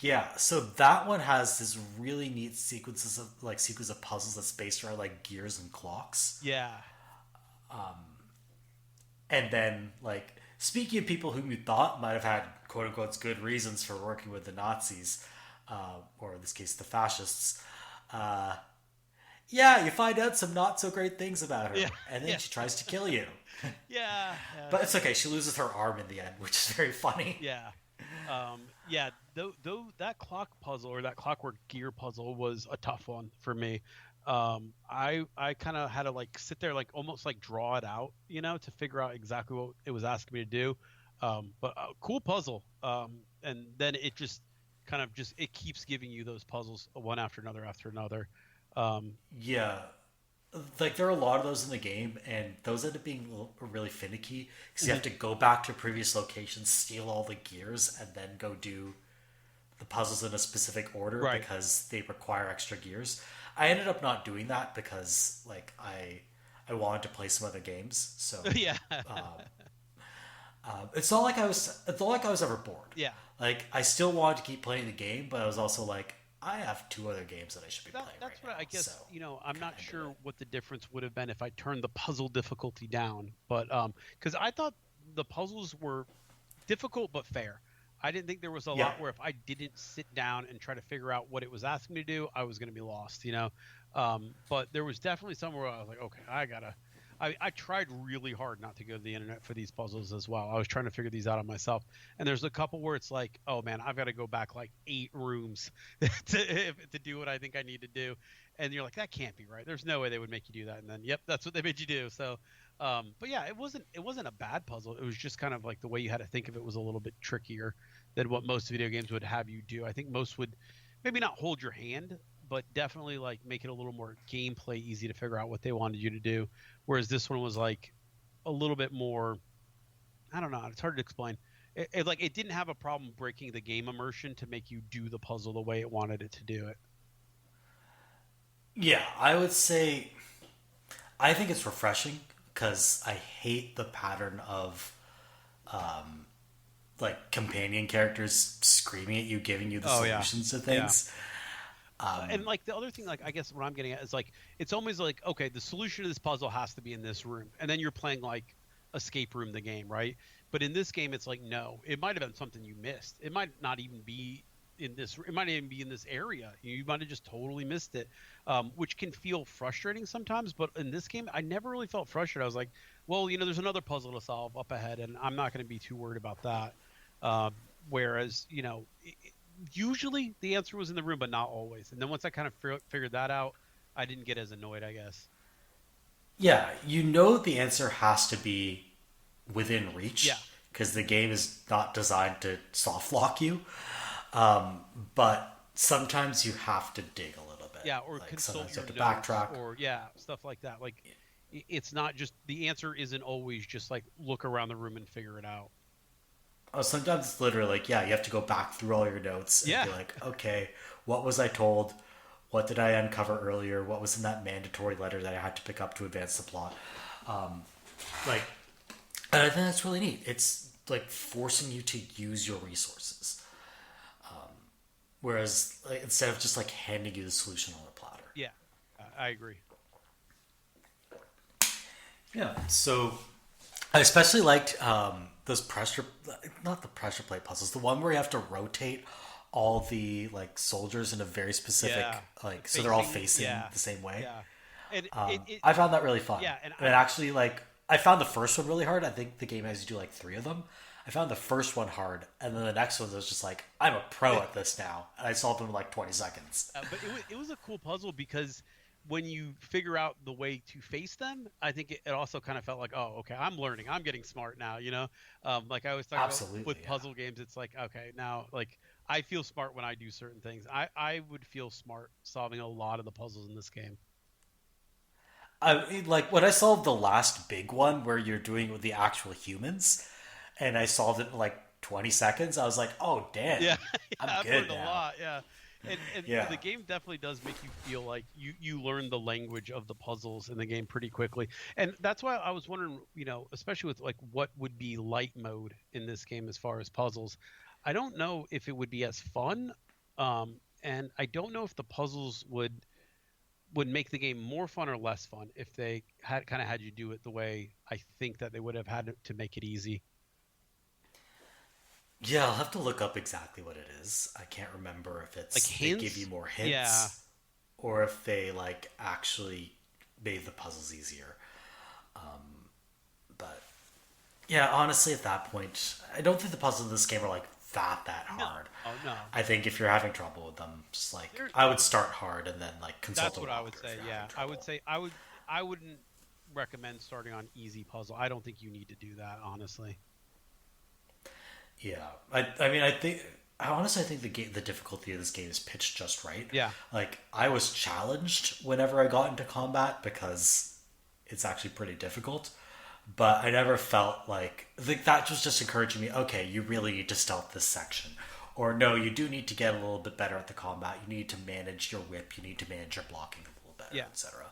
Yeah, so that one has this really neat sequence of puzzles that's based around like gears and clocks. Yeah. And then like speaking of people whom you thought might have had quote unquote good reasons for working with the Nazis, or in this case the fascists, yeah, you find out some not so great things about Yeah. her, and then Yeah. she tries to kill you. Yeah. Yeah. But it's okay, she loses her arm in the end, which is very funny. Yeah. Yeah, though that clock puzzle or that clockwork gear puzzle was a tough one for me. I kind of had to like sit there like almost like draw it out, to figure out exactly what it was asking me to do. But cool puzzle. And then it just kind of just it keeps giving you those puzzles one after another. Um, Yeah, like there are a lot of those in the game, and those end up being really finicky because you mhm, have to go back to previous locations, steal all the gears, and then go do the puzzles in a specific order right. because they require extra gears. I ended up not doing that because like I wanted to play some other games, so Yeah. it's not like I was ever bored. Yeah. Like I still wanted to keep playing the game, but I was also like I have 2 other games that I should be playing right That's what now, I so guess, I'm kind of not ended it. sure what the difference would have been if I turned the puzzle difficulty down, but because I thought the puzzles were difficult but fair. I didn't think there was a Yeah, lot where if I didn't sit down and try to figure out what it was asking me to do, I was going to be lost, But there was definitely somewhere where I was like, okay, I tried really hard not to go to the internet for these puzzles as well. I was trying to figure these out on myself. And there's a couple where it's like, oh man, I've got to go back like 8 rooms to do what I think I need to do. And you're like, that can't be right. There's no way they would make you do that. And then, yep, that's what they made you do. So, but yeah, it wasn't a bad puzzle. It was just kind of like the way you had to think of it was a little bit trickier than what most video games would have you do. I think most would maybe not hold your hand, but definitely like make it a little more gameplay easy to figure out what they wanted you to do. Whereas this one was like a little bit more. I don't know. It's hard to explain. It didn't have a problem breaking the game immersion to make you do the puzzle the way it wanted it to do it. yeah. I would say I think it's refreshing because I hate the pattern of like companion characters screaming at you, giving you the Oh yeah, solutions to yeah. things. And like the other thing, like I guess what I'm getting at is like it's always like okay, the solution to this puzzle has to be in this room, and then you're playing like escape room the game, right? But in this game, it's like no, it might have been something you missed. It might not even be in this. It might even be in this area. You might have just totally missed it, which can feel frustrating sometimes. But in this game, I never really felt frustrated. I was like, well, there's another puzzle to solve up ahead, and I'm not going to be too worried about that. Uh, whereas, Usually the answer was in the room, but not always. And then once I kind of figured that out, I didn't get as annoyed, I guess. Yeah, you know the answer has to be within Yeah, reach because the game is not designed to soft lock you. But sometimes you have to dig a little bit. yeah, or Like consult sometimes you your have to notes, backtrack. or yeah, stuff like that. Like it's not just the answer isn't always just like look around the room and figure it out. Oh, sometimes it's literally like, yeah, you have to go back through all your notes and Yeah, be like, okay, what was I told? What did I uncover earlier? What was in that mandatory letter that I had to pick up to advance the plot? Like, and I think that's really neat. It's like forcing you to use your resources, whereas like, instead of just like handing you the solution on a platter. yeah, I agree. Yeah. So I especially liked those pressure, not the pressure plate puzzles, the one where you have to rotate all the like soldiers in a very specific Yeah, like so they're all facing. facing Yeah, the same way. yeah, and it I found that really fun. yeah, and And actually, like, I found the first one really hard. I think the game has you do like three of them. I found the first one hard, and then the next one was just like, I'm a pro at this now, and I solved them in like 20 seconds. but it was a cool puzzle because when you figure out the way to face them, I think it also kind of felt like, oh, okay, I'm learning, I'm getting smart now, like I always talk about Absolutely, with yeah. puzzle games, it's like, okay, now like I feel smart when I do certain things. I would feel smart solving a lot of the puzzles in this game. I mean, like when I solved the last big one where you're doing it with the actual humans, and I solved it in like 20 seconds, I was like, oh damn, Yeah, I'm yeah, I've good learned a now. lot. Yeah, and Yeah. the game definitely does make you feel like you learn the language of the puzzles in the game pretty quickly, and that's why I was wondering, especially with like what would be light mode in this game as far as puzzles. I don't know if it would be as fun, and I don't know if the puzzles would make the game more fun or less fun if they had kind of had you do it the way I think that they would have had to make it easy. Yeah, I'll have to look up exactly what it is. I can't remember if Like it's they give you hints, more yeah. hints or if they like actually made the puzzles easier. But yeah, honestly, at that point, I don't think the puzzles in this game are like that No, hard. oh no. I think if you're having trouble with them, just like There, I would start hard and then like consult That's a what I would walkthrough if say. you're having Yeah, I would trouble. say I wouldn't recommend starting on easy puzzle. I don't think you need to do that, honestly. Yeah, I mean, I honestly think the difficulty of this game is pitched just right. Yeah, Like I was challenged whenever I got into combat because it's actually pretty difficult, but I never felt like that was just encouraging me. Okay, you really need to stealth this section, or no, you do need to get a little bit better at the combat. You need to manage your whip. You need to manage your blocking a little better, yeah. etc.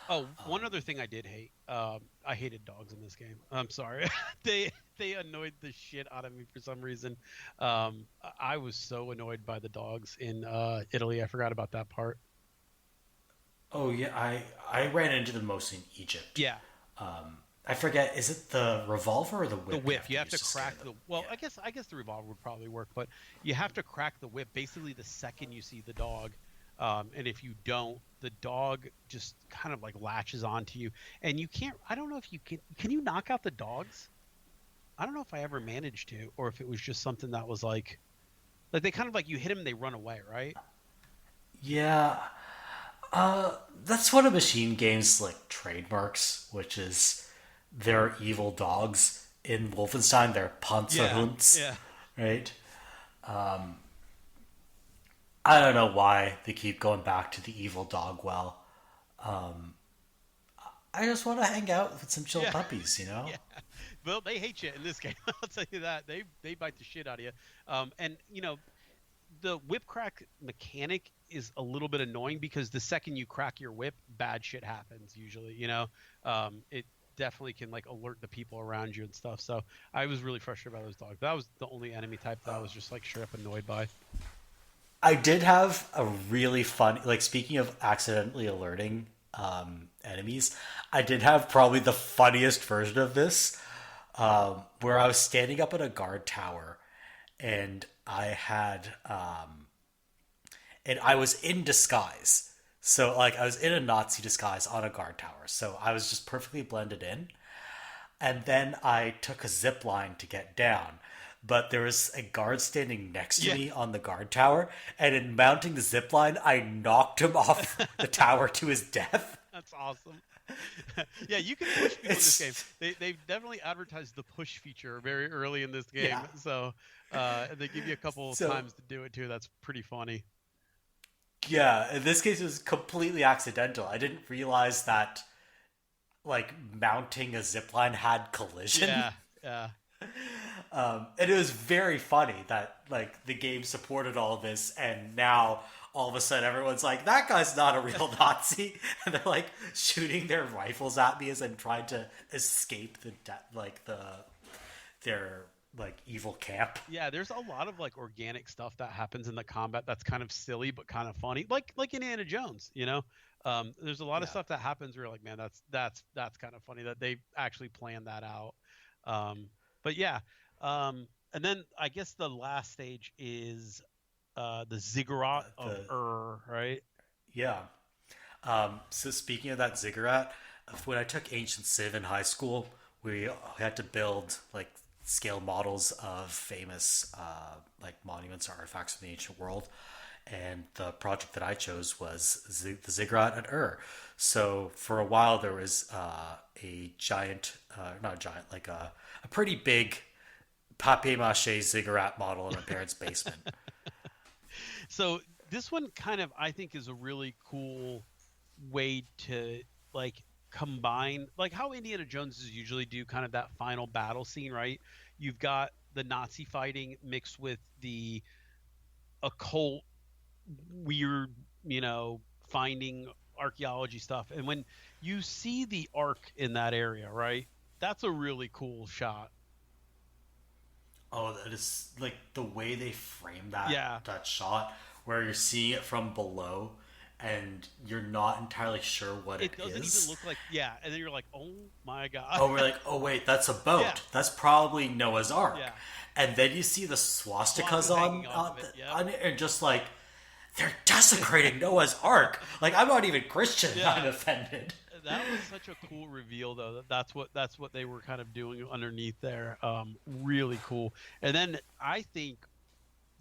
Oh, one other thing I did hate. I hated dogs in this game. I'm sorry. They annoyed the shit out of me for some reason. I was so annoyed by the dogs in Italy. I forgot about that part. Oh yeah, I ran into them most in Egypt. Yeah, I forget, is it the revolver or the the whip you whip. have You to have use to to scare crack them? the. Well, Yeah. I guess the revolver would probably work, but you have to crack the whip basically the second you see the dog. And if you don't, the dog just kind of like latches onto you, and you can't. I don't know if you can. Can you knock out the dogs? I don't know if I ever managed to, or if it was just something that was like they kind of like you hit them, they run away, right? Yeah, that's one of machine games like trademarks, which is they're evil dogs. In Wolfenstein, they're Yeah, Panzerhunds, yeah, right? I don't know why they keep going back to the evil dog well. I just want to hang out with some chill yeah, puppies, you know? yeah. Well, they hate you in this game. I'll tell you that. They bite the shit out of you. And the whip crack mechanic is a little bit annoying because the second you crack your whip, bad shit happens usually. It definitely can like alert the people around you and stuff. So I was really frustrated by those dogs. That was the only enemy type that I was just like straight up annoyed by. I did have a really fun, like, speaking of accidentally alerting enemies, I did have probably the funniest version of this where I was standing up at a guard tower and and I was in disguise. So, like, I was in a Nazi disguise on a guard tower. So I was just perfectly blended in. And then I took a zip line to get down. but there was a guard standing next to Yeah, me on the guard tower, and in mounting the zip line, I knocked him off the tower to his death. that's awesome. Yeah, you can push people in this game. It's They've definitely advertised the push feature very early in this game, yeah. so they give you a couple of So times to do it too. That's pretty funny. yeah, in this case, it was completely accidental. I didn't realize that like mounting a zip line had collision. Yeah, yeah. And it was very funny that like the game supported all of this, and now all of a sudden everyone's like, "That guy's not a real Nazi," and they're like shooting their rifles at me as I'm trying to escape their like evil camp. Yeah, there's a lot of like organic stuff that happens in the combat that's kind of silly but kind of funny, like Indiana Jones. There's a lot of Yeah, stuff that happens where you're like, man, that's kind of funny that they actually planned that out. But yeah, and then I guess the last stage is the Ziggurat of the right? yeah. So speaking of that ziggurat, when I took Ancient Civ in high school, we had to build like scale models of famous like monuments or artifacts from the ancient world, and the project that I chose was the ziggurat at So for a while there was a giant, not a giant, like a pretty big papier mache ziggurat model in my parents' basement. So this one kind of I think is a really cool way to like combine like how Indiana Joneses usually do kind of that final battle scene, right? You've got the Nazi fighting mixed with the occult weird, finding archaeology stuff. And when you see the ark in that area, right? That's a really cool shot. Oh, that is like the way they frame Yeah. that shot, where you're seeing it from below, and you're not entirely sure what it It doesn't even is. look like yeah, and then you're like, "Oh my god." Oh, we're like, oh wait, that's a Yeah. boat. That's probably Noah's Ark. Yeah. And then you see the swastikas Swastikas hanging off of it. Yep. on it, and just like they're desecrating Noah's Ark. Like I'm not even Christian. Yeah. I'm offended. That was such a cool reveal though. That's what they were kind of doing underneath there. Really cool. And then I think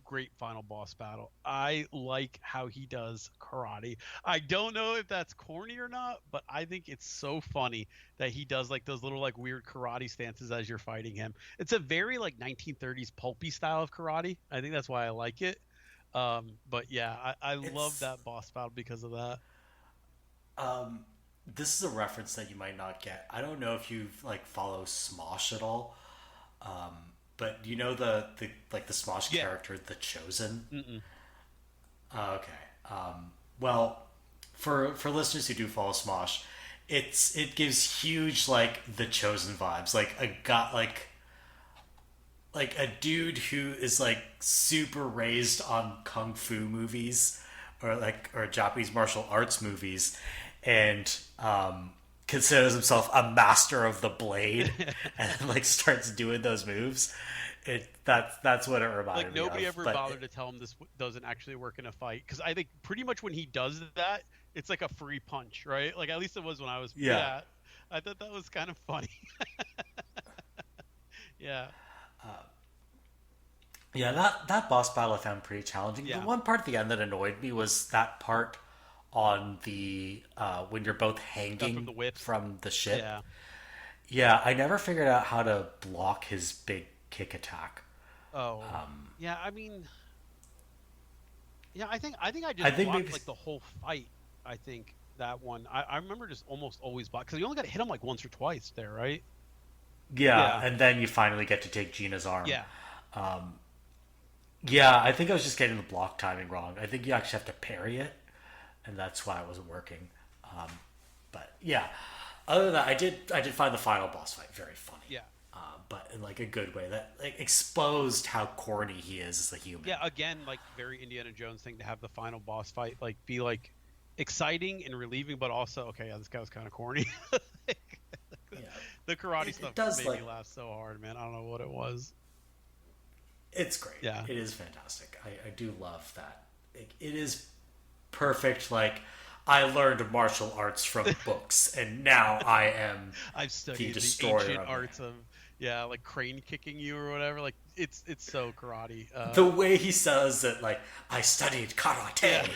great final boss battle. I like how he does karate. I don't know if that's corny or not, but I think it's so funny that he does like those little like weird karate stances as you're fighting him. It's a very like 1930s pulpy style of karate. I think that's why I like it. But yeah, I love It's that boss battle because of that. this is a reference that you might not get. I don't know if you like follow Smosh at all, but you know the like the Smosh Yeah. character, the Chosen. Mm-mm. Okay. Well, for listeners who do follow Smosh, it gives huge like the Chosen vibes, like a guy like a dude who is like super raised on kung fu movies or Japanese martial arts movies, and considers himself a master of the blade, and like starts doing those moves. That's what it reminded Like me nobody of. ever But bothered to tell him this doesn't actually work in a fight because I think pretty much when he does that, it's like a free punch, right? Like at least it was when I was yeah, yeah. I thought that was kind of funny. Yeah, yeah, that boss battle I found pretty challenging. The yeah. one part at the end that annoyed me was that part on the when you're both Stuff from hanging the whips. from the ship. Yeah. Yeah, I never figured out how to block his big kick attack. Oh, yeah. I mean, yeah. I think I I just think blocked maybe like the whole fight. I think that one. I remember just almost always block because you only got to hit him like once or twice there, right? yeah, Yeah. and then you finally get to take Gina's arm. Yeah. Yeah, I think I was just getting the block timing wrong. I think you actually have to parry it, and that's why it wasn't working. Um, but yeah, other than that, I did find the final boss fight very funny, Yeah. but in like a good way that like exposed how corny he is as a human. Yeah, again, like very Indiana Jones thing to have the final boss fight like be like exciting and relieving, but also okay, yeah, this guy was kind of corny. Yeah, The karate stuff it does made me like laugh so hard, man. I don't know what it was. it's great. Yeah, It is fantastic. I do love that. It is perfect. Like I learned martial arts from books, and now I am I've the studied the destroyer ancient of it. arts of Yeah, like crane kicking you or whatever. Like it's so karate. The way he says that, like, I studied Yeah. karate.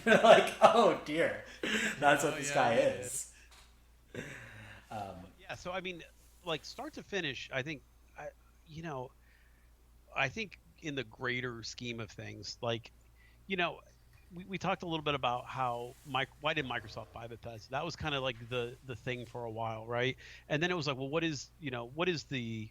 Like, oh dear, that's Oh what this yeah, guy you did. is. But yeah, so I mean, like start to finish, I think I you know, I think in the greater scheme of things, like, you know, we talked a little bit about how why did Microsoft buy Bethesda? That was kind of like the thing for a while, right? And then it was like, well, what is the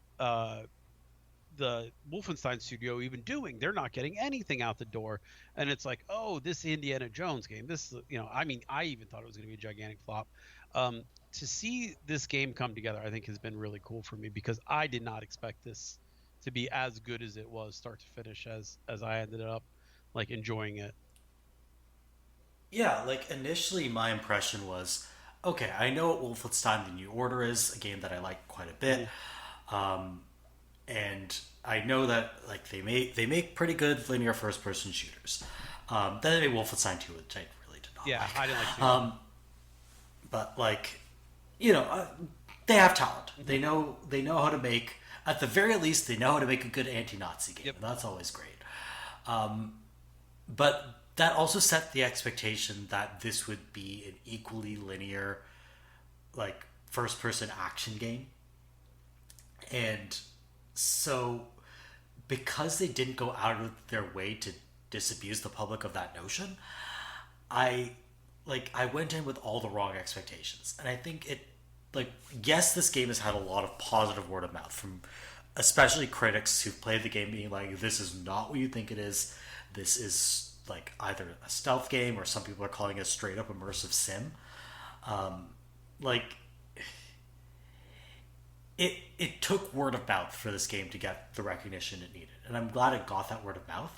Wolfenstein studio even doing? They're not getting anything out the door. And it's like, oh, this Indiana Jones game. This, I mean, I even thought it was going to be a gigantic flop. Um, to see this game come together, I think has been really cool for me because I did not expect this to be as good as it was, start to finish, as I ended up like enjoying it. Yeah, like initially my impression was, okay, I know what Wolfenstein: The New Order is, a game that I like quite a bit, Mhm. and I know that like they make pretty good linear first person shooters. Then they made Wolfenstein 2, which I really did not Yeah, I didn't like like. two either. But like, you know, they have talent. Hmm. They know how to make, at the very least they know how to make a good anti-Nazi game, Yep. and that's always great. But that also set the expectation that this would be an equally linear, like, first person action game. And so, because they didn't go out of their way to disabuse the public of that notion, I I went in with all the wrong expectations. And I think it, like, yes, this game has had a lot of positive word of mouth from especially critics who've played the game being like, this is not what you think it is. This is like either a stealth game, or some people are calling it a straight up immersive sim. Like, it took word of mouth for this game to get the recognition it needed, and I'm glad it got that word of mouth.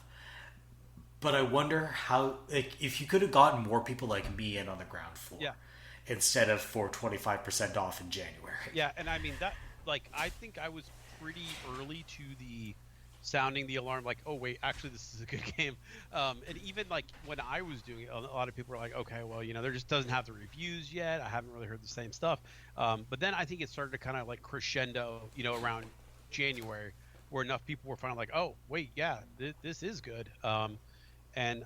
But I wonder how, like, if you could have gotten more people like me in on the ground floor Yeah. instead of for 25% off in January. Yeah, and I mean that, like, I think I was pretty early to the sounding the alarm, like, oh wait, actually this is a good game. And even like when I was doing it, a lot of people were like, okay, well, there just doesn't have the reviews yet. I haven't really heard the same stuff. But then I think it started to kind of like crescendo, around January, where enough people were finally like, oh wait, yeah, this is good. And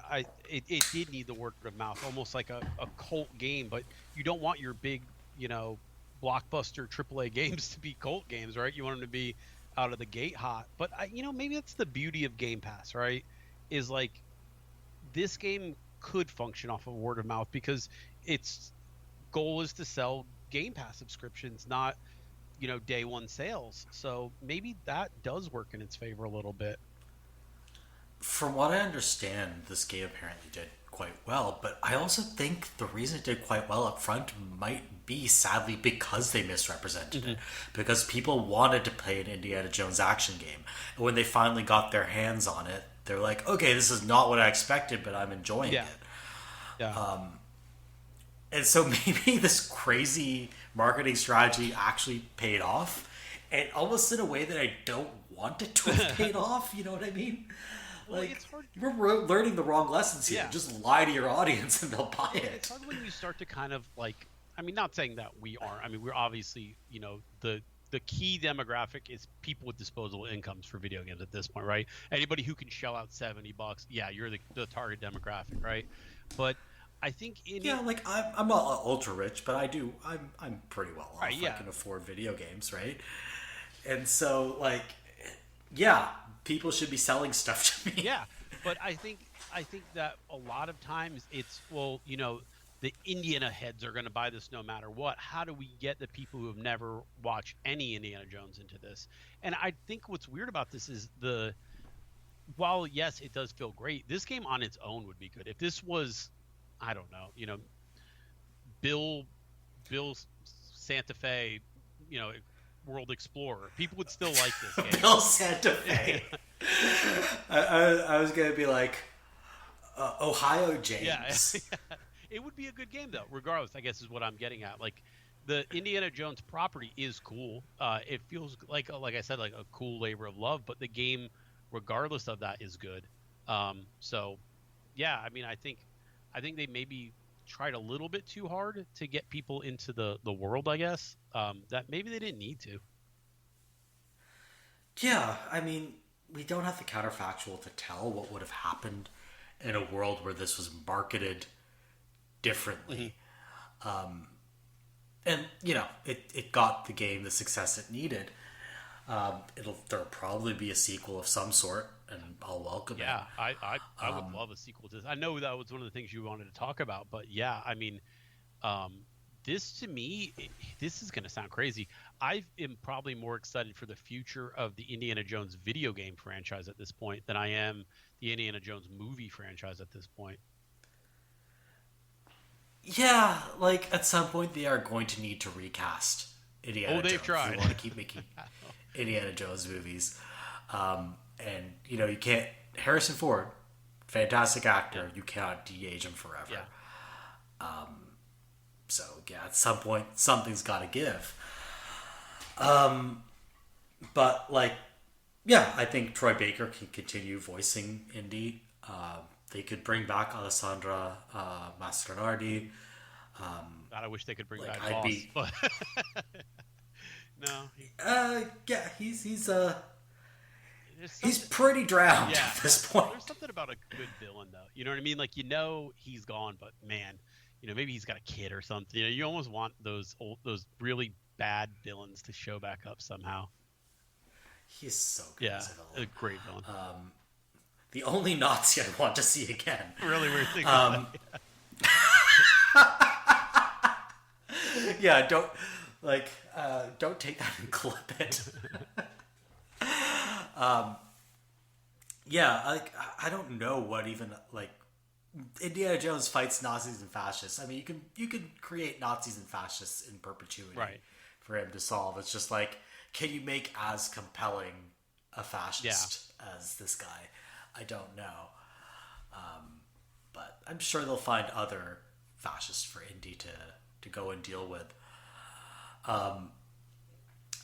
it did need the word of mouth, almost like a cult game. But you don't want your big, you know blockbuster AAA games to be cult games, right? You want them to be out of the gate hot. But maybe that's the beauty of Game Pass, right? Is like this game could function off of word of mouth because its goal is to sell Game Pass subscriptions, not day one sales. So maybe that does work in its favor a little bit. From what I understand, this game apparently did quite well, but I also think the reason it did quite well up front might be, sadly, because they misrepresented Hmm. it. Because people wanted to play an Indiana Jones action game. And when they finally got their hands on it, they're like, okay, this is not what I expected, but I'm enjoying Yeah, it. yeah. And so maybe this crazy marketing strategy actually paid off, and almost in a way that I don't want it to have paid off. You know what I mean? Well, Like, it's hard. we're learning the wrong lessons here. Yeah. Just lie to your audience and they'll buy Well, it's it. hard when you start to kind of like, I mean, not saying that we aren't. I mean, we're obviously, the key demographic is people with disposable incomes for video games at this point, right? Anybody who can shell out $70, yeah, you're the target demographic, right? But I think in Yeah, it, like, I'm not ultra rich, but I do. I'm pretty well right, off. I yeah, can afford video games, right? And so, like, yeah, people should be selling stuff to me. yeah. But I think that a lot of times it's, well, the Indiana heads are going to buy this no matter what. How do we get the people who have never watched any Indiana Jones into this? And I think what's weird about this is while yes, it does feel great, this game on its own would be good. If this was, I don't know, Bill Bill Santa Fe, you know, World Explorer, people would still like this game. Bill Santa Fe. I was gonna be like, Ohio Yeah, James. it would be a good game though. Regardless, I guess is what I'm getting at. Like the Indiana Jones property is cool. It feels like I said, like a cool labor of love. But the game, regardless of that, is good. So yeah, I mean, I think they maybe tried a little bit too hard to get people into the world. I guess that maybe they didn't need to. Yeah, I mean, we don't have the counterfactual to tell what would have happened in a world where this was marketed Hmm. differently. And, it got the game the success it needed. There'll probably be a sequel of some sort, and I'll welcome it. Yeah, I would love a sequel to this. I know that was one of the things you wanted to talk about, but yeah, I mean, um, this to me, this is going to sound crazy. I am probably more excited for the future of the Indiana Jones video game franchise at this point than I am the Indiana Jones movie franchise at this point. Yeah, like at some point they are going to need to recast Oh, Indiana they've Jones if they tried. want to keep making Indiana Jones movies. And you can't. Harrison Ford, fantastic Yeah, actor. You cannot de-age him forever. yeah, So yeah, at some point something's got to give. But like, yeah, I think Troy Baker can continue voicing Indy. They could bring back Alessandra Mastronardi. God, I wish they could bring Like back I'd Boss, be, but no, yeah, he's there's he's something. pretty drowned Yeah, at yeah. this point. There's something about a good villain, though. You know what I mean? Like he's gone, but man, maybe he's got a kid or something. You almost want those really bad villains to show back up somehow. He's so good Yeah, as a a villain. great villain. The only Nazi I want to see again. Really weird thing to say. Yeah, don't take that and clip it. Yeah, like I don't know what even like Indiana Jones fights Nazis and fascists. I mean, you can create Nazis and fascists in perpetuity Right. for him to solve. It's just like, can you make as compelling a Yeah. fascist as this guy? I don't know, but I'm sure they'll find other fascists for Indy to go and deal with.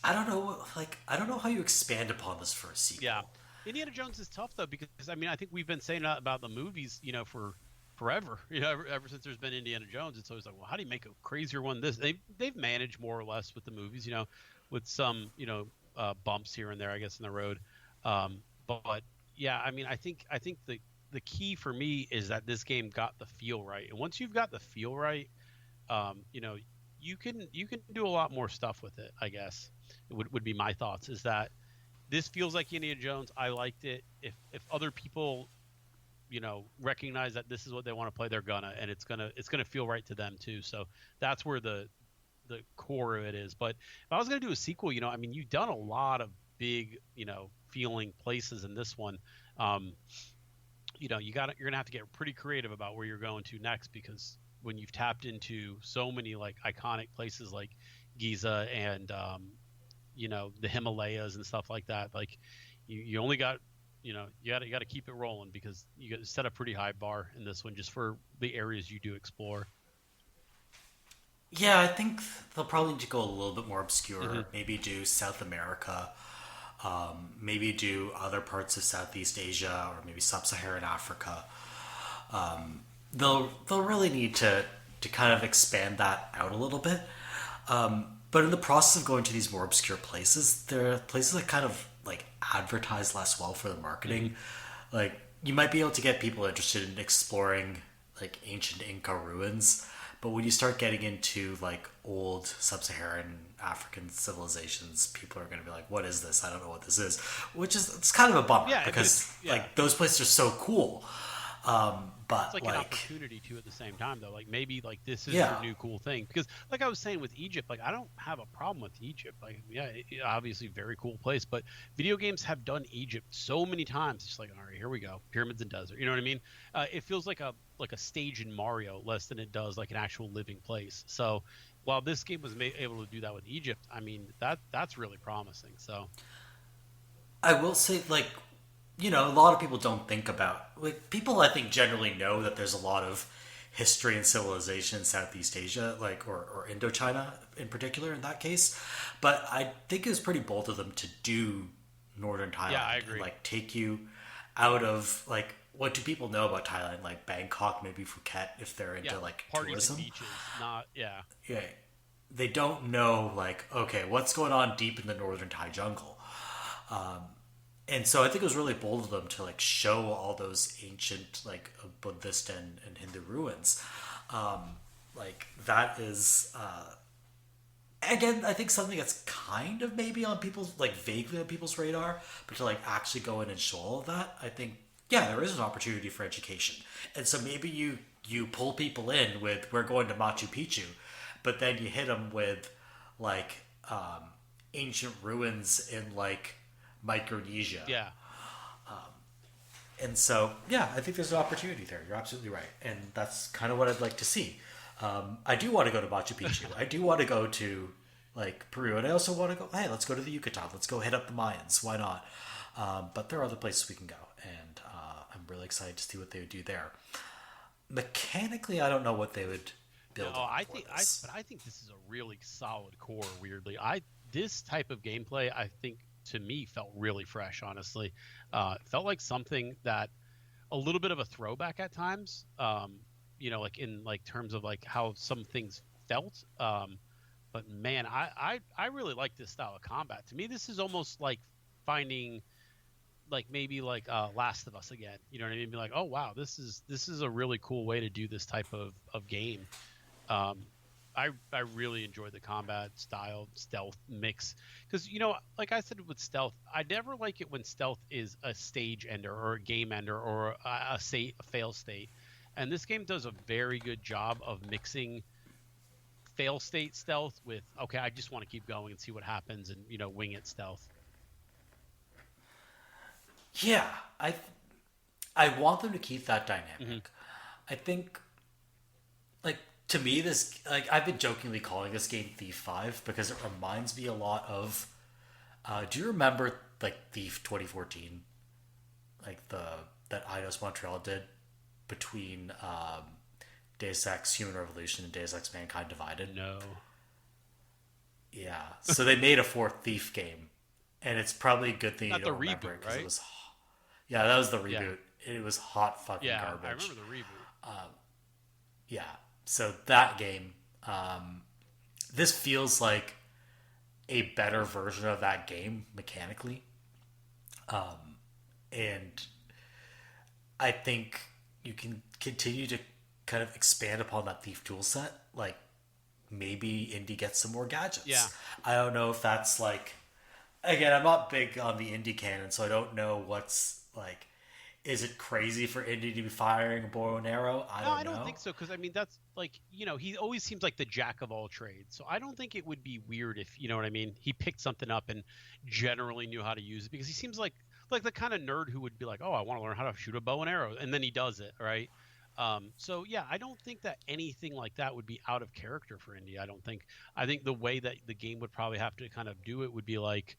I don't know how you expand upon this for a Yeah. sequel. Indiana Jones is tough though because I mean I think we've been saying that about the movies, for forever. Ever since there's been Indiana Jones, it's always like, well, how do you make a crazier one? They've managed more or less with the movies, with some bumps here and there, I guess, in the road. But yeah, I mean, I think the key for me is that this game got the feel right, and once you've got the feel right, um, you know, you can do a lot more stuff with it. I guess would be my thoughts. Is that this feels like Indiana Jones. I liked it. If other people recognize that this is what they want to play, they're gonna, and it's gonna feel right to them too. So that's where the core of it is. But if I was gonna do a sequel, I mean, you've done a lot of big, feeling places in this one. Um, you're gonna have to get pretty creative about where you're going to next because when you've tapped into so many like iconic places like Giza and the Himalayas and stuff like that, like you only got you got to keep it rolling because you got to set a pretty high bar in this one just for the areas you do explore. Yeah, I think they'll probably need to go a little bit more obscure. Hmm. Maybe do South America. Maybe do other parts of Southeast Asia or maybe Sub-Saharan Africa. They'll really need to kind of expand that out a little bit. But in the process of going to these more obscure places, there are places that kind of like advertise less well for the Hmm. marketing. Like you might be able to get people interested in exploring like ancient Inca ruins, but when you start getting into like old sub-Saharan African civilizations, people are going to be like, "What is this? I don't know what this is," which is it's kind of a bummer Yeah, but because yeah, like those places are so cool. it's But like an like, opportunity too at the same time though. Like maybe like this is your yeah, new cool thing because like I was saying with Egypt, like I don't have a problem with Egypt. Like yeah, obviously very cool place, but video games have done Egypt so many times. It's like all right, here we go, pyramids and desert. You know what I mean? It feels like a stage in Mario less than it does like an actual living place. So while this game was able to do that with Egypt, I mean that's really promising. So I will say like a lot of people don't think about like people I think generally know that there's a lot of history and civilization in Southeast Asia, like or Indochina in particular in that case. But I think it was pretty bold of them to do Northern yeah, I Thailand and agree. like take you out of like what do people know about Thailand? Like Bangkok, maybe Phuket if they're Yeah, into like parties and tourism. beaches, not yeah. Yeah. They don't know like, okay, what's going on deep in the northern Thai jungle. And so I think it was really bold of them to like show all those ancient like Buddhist and Hindu ruins. Like that is again, I think something that's kind of maybe on people's like vaguely on people's radar, but to like actually go in and show all of that, I think yeah, there is an opportunity for education. And so maybe you pull people in with we're going to Machu Picchu, but then you hit them with like ancient ruins in like Micronesia. Yeah. And so, yeah, I think there's an opportunity there. You're absolutely right. And that's kind of what I'd like to see. I do want to go to Machu Picchu. I do want to go to, like, Peru. And I also want to go, hey, let's go to the Yucatan. Let's go hit up the Mayans. Why not? But there are other places we can go. And I'm really excited to see what they would do there. Mechanically, I don't know what they would build. No, but I think this is a really solid core. Weirdly, this type of gameplay, I think, to me, felt really fresh. Honestly, it felt like something that a little bit of a throwback at times. Like in like terms of like how some things felt. But man, I really like this style of combat. To me, this is almost like finding like maybe like Last of Us again. You know what I mean? Be like, oh wow, this is a really cool way to do this type of game. I really enjoy the combat style stealth mix because like I said with stealth, I never like it when stealth is a stage ender or a game ender or a fail state, and this game does a very good job of mixing fail state stealth with okay, I just want to keep going and see what happens and wing it stealth. Yeah, I want them to keep that dynamic. I think, like to me, this like I've been jokingly calling this game Thief 5 because it reminds me a lot of. Do you remember like Thief 2014, like that Eidos Montreal did between Deus Ex Human Revolution and Deus Ex Mankind Divided? No. Yeah, so they made a fourth Thief game, and it's probably a good thing Not you don't the remember reboot, it because right? it was. Yeah, that was the reboot. Yeah. It was hot fucking garbage. I remember the reboot. Yeah, so that game, this feels like a better version of that game mechanically, and I think you can continue to kind of expand upon that Thief tool set. Like maybe Indy gets some more gadgets. Yeah, I don't know if that's like. Again, I'm not big on the Indy canon, so I don't know what's like. Is it crazy for Indy to be firing a bow and arrow? I don't think so because I mean that's like he always seems like the jack of all trades, so I don't think it would be weird if you know what I mean. He picked something up and generally knew how to use it because he seems like the kind of nerd who would be like, oh, I want to learn how to shoot a bow and arrow, and then he does it right. So yeah, I don't think that anything like that would be out of character for Indy. I don't think. I think the way that the game would probably have to kind of do it would be like.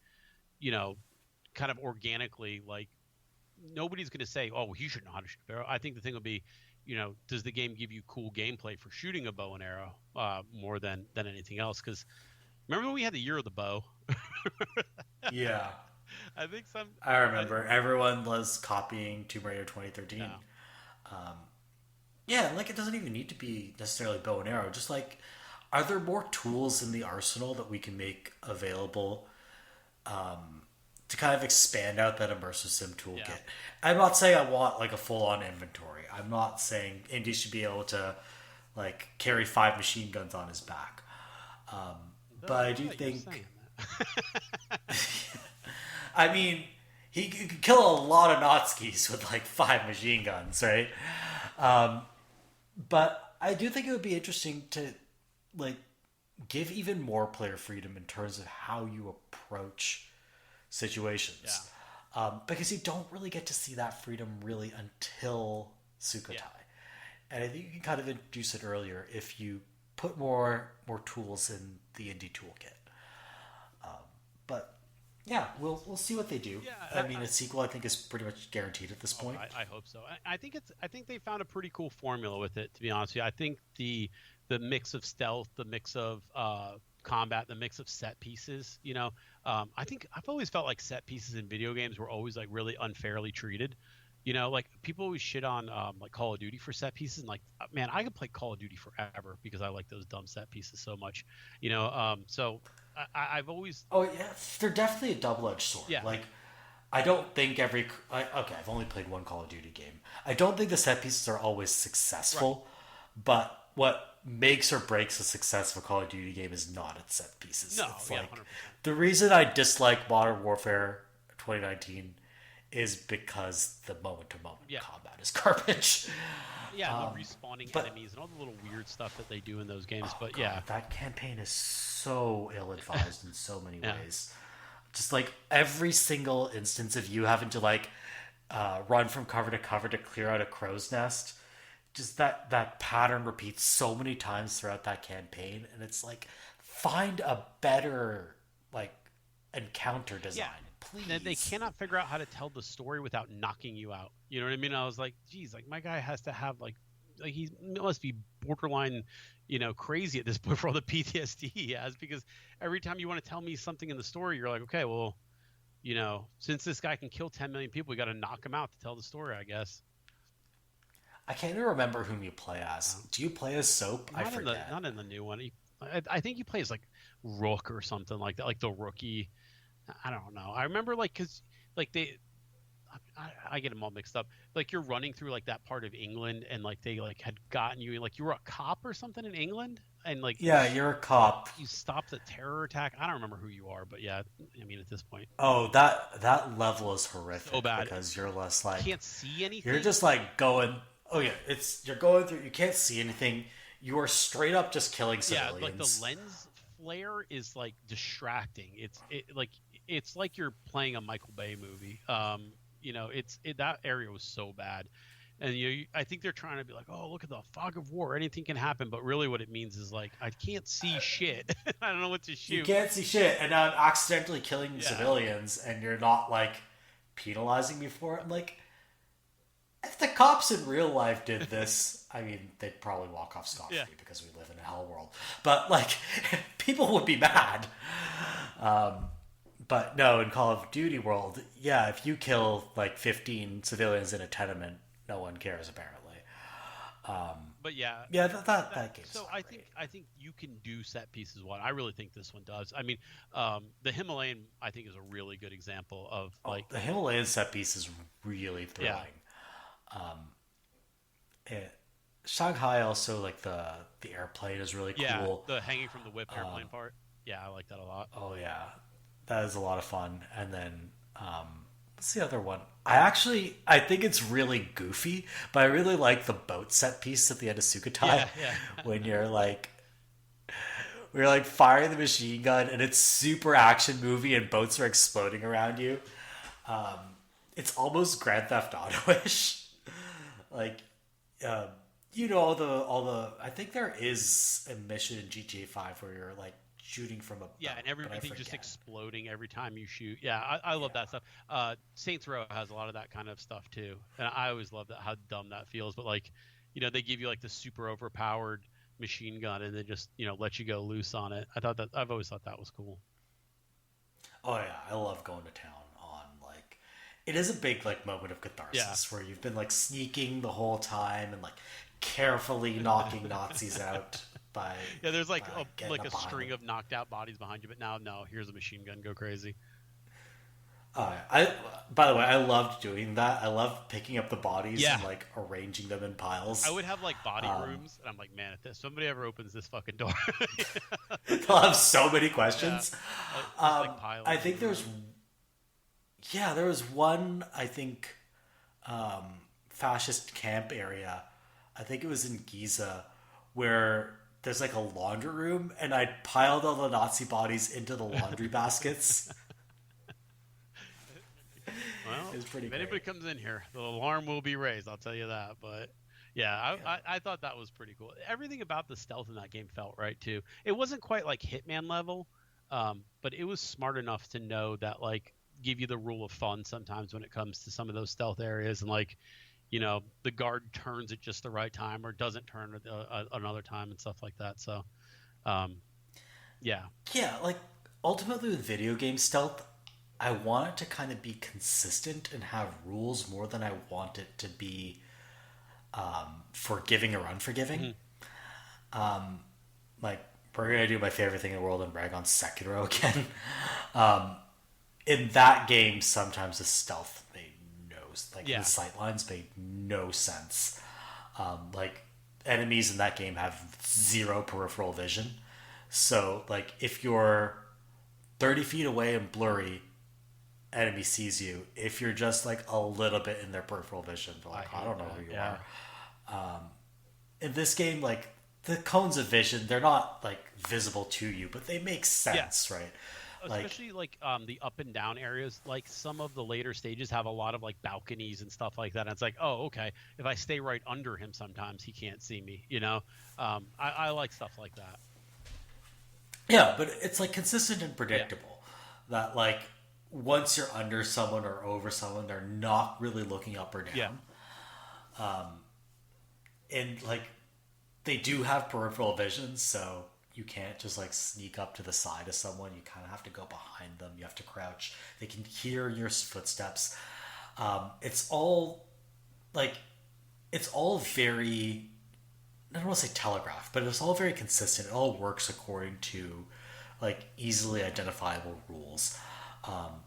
Kind of organically, like nobody's going to say, "Oh, he should know how to shoot a arrow." I think the thing would be, does the game give you cool gameplay for shooting a bow and arrow more than anything else? Because remember when we had the year of the bow? Yeah, I think I remember everyone was copying Tomb Raider 2013. Yeah. Yeah, like it doesn't even need to be necessarily bow and arrow. Just like, are there more tools in the arsenal that we can make available? To kind of expand out that immersive sim toolkit. Yeah. I'm not saying I want like a full-on inventory. I'm not saying Indy should be able to like carry 5 machine guns on his back. But I do think I mean he could kill a lot of Nazis with like 5 machine guns, right? But I do think it would be interesting to like give even more player freedom in terms of how you approach situations. Yeah. Because you don't really get to see that freedom really until Sukhothai. Yeah. And I think you can kind of introduce it earlier if you put more tools in the Indy toolkit. But yeah, we'll see what they do. Yeah, I mean, a sequel I think is pretty much guaranteed at this point. I hope so. I think they found a pretty cool formula with it. To be honest with you, I think the mix of stealth, the mix of combat, the mix of set pieces. I think I've always felt like set pieces in video games were always like really unfairly treated. Like people always shit on like Call of Duty for set pieces, and like man, I could play Call of Duty forever because I like those dumb set pieces so much. So I've always yeah, they're definitely a double-edged sword. Yeah. Like I don't think okay, I've only played one Call of Duty game. I don't think the set pieces are always Right. successful, but what makes or breaks a successful Call of Duty game is not its set pieces. No, It's yeah, like 100%. the reason I dislike Modern Warfare 2019 is because the moment to moment Yeah. combat is garbage. Yeah, and the respawning But enemies and all the little weird stuff that they do in those games. oh But god, yeah, that campaign is so ill-advised in so many yeah, ways. Just like every single instance of you having to like run from cover to cover to clear out a crow's nest, just that pattern repeats so many times throughout that campaign, and it's like find a better like encounter yeah. design, They please. cannot figure out how to tell the story without knocking you out. You know what I mean? I was like, geez, like my guy has to have like he must be borderline, crazy at this point for all the PTSD he has because every time you want to tell me something in the story, you're like, okay, well, since this guy can kill 10 million people, we got to knock him out to tell the story, I guess. I can't even remember whom you play as. Uh, Do you play as Soap? I forget. not in the new one. I think he plays like Rook or something like that, like the rookie. I don't know. I remember like because like I get them all mixed up. Like you're running through like that part of England, and like they like had gotten you like you were a cop or something in England, and like Yeah, you're a cop. you stopped the terror attack. I don't remember who you are, but yeah, I mean at this point, Oh, that level is so horrific bad. because you're less You like can't see you're anything. just like going. Oh yeah, it's you're going through. You can't see anything. You are straight up just killing Yeah, like the civilians. lens flare is like distracting. It's like you're playing a Michael Bay movie. That area was so bad. And I think they're trying to be like, oh, look at the fog of war. Anything can happen, but really, what it means is like I can't see shit. I don't know what to You shoot. can't see shit, and now I'm accidentally killing Yeah, civilians, and you're not like penalizing me for it. I'm like, if the cops in real life did this, I mean, they'd probably walk off scot yeah, free because we live in a hell world. But like, people would be mad. But no, in Call of Duty world, yeah, if you kill like 15 civilians in a tenement, no one cares apparently. but yeah, Yeah, that game's so not great. I think you can do set pieces. What I really think this one does. I mean, the Himalayan I think is a really good example of Oh, like the Himalayan set piece is really yeah, thrilling. It, Shanghai also like the airplane is really yeah, cool. the hanging from the whip airplane part. Yeah, I like that a lot. Oh yeah, that is a lot of fun. And then what's the other one? I think it's really goofy, but I really like the boat set piece at the end of Sukhothai Yeah, yeah. when you're like firing the machine gun and it's super action movie and boats are exploding around you. It's almost Grand Theft Auto-ish. Like um, all the I think there is a mission in GTA 5 where you're like shooting from a Yeah, boat, and but I everything just forget. exploding every time you shoot. Yeah, I love that Yeah. stuff. Saints Row has a lot of that kind of stuff too, and I always love that how dumb that feels. But like, they give you like the super overpowered machine gun, and they just let you go loose on it. I've always thought that was cool. Oh yeah, I love going to town on like it is a big like moment of Yeah, catharsis where you've been like sneaking the whole time and like carefully knocking Nazis out by yeah. There's like getting like up a behind them. string of knocked out bodies behind you, but now no, here's a machine gun. Go crazy. I by the way, I loved doing that. I loved picking up the bodies Yeah, and like arranging them in I piles. would have like body rooms, and I'm like, man, if somebody ever opens this fucking door, They'll have so many yeah, questions. just like piles I in the think there's room. yeah, there was one I think fascist camp area. I think it was in Gizeh where there's like a laundry room and I piled all the Nazi bodies into the laundry baskets. It Well, was pretty if anybody great. comes in here, the alarm will be raised. I'll tell you that. But yeah, Yeah. I thought that was pretty cool. Everything about the stealth in that game felt right too. It wasn't quite like Hitman level, but it was smart enough to know that like give you the rule of fun sometimes when it comes to some of those stealth areas and like the guard turns at just the right time or doesn't turn at another time and stuff like that. So um, yeah, Yeah, like ultimately with video game stealth, I want it to kind of be consistent and have rules more than I want it to be forgiving or unforgiving. Mhm. Like we're gonna do my favorite thing in the world and rag on Sekiro again. in that game, sometimes the stealth made no, like the Yeah, sight lines made no sense. Like enemies in that game have zero peripheral vision, so like if you're 30 feet away and blurry, enemy sees you. If you're just like a little bit in their peripheral vision, they're I like, I hate don't know that. who you Yeah, are. In this game, like the cones of vision, they're not like visible to you, but they make yeah. sense, right? Like, Especially like the up and down areas. Like some of the later stages have a lot of like balconies and stuff like that. And it's like, oh, okay. If I stay right under him, sometimes he can't see me. You know, I like stuff like that. yeah, but it's like consistent and Yeah, predictable. That like once you're under someone or over someone, they're not really looking up or yeah, down, and like they do have peripheral vision, so you can't just like sneak up to the side of someone. You kind of have to go behind them. You have to crouch. They can hear your footsteps. It's all like it's all very, I don't want to say telegraphed, but it's all very consistent. It all works according to like easily identifiable rules.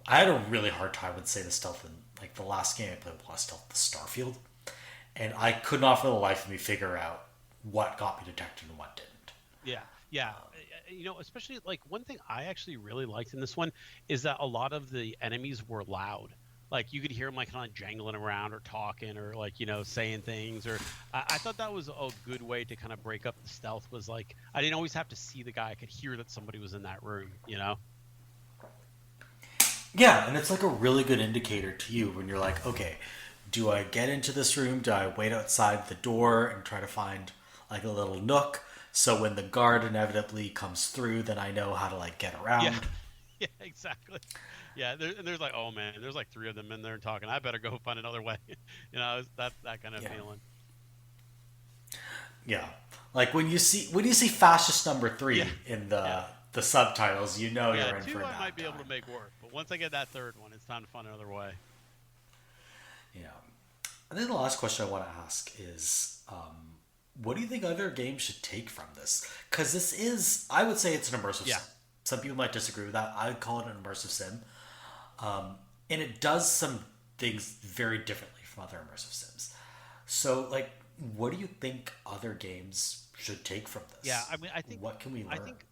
I had a really hard time with say the stealth in like the last game I played with stealth, the Starfield, and I could not for the life of me figure out what got me detected and what didn't. yeah, yeah. You know, especially like one thing I actually really liked in this one is that a lot of the enemies were loud. Like you could hear them like kind of jangling around or talking or like saying things. Or I thought that was a good way to kind of break up the stealth. Was like I didn't always have to see the guy; I could hear that somebody was in that room. You know? Yeah, and it's like a really good indicator to you when you're like, okay, do I get into this room? Do I wait outside the door and try to find like a little nook? So when the guard inevitably comes through, then I know how to like get Yeah, around. yeah, exactly. Yeah, there's like, oh man, there's like three of them in there talking. I better go find another way. It's that kind of Yeah, feeling. yeah. Like when you see fascist number Yeah, three in yeah. the subtitles, you know Yeah, you're in for two a I might bad be able to time. make work, but once I get that third one, it's time to find another way. Yeah. I think the last question I want to ask is, what do you think other games should take from this? Because this is, I would say, it's an immersive Yeah, sim. Some people might disagree with that. I would call it an immersive sim, and it does some things very differently from other immersive sims. So, like, what do you think other games should take from yeah. this? I mean, What can we I learn? think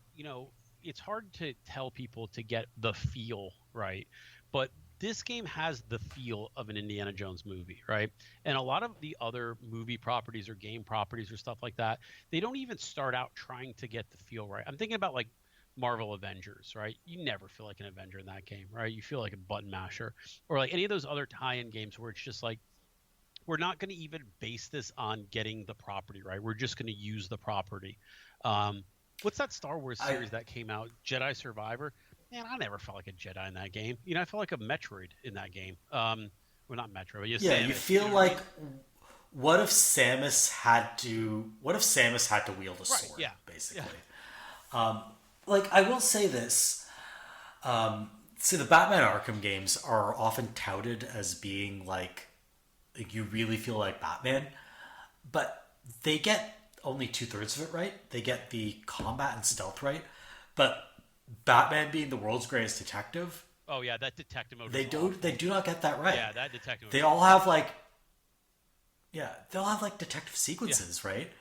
it's hard to tell people to get the feel right, but this game has the feel of an Indiana Jones movie, right? And a lot of the other movie properties or game properties or stuff like that, they don't even start out trying to get the feel right. I'm thinking about like Marvel Avengers, right? You never feel like an Avenger in that game, right? You feel like a button masher, or like any of those other tie-in games where it's just like we're not going to even base this on getting the property right. We're just going to use the property. Um, what's that Star Wars I series that came out, Jedi Survivor? Man, I never felt like a Jedi in that game. I felt like a Metroid in that game. Well, not Metroid, but Yeah, you Samus. You feel know what I like mean? what if Samus had to wield a Right? sword, Yeah, yeah, basically? Like I will say this. See, the Batman Arkham games are often touted as being like you really feel like Batman, but they get only two-thirds of it right. They get the combat and stealth right, but Batman being the world's greatest detective, Oh yeah, that detective mode they was do they awful. do not get that right. Yeah, that detective mode They was all have awful. like yeah, they'll have like detective Yeah, sequences, right?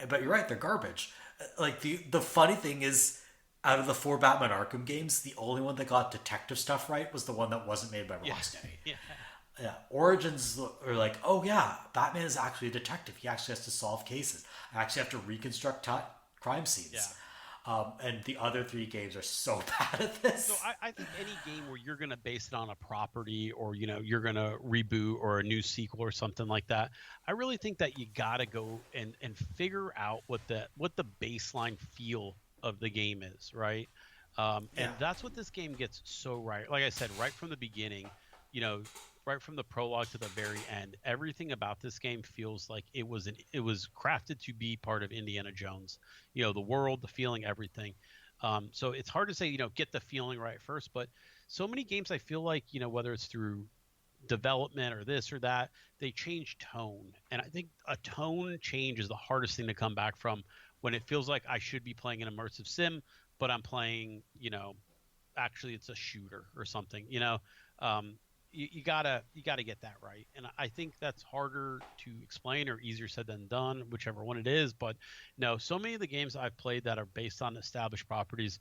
But you're right, they're garbage. Like the funny thing is, out of the four Batman Arkham games, the only one that got detective stuff right was the one that wasn't made by yeah, Rocksteady. yeah, Yeah, Origins are like, oh yeah, Batman is actually a detective. He actually has to solve cases. I actually have to reconstruct crime yeah. scenes. And the other three games are so bad at So this. I think any game where you're going to base it on a property or you're going to reboot or a new sequel or something like that, I really think that you got to go and figure out what the baseline feel of the game is, right? Yeah, And that's what this game gets so right. Like I said, right from the beginning, you know, right from the prologue to the very end, everything about this game feels like it was crafted to be part of Indiana Jones. The world, the feeling, everything. So it's hard to say, get the feeling right first, but so many games I feel like, whether it's through development or this or that, they change tone. And I think a tone change is the hardest thing to come back from when it feels like I should be playing an immersive sim, but I'm playing, actually it's a shooter or something. You gotta get that right, and I think that's harder to explain or easier said than done, whichever one it is. But no, so many of the games I've played that are based on established properties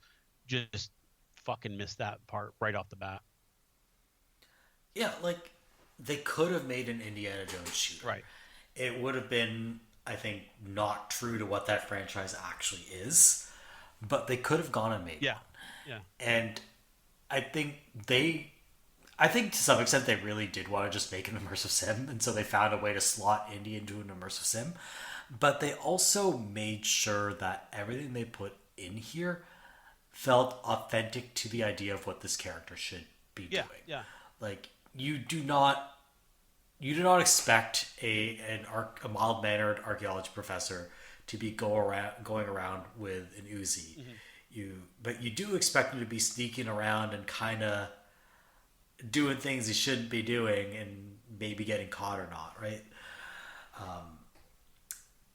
just fucking miss that part right off the bat. Yeah, like they could have made an Indiana Jones shooter. Right. It would have been, I think, not true to what that franchise actually is, but they could have gone and made Yeah. one. Yeah. And I think I think to some extent they really did want to just make an immersive sim, and so they found a way to slot Indy into an immersive sim. But they also made sure that everything they put in here felt authentic to the idea of what this character should be Yeah. doing. Yeah. Like you do not expect a mild mannered archaeology professor to be going around with an Uzi. Hmm. But you do expect him to be sneaking around and kind of doing things he shouldn't be doing and maybe getting caught or not, right?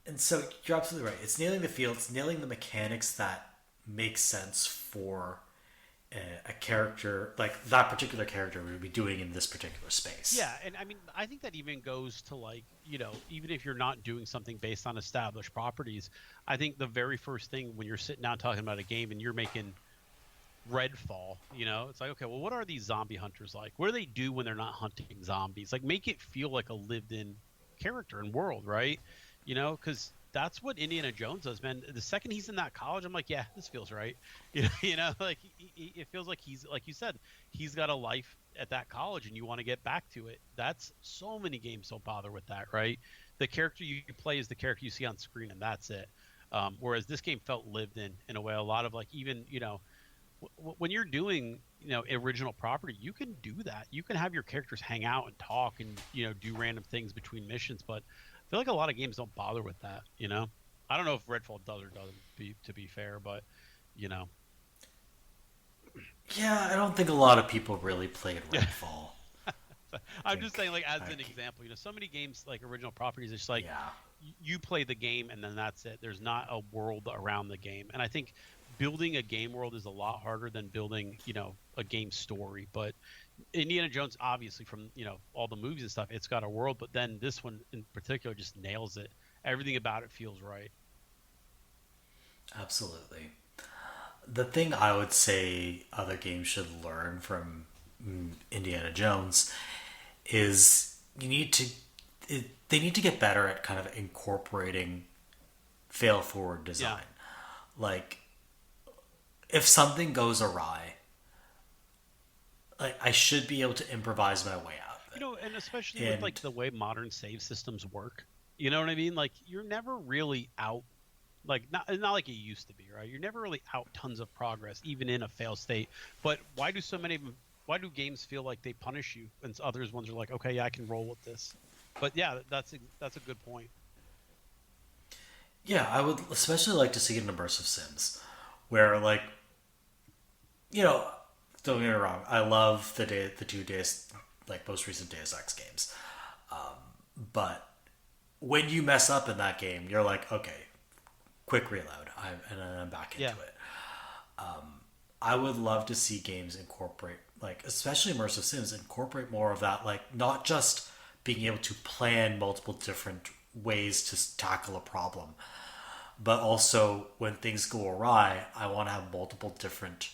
And so you're absolutely right. It's nailing the feel. It's nailing the mechanics that make sense for a character like that particular character would be doing in this particular space. Yeah, and I mean, I think that even goes to like, even if you're not doing something based on established properties, I think the very first thing when you're sitting down talking about a game and you're making Redfall, it's like, okay, well, what are these zombie hunters like? What do they do when they're not hunting zombies? Like, make it feel like a lived-in character and world, right? Because that's what Indiana Jones does, man. The second he's in that college, I'm like, yeah, this feels right. Like it feels like he's, like you said, he's got a life at that college, and you want to get back to it. That's so many games don't bother with that, right? The character you play is the character you see on screen, and that's it. Whereas this game felt lived in a way. A lot of like even when you're doing original property, you can do that. You can have your characters hang out and talk and do random things between missions, but I feel like a lot of games don't bother with that. I don't know if Redfall does or doesn't, to be fair, but you know Yeah, I don't think a lot of people really played yeah. Redfall. I I'm just think saying, like, as I, an example, so many games like original properties, it's like yeah, you play the game and then that's it. There's not a world around the game, and I think building a game world is a lot harder than building a game story. But Indiana Jones, obviously, from all the movies and stuff, it's got a world, but then this one in particular just nails it. Everything about it feels right. absolutely. The thing I would say other games should learn from Indiana Jones is they need to get better at kind of incorporating fail forward Yeah. design. Like if something goes awry, like I should be able to improvise my way out of And especially it. with like And the way modern save systems work, you know what I mean? Like you're never really out, like not like it used to be, right? You're never really out tons of progress, even in a fail state. But why do so many of them? Why do games feel like they punish you, and others ones are like, okay, yeah, I can roll with this. But yeah, that's a good point. yeah, I would especially like to see it in immersive sims where like you know, don't get me wrong, I love the 2 days like most recent Deus Ex games. But when you mess up in that game, you're like, okay, quick reload, and then I'm back into Yeah, it. I would love to see games incorporate, like especially immersive sims, incorporate more of that, like not just being able to plan multiple different ways to tackle a problem, but also when things go awry, I want to have multiple different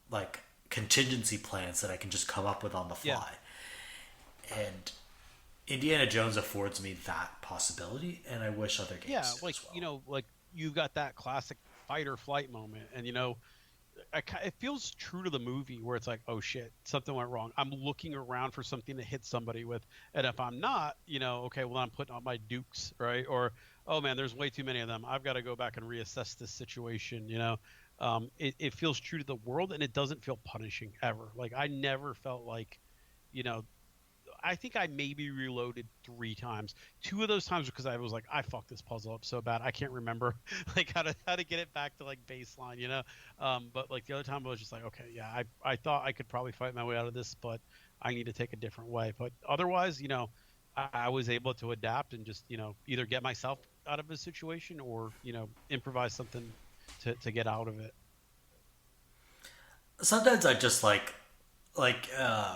like contingency plans that I can just come up with on the yeah. fly. And Indiana Jones affords me that possibility, and I wish other Yeah, games did like as well. like you got that classic fight or flight moment, and it feels true to the movie where it's like, oh shit, something went wrong. I'm looking around for something to hit somebody with, and if I'm not, okay, well I'm putting on my dukes, right? Or oh man, there's way too many of them. I've got to go back and reassess this situation. It feels true to the world, and it doesn't feel punishing ever. Like I never felt like, you know, I think I maybe reloaded 3 times. 2 of those times because I was like, I fucked this puzzle up so bad I can't remember like how to get it back to like baseline. But like the other time I was just like, okay, yeah, I thought I could probably fight my way out of this, but I need to take a different way. But otherwise, I was able to adapt and just either get myself out of a situation or improvise something to get out of it. sometimes I just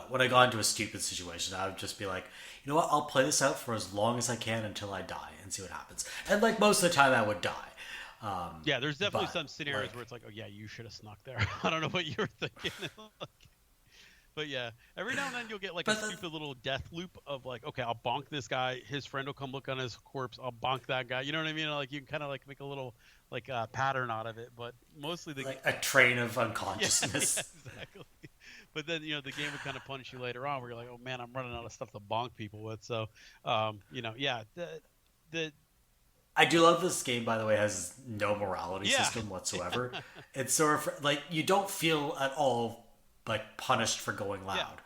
when I got into a stupid situation, I would just be like, you know what, I'll play this out for as long as I can until I die and see what happens. And like most of the time, I would die. Yeah, there's definitely But some scenarios like, where it's like, oh yeah, you should have snuck there. I don't know what you were thinking. But yeah, every now and then you'll get like a but stupid little death loop of like, okay, I'll bonk this guy. His friend will come look on his corpse. I'll bonk that guy. You know what I mean? Like you can kind of like make a little like pattern out of it. But mostly like a train of yeah, yeah, unconsciousness. exactly. But then the game would kind of punish you later on, where you're like, oh man, I'm running out of stuff to bonk people with. So, yeah, the I do love this game, by the way, has no morality yeah, system whatsoever. It's sort of like you don't feel at all like punished for going yeah, loud.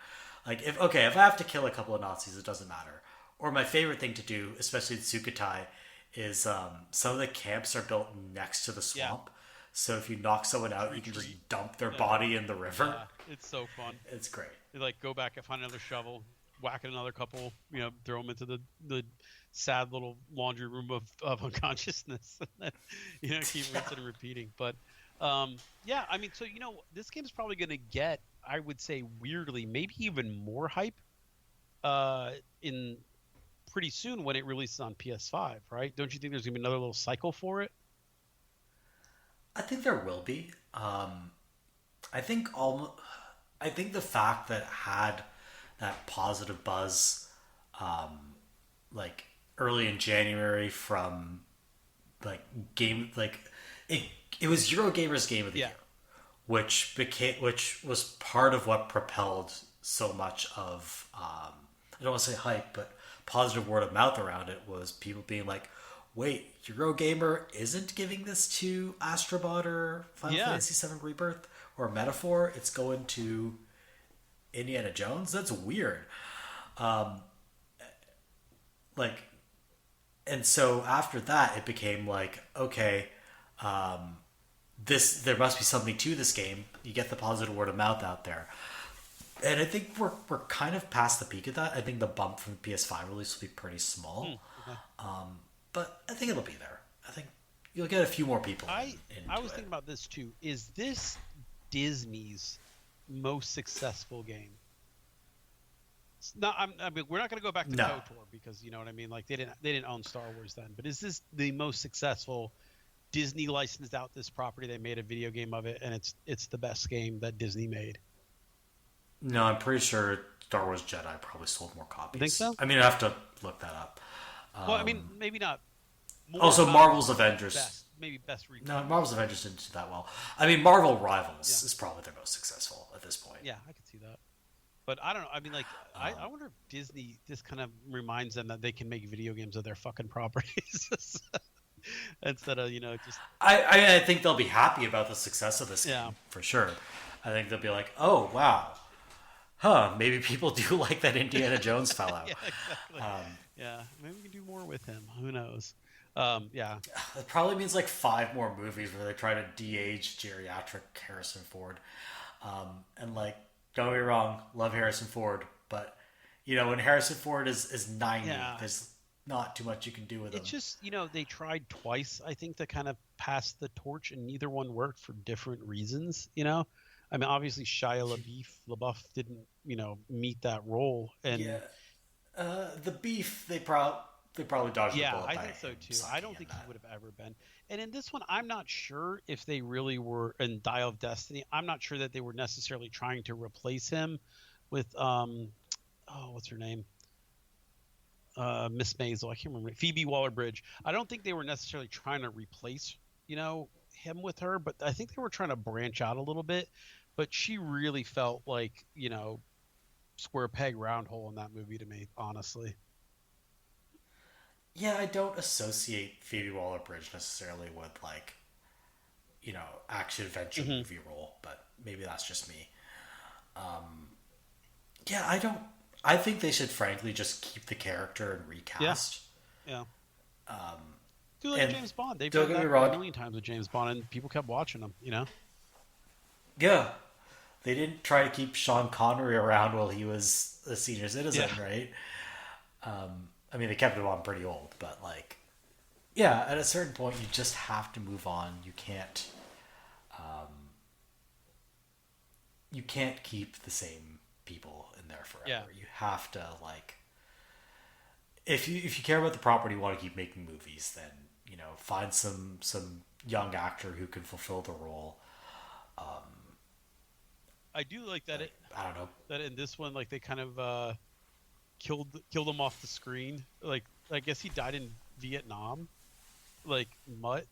Like if I have to kill a couple of Nazis, it doesn't matter. Or my favorite thing to do, especially in Sukhothai, is some of the camps are built next to the yeah. swamp. So if you knock someone out, you can Retreat. just dump their Yeah, body in the river. yeah. It's so fun. It's great. You like go back and find another shovel, whack another couple, throw them into the sad little laundry room of unconsciousness, and then, keep rinsing and repeating. But yeah, I mean, so this game's probably going to get, I would say, weirdly, maybe even more hype in pretty soon when it releases on PS5, right? Don't you think there's going to be another little cycle for it? I think there will be. I think I think the fact that it had that positive buzz, like early in January from like game like it it was Eurogamer's Game of the Yeah, Year, which was part of what propelled so much of I don't want to say hype, but positive word of mouth around it was people being like, wait, Eurogamer isn't giving this to Astrobot or Final yeah. Fantasy VII Rebirth or Metaphor. It's going to Indiana Jones. That's weird. Like, and so after that, it became like, okay, there must be something to this game. You get the positive word of mouth out there, and I think we're kind of past the peak of that. I think the bump from the PS5 release will be pretty small, Okay. but I think it'll be there. I think you'll get a few more people I into was it. thinking about this too. Is this Disney's most successful game? No, I mean, we're not going to go back to No, KOTOR because you know what I mean. Like they didn't own Star Wars then. But is this the most successful? Disney licensed out this property. They made a video game of it, and it's the best game that Disney made. no, I'm pretty sure Star Wars Jedi probably sold more You think copies. so? I mean, I have to look that up. Well, I mean, maybe not more Also, copies, Marvel's Avengers. maybe best retail. No, Marvel's Avengers didn't do that well. I mean, Marvel Rivals Yeah, is probably their most successful at this point. yeah, I could see that. But I don't know. I mean, like, I Um, wonder if Disney this kind of reminds them that they can make video games of their fucking properties instead of just I think they'll be happy about the success of this yeah, game for sure. I think they'll be like, oh wow, huh? Maybe people do like that Indiana Jones fellow. yeah, exactly. Um, Yeah, maybe we can do more with him. Who knows? Yeah, it probably means like 5 more movies where they try to de-age geriatric Harrison Ford. And like, don't get me wrong, love Harrison Ford, but when Harrison Ford is 90, yeah. there's not too much you can do with him. It's just they tried twice, I think, to kind of pass the torch, and neither one worked for different reasons. I mean, obviously Shia LaBeouf didn't meet that role, and Yeah, the beef they probably dodged the yeah, bullet I by think so him too. I sucking don't in think he that. would have ever been. And in this one, I'm not sure if they really were in Dial of Destiny. I'm not sure that they were necessarily trying to replace him with oh, what's her name? Miss Maisel. I can't remember. Phoebe Waller-Bridge. I don't think they were necessarily trying to replace, him with her, but I think they were trying to branch out a little bit. But she really felt like, square peg round hole in that movie to me, honestly. Yeah, I don't associate Phoebe Waller-Bridge necessarily with like action adventure Hmm. movie role, but maybe that's just me. Yeah, I don't. I think they should frankly just keep the character and Yeah, recast. yeah. Do like And James Bond. They've don't done get me that a wrong, million times with James Bond, and people kept watching them. yeah, they didn't try to keep Sean Connery around while he was a senior citizen, Yeah. right? I mean, they kept him on pretty old, but like, yeah, at a certain point, you just have to move on. You can't. you can't keep the same people in there forever. Yeah. You have to like, if you care about the property, you want to keep making movies, then find some young actor who can fulfill the role. I do like that Like, I don't know. that in this one, like they kind of killed him off the screen. Like I guess he died in Vietnam. Like Mutt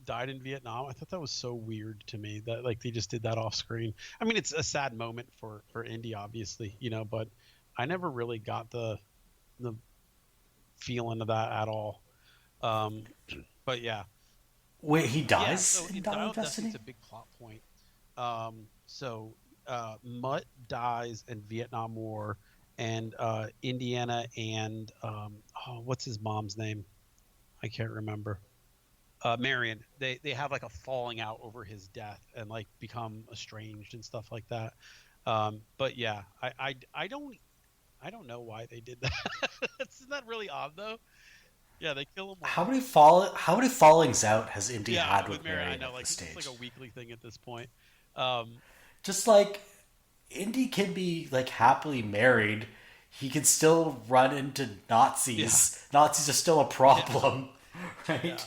died in Vietnam. I thought that was so weird to me that like they just did that off screen. I mean, it's a sad moment for Indy, obviously, but I never really got the feeling of that at all. Um, but yeah, Wait, he yeah. dies So in in Dial Dial of of Destiny, Destiny? it's a big plot point. So Mutt dies in Vietnam War, and Indiana and what's his mom's name? I can't remember. Marion. They have like a falling out over his death and like become estranged and stuff like that. But yeah, I don't know why they did that. Isn't that really odd though? Yeah, they kill him off. How many fallings out has Indy Yeah, had with with Marion, I Marion know. at Like this it's just like stage? a weekly thing at this point. Um, Just like Indy can be like happily married, he can still run into yeah, Nazis. Nazis are still a yeah, problem, yeah. right?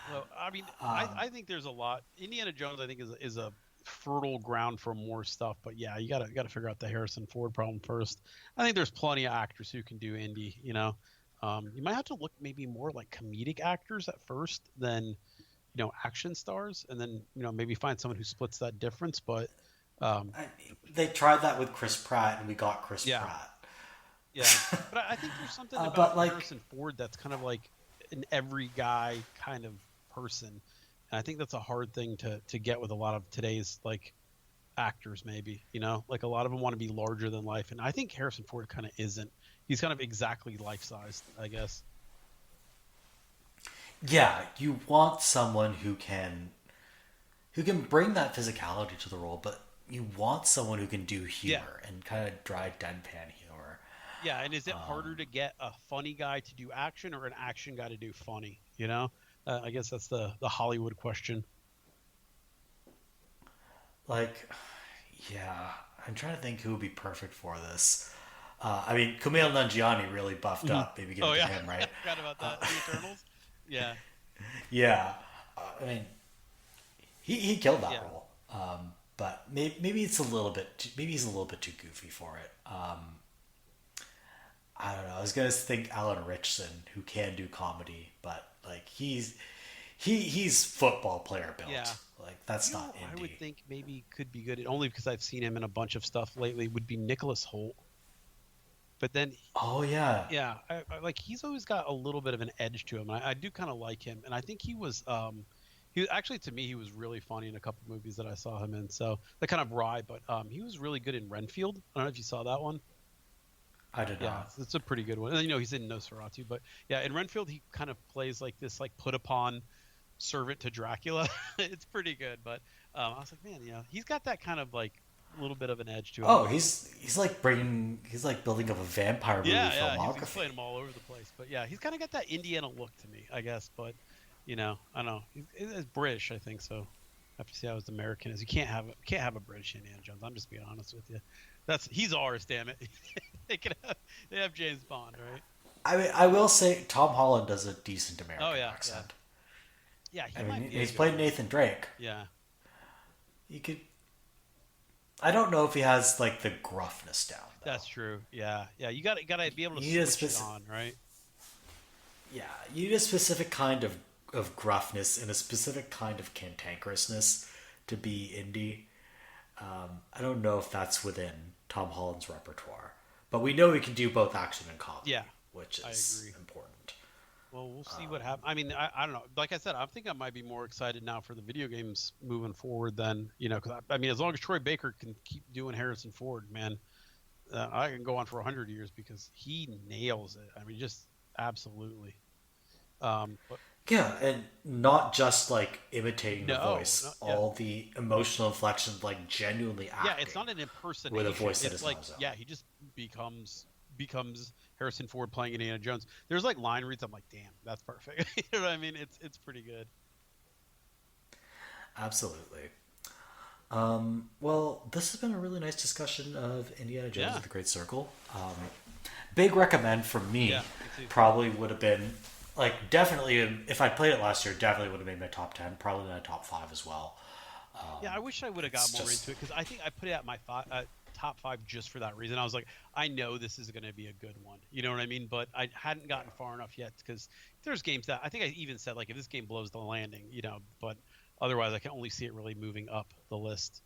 So I mean, I think there's a lot. Indiana Jones, I think, is a fertile ground for more stuff. But yeah, you gotta figure out the Harrison Ford problem first. I think there's plenty of actors who can do Indy. You might have to look maybe more like comedic actors at first than action stars, and then maybe find someone who splits that difference. But um, I, they tried that with Chris Pratt, and we got Chris yeah, Pratt. yeah. But I think there's something But about like, Harrison Ford that's kind of like an every guy kind of person. And I think that's a hard thing to get with a lot of today's like actors, maybe, like a lot of them want to be larger than life. And I think Harrison Ford kind of isn't. He's kind of exactly life sized, I guess. yeah, you want someone who can bring that physicality to the role, but you want someone who can do Yeah. humor and kind of dry deadpan humor. Yeah. And is it harder to get a funny guy to do action or an action guy to do funny? I guess that's the Hollywood question. Like, yeah, I'm trying to think who would be perfect for this. I mean, Kumail Nanjiani really buffed Mhm. up. Maybe give Oh it to yeah, him, I right? forgot about Uh, that. The Eternals. Yeah. yeah, I mean, he killed that Yeah. role. But maybe it's a little bit. Maybe he's a little bit too goofy for it. I don't know. I was gonna think Alan Richson, who can do comedy, but like he's football player Yeah. built. Like that's not I would indie. think maybe could be good, only because I've seen him in a bunch of stuff lately, would be Nicholas Holt. But then, Oh yeah, yeah, like he's always got a little bit of an edge to him. I do kind of like him, and I think he actually to me he was really funny in a couple movies that I saw him in. So they're kind of wry, but he was really good in Renfield. I don't know if you saw that one. I did Yeah, not. it's a pretty good one. And then, he's in Nosferatu, but yeah, in Renfield he kind of plays like this like put upon servant to Dracula. It's pretty good, but I was like, man, he's got that kind of like little bit of an edge to him. Oh, he's like building up a vampire movie Yeah, he's filmography. playing them all over the place. But yeah, he's kind of got that Indiana look to me, I guess. But I don't know. He's British, I think so. I have to see how his American is. You can't have a British Indiana Jones. I'm just being honest with you. He's ours, damn it. They have James Bond, right? I mean, I will say Tom Holland does a decent Oh American yeah, yeah, accent. yeah. I He might mean, be a he's good played one. Nathan Drake. Yeah, You could. I don't know if he has like the gruffness down though. that's true. Yeah, yeah. You gotta be able to You need a switch it specific. on, right? Yeah, you need a specific kind of gruffness and a specific kind of cantankerousness to be indie. I don't know if that's within Tom Holland's repertoire, but we know he can do both action and comedy, Yeah, which I is agree. important. Well, we'll see what happens. I mean, I don't know. Like I said, I think I might be more excited now for the video games moving forward than because I mean, as long as Troy Baker can keep doing Harrison Ford, man, I can go on for 100 years because he nails it. I mean, just absolutely. But Yeah, and not just like imitating the no, voice, yeah, all the emotional inflections, like genuinely yeah. It's acting not an with a impersonation. voice that It's is like, not his own. yeah, he just becomes Harrison Ford playing Indiana Jones. There's like line reads. I'm like, damn, that's perfect. You know what I mean? It's pretty good. Absolutely. Well, this has been a really nice discussion of Indiana Jones Yeah. and the Great Circle. Big recommend from me Yeah. Me too. probably would have been like definitely if I'd played it last year, definitely would have made my top 10, probably my top 5 as well. Yeah, I wish I would have got It's more into just it because I think I put it at my top five just for that reason. I was like, I know this is going to be a good one. You know what I mean? But I hadn't gotten far enough yet because there's games that I think I even said like if this game blows the landing, but otherwise I can only see it really moving up the list.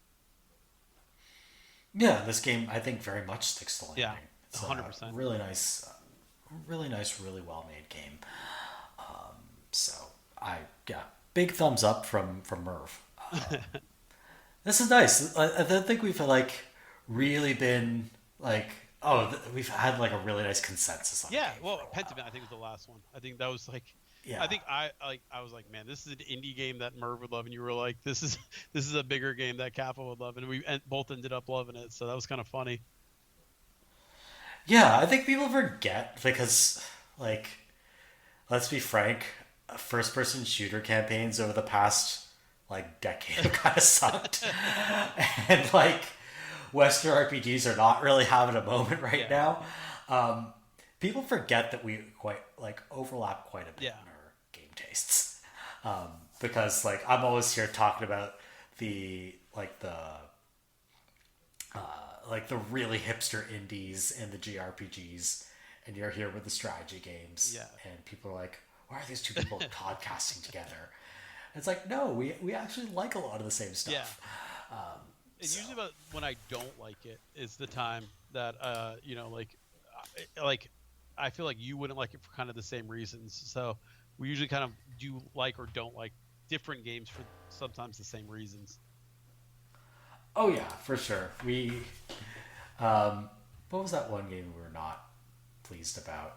yeah, this game I think very much sticks the Yeah, landing. It's a 100%. really nice, really well made game. So I yeah, big thumbs up from Merv. This is nice. I don't think we've like really been like we've had like a really nice consensus on the Yeah, game for well, a Pentiment while. I think was the last one. I think that was like, Yeah, I think I was like, man, this is an indie game that Merv would love, and you were like, this is a bigger game that Kappa would love, and both ended up loving it. So that was kind of funny. yeah. I think people forget because like let's be frank, first-person shooter campaigns over the past like decade have kind of sucked, and like Western RPGs are not really having a moment right Yeah, now. Um, People forget that we quite like overlap quite a bit yeah, in our game tastes, because like I'm always here talking about the like the really hipster indies and the JRPGs, and you're here with the strategy games, yeah. and people are like, "Why are these two people podcasting together?" And it's like, no, we actually like a lot of the same Yeah. stuff. And So usually, about when I don't like it is the time that like I feel like you wouldn't like it for kind of the same reasons. So we usually kind of do like or don't like different games for sometimes the same reasons. oh yeah, for sure. What was that one game we were not pleased about?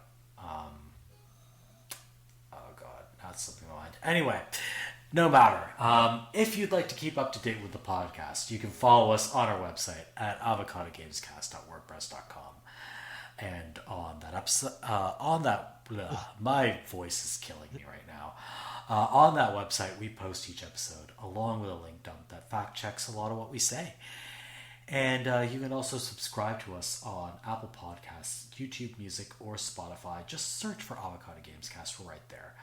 Oh god, not slipping my mind. Anyway, no matter. If you'd like to keep up to date with the podcast, you can follow us on our website at avocadogamescast.wordpress.com. And on that episode, my voice is killing me right now. On that website, we post each episode along with a link dump that fact checks a lot of what we say. And you can also subscribe to us on Apple Podcasts, YouTube Music, or Spotify. Just search for Avocado Gamescast. We're right there.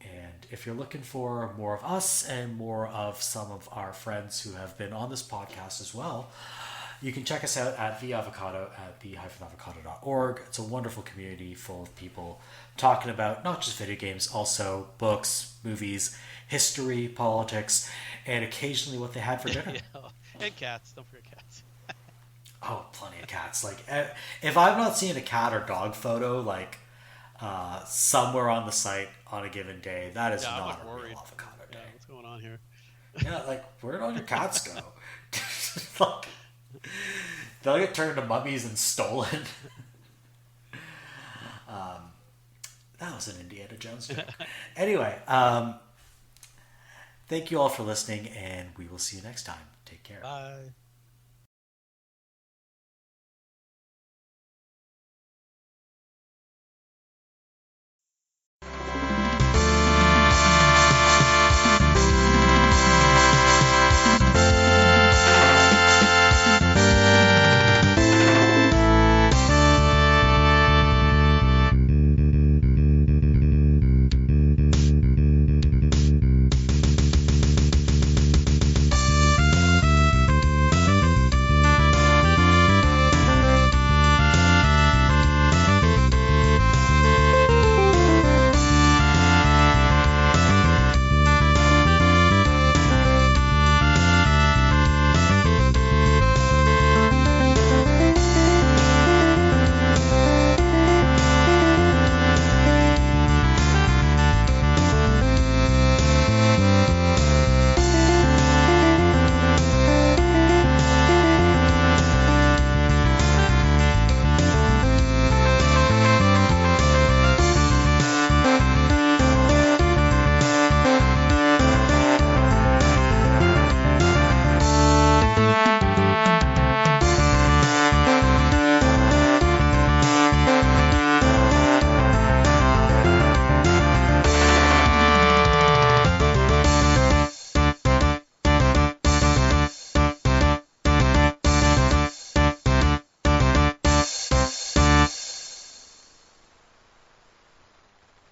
And if you're looking for more of us and more of some of our friends who have been on this podcast as well, you can check us out at The Avocado at the-avocado.org. It's a wonderful community full of people talking about not just video games, also books, movies, history, politics, and occasionally what they had for dinner. Yeah, and cats. Don't forget cats. Oh, plenty of cats. Like, if I'm not seeing a cat or dog photo, like, somewhere on the site on a given day, that is Yeah, I'm not like a real worried. avocado Yeah, day. what's going on here? Yeah, like, where'd all your cats go? Like, they'll get turned into mummies and stolen. That was an Indiana Jones joke. Anyway, thank you all for listening, and we will see you next time. Take care. Bye.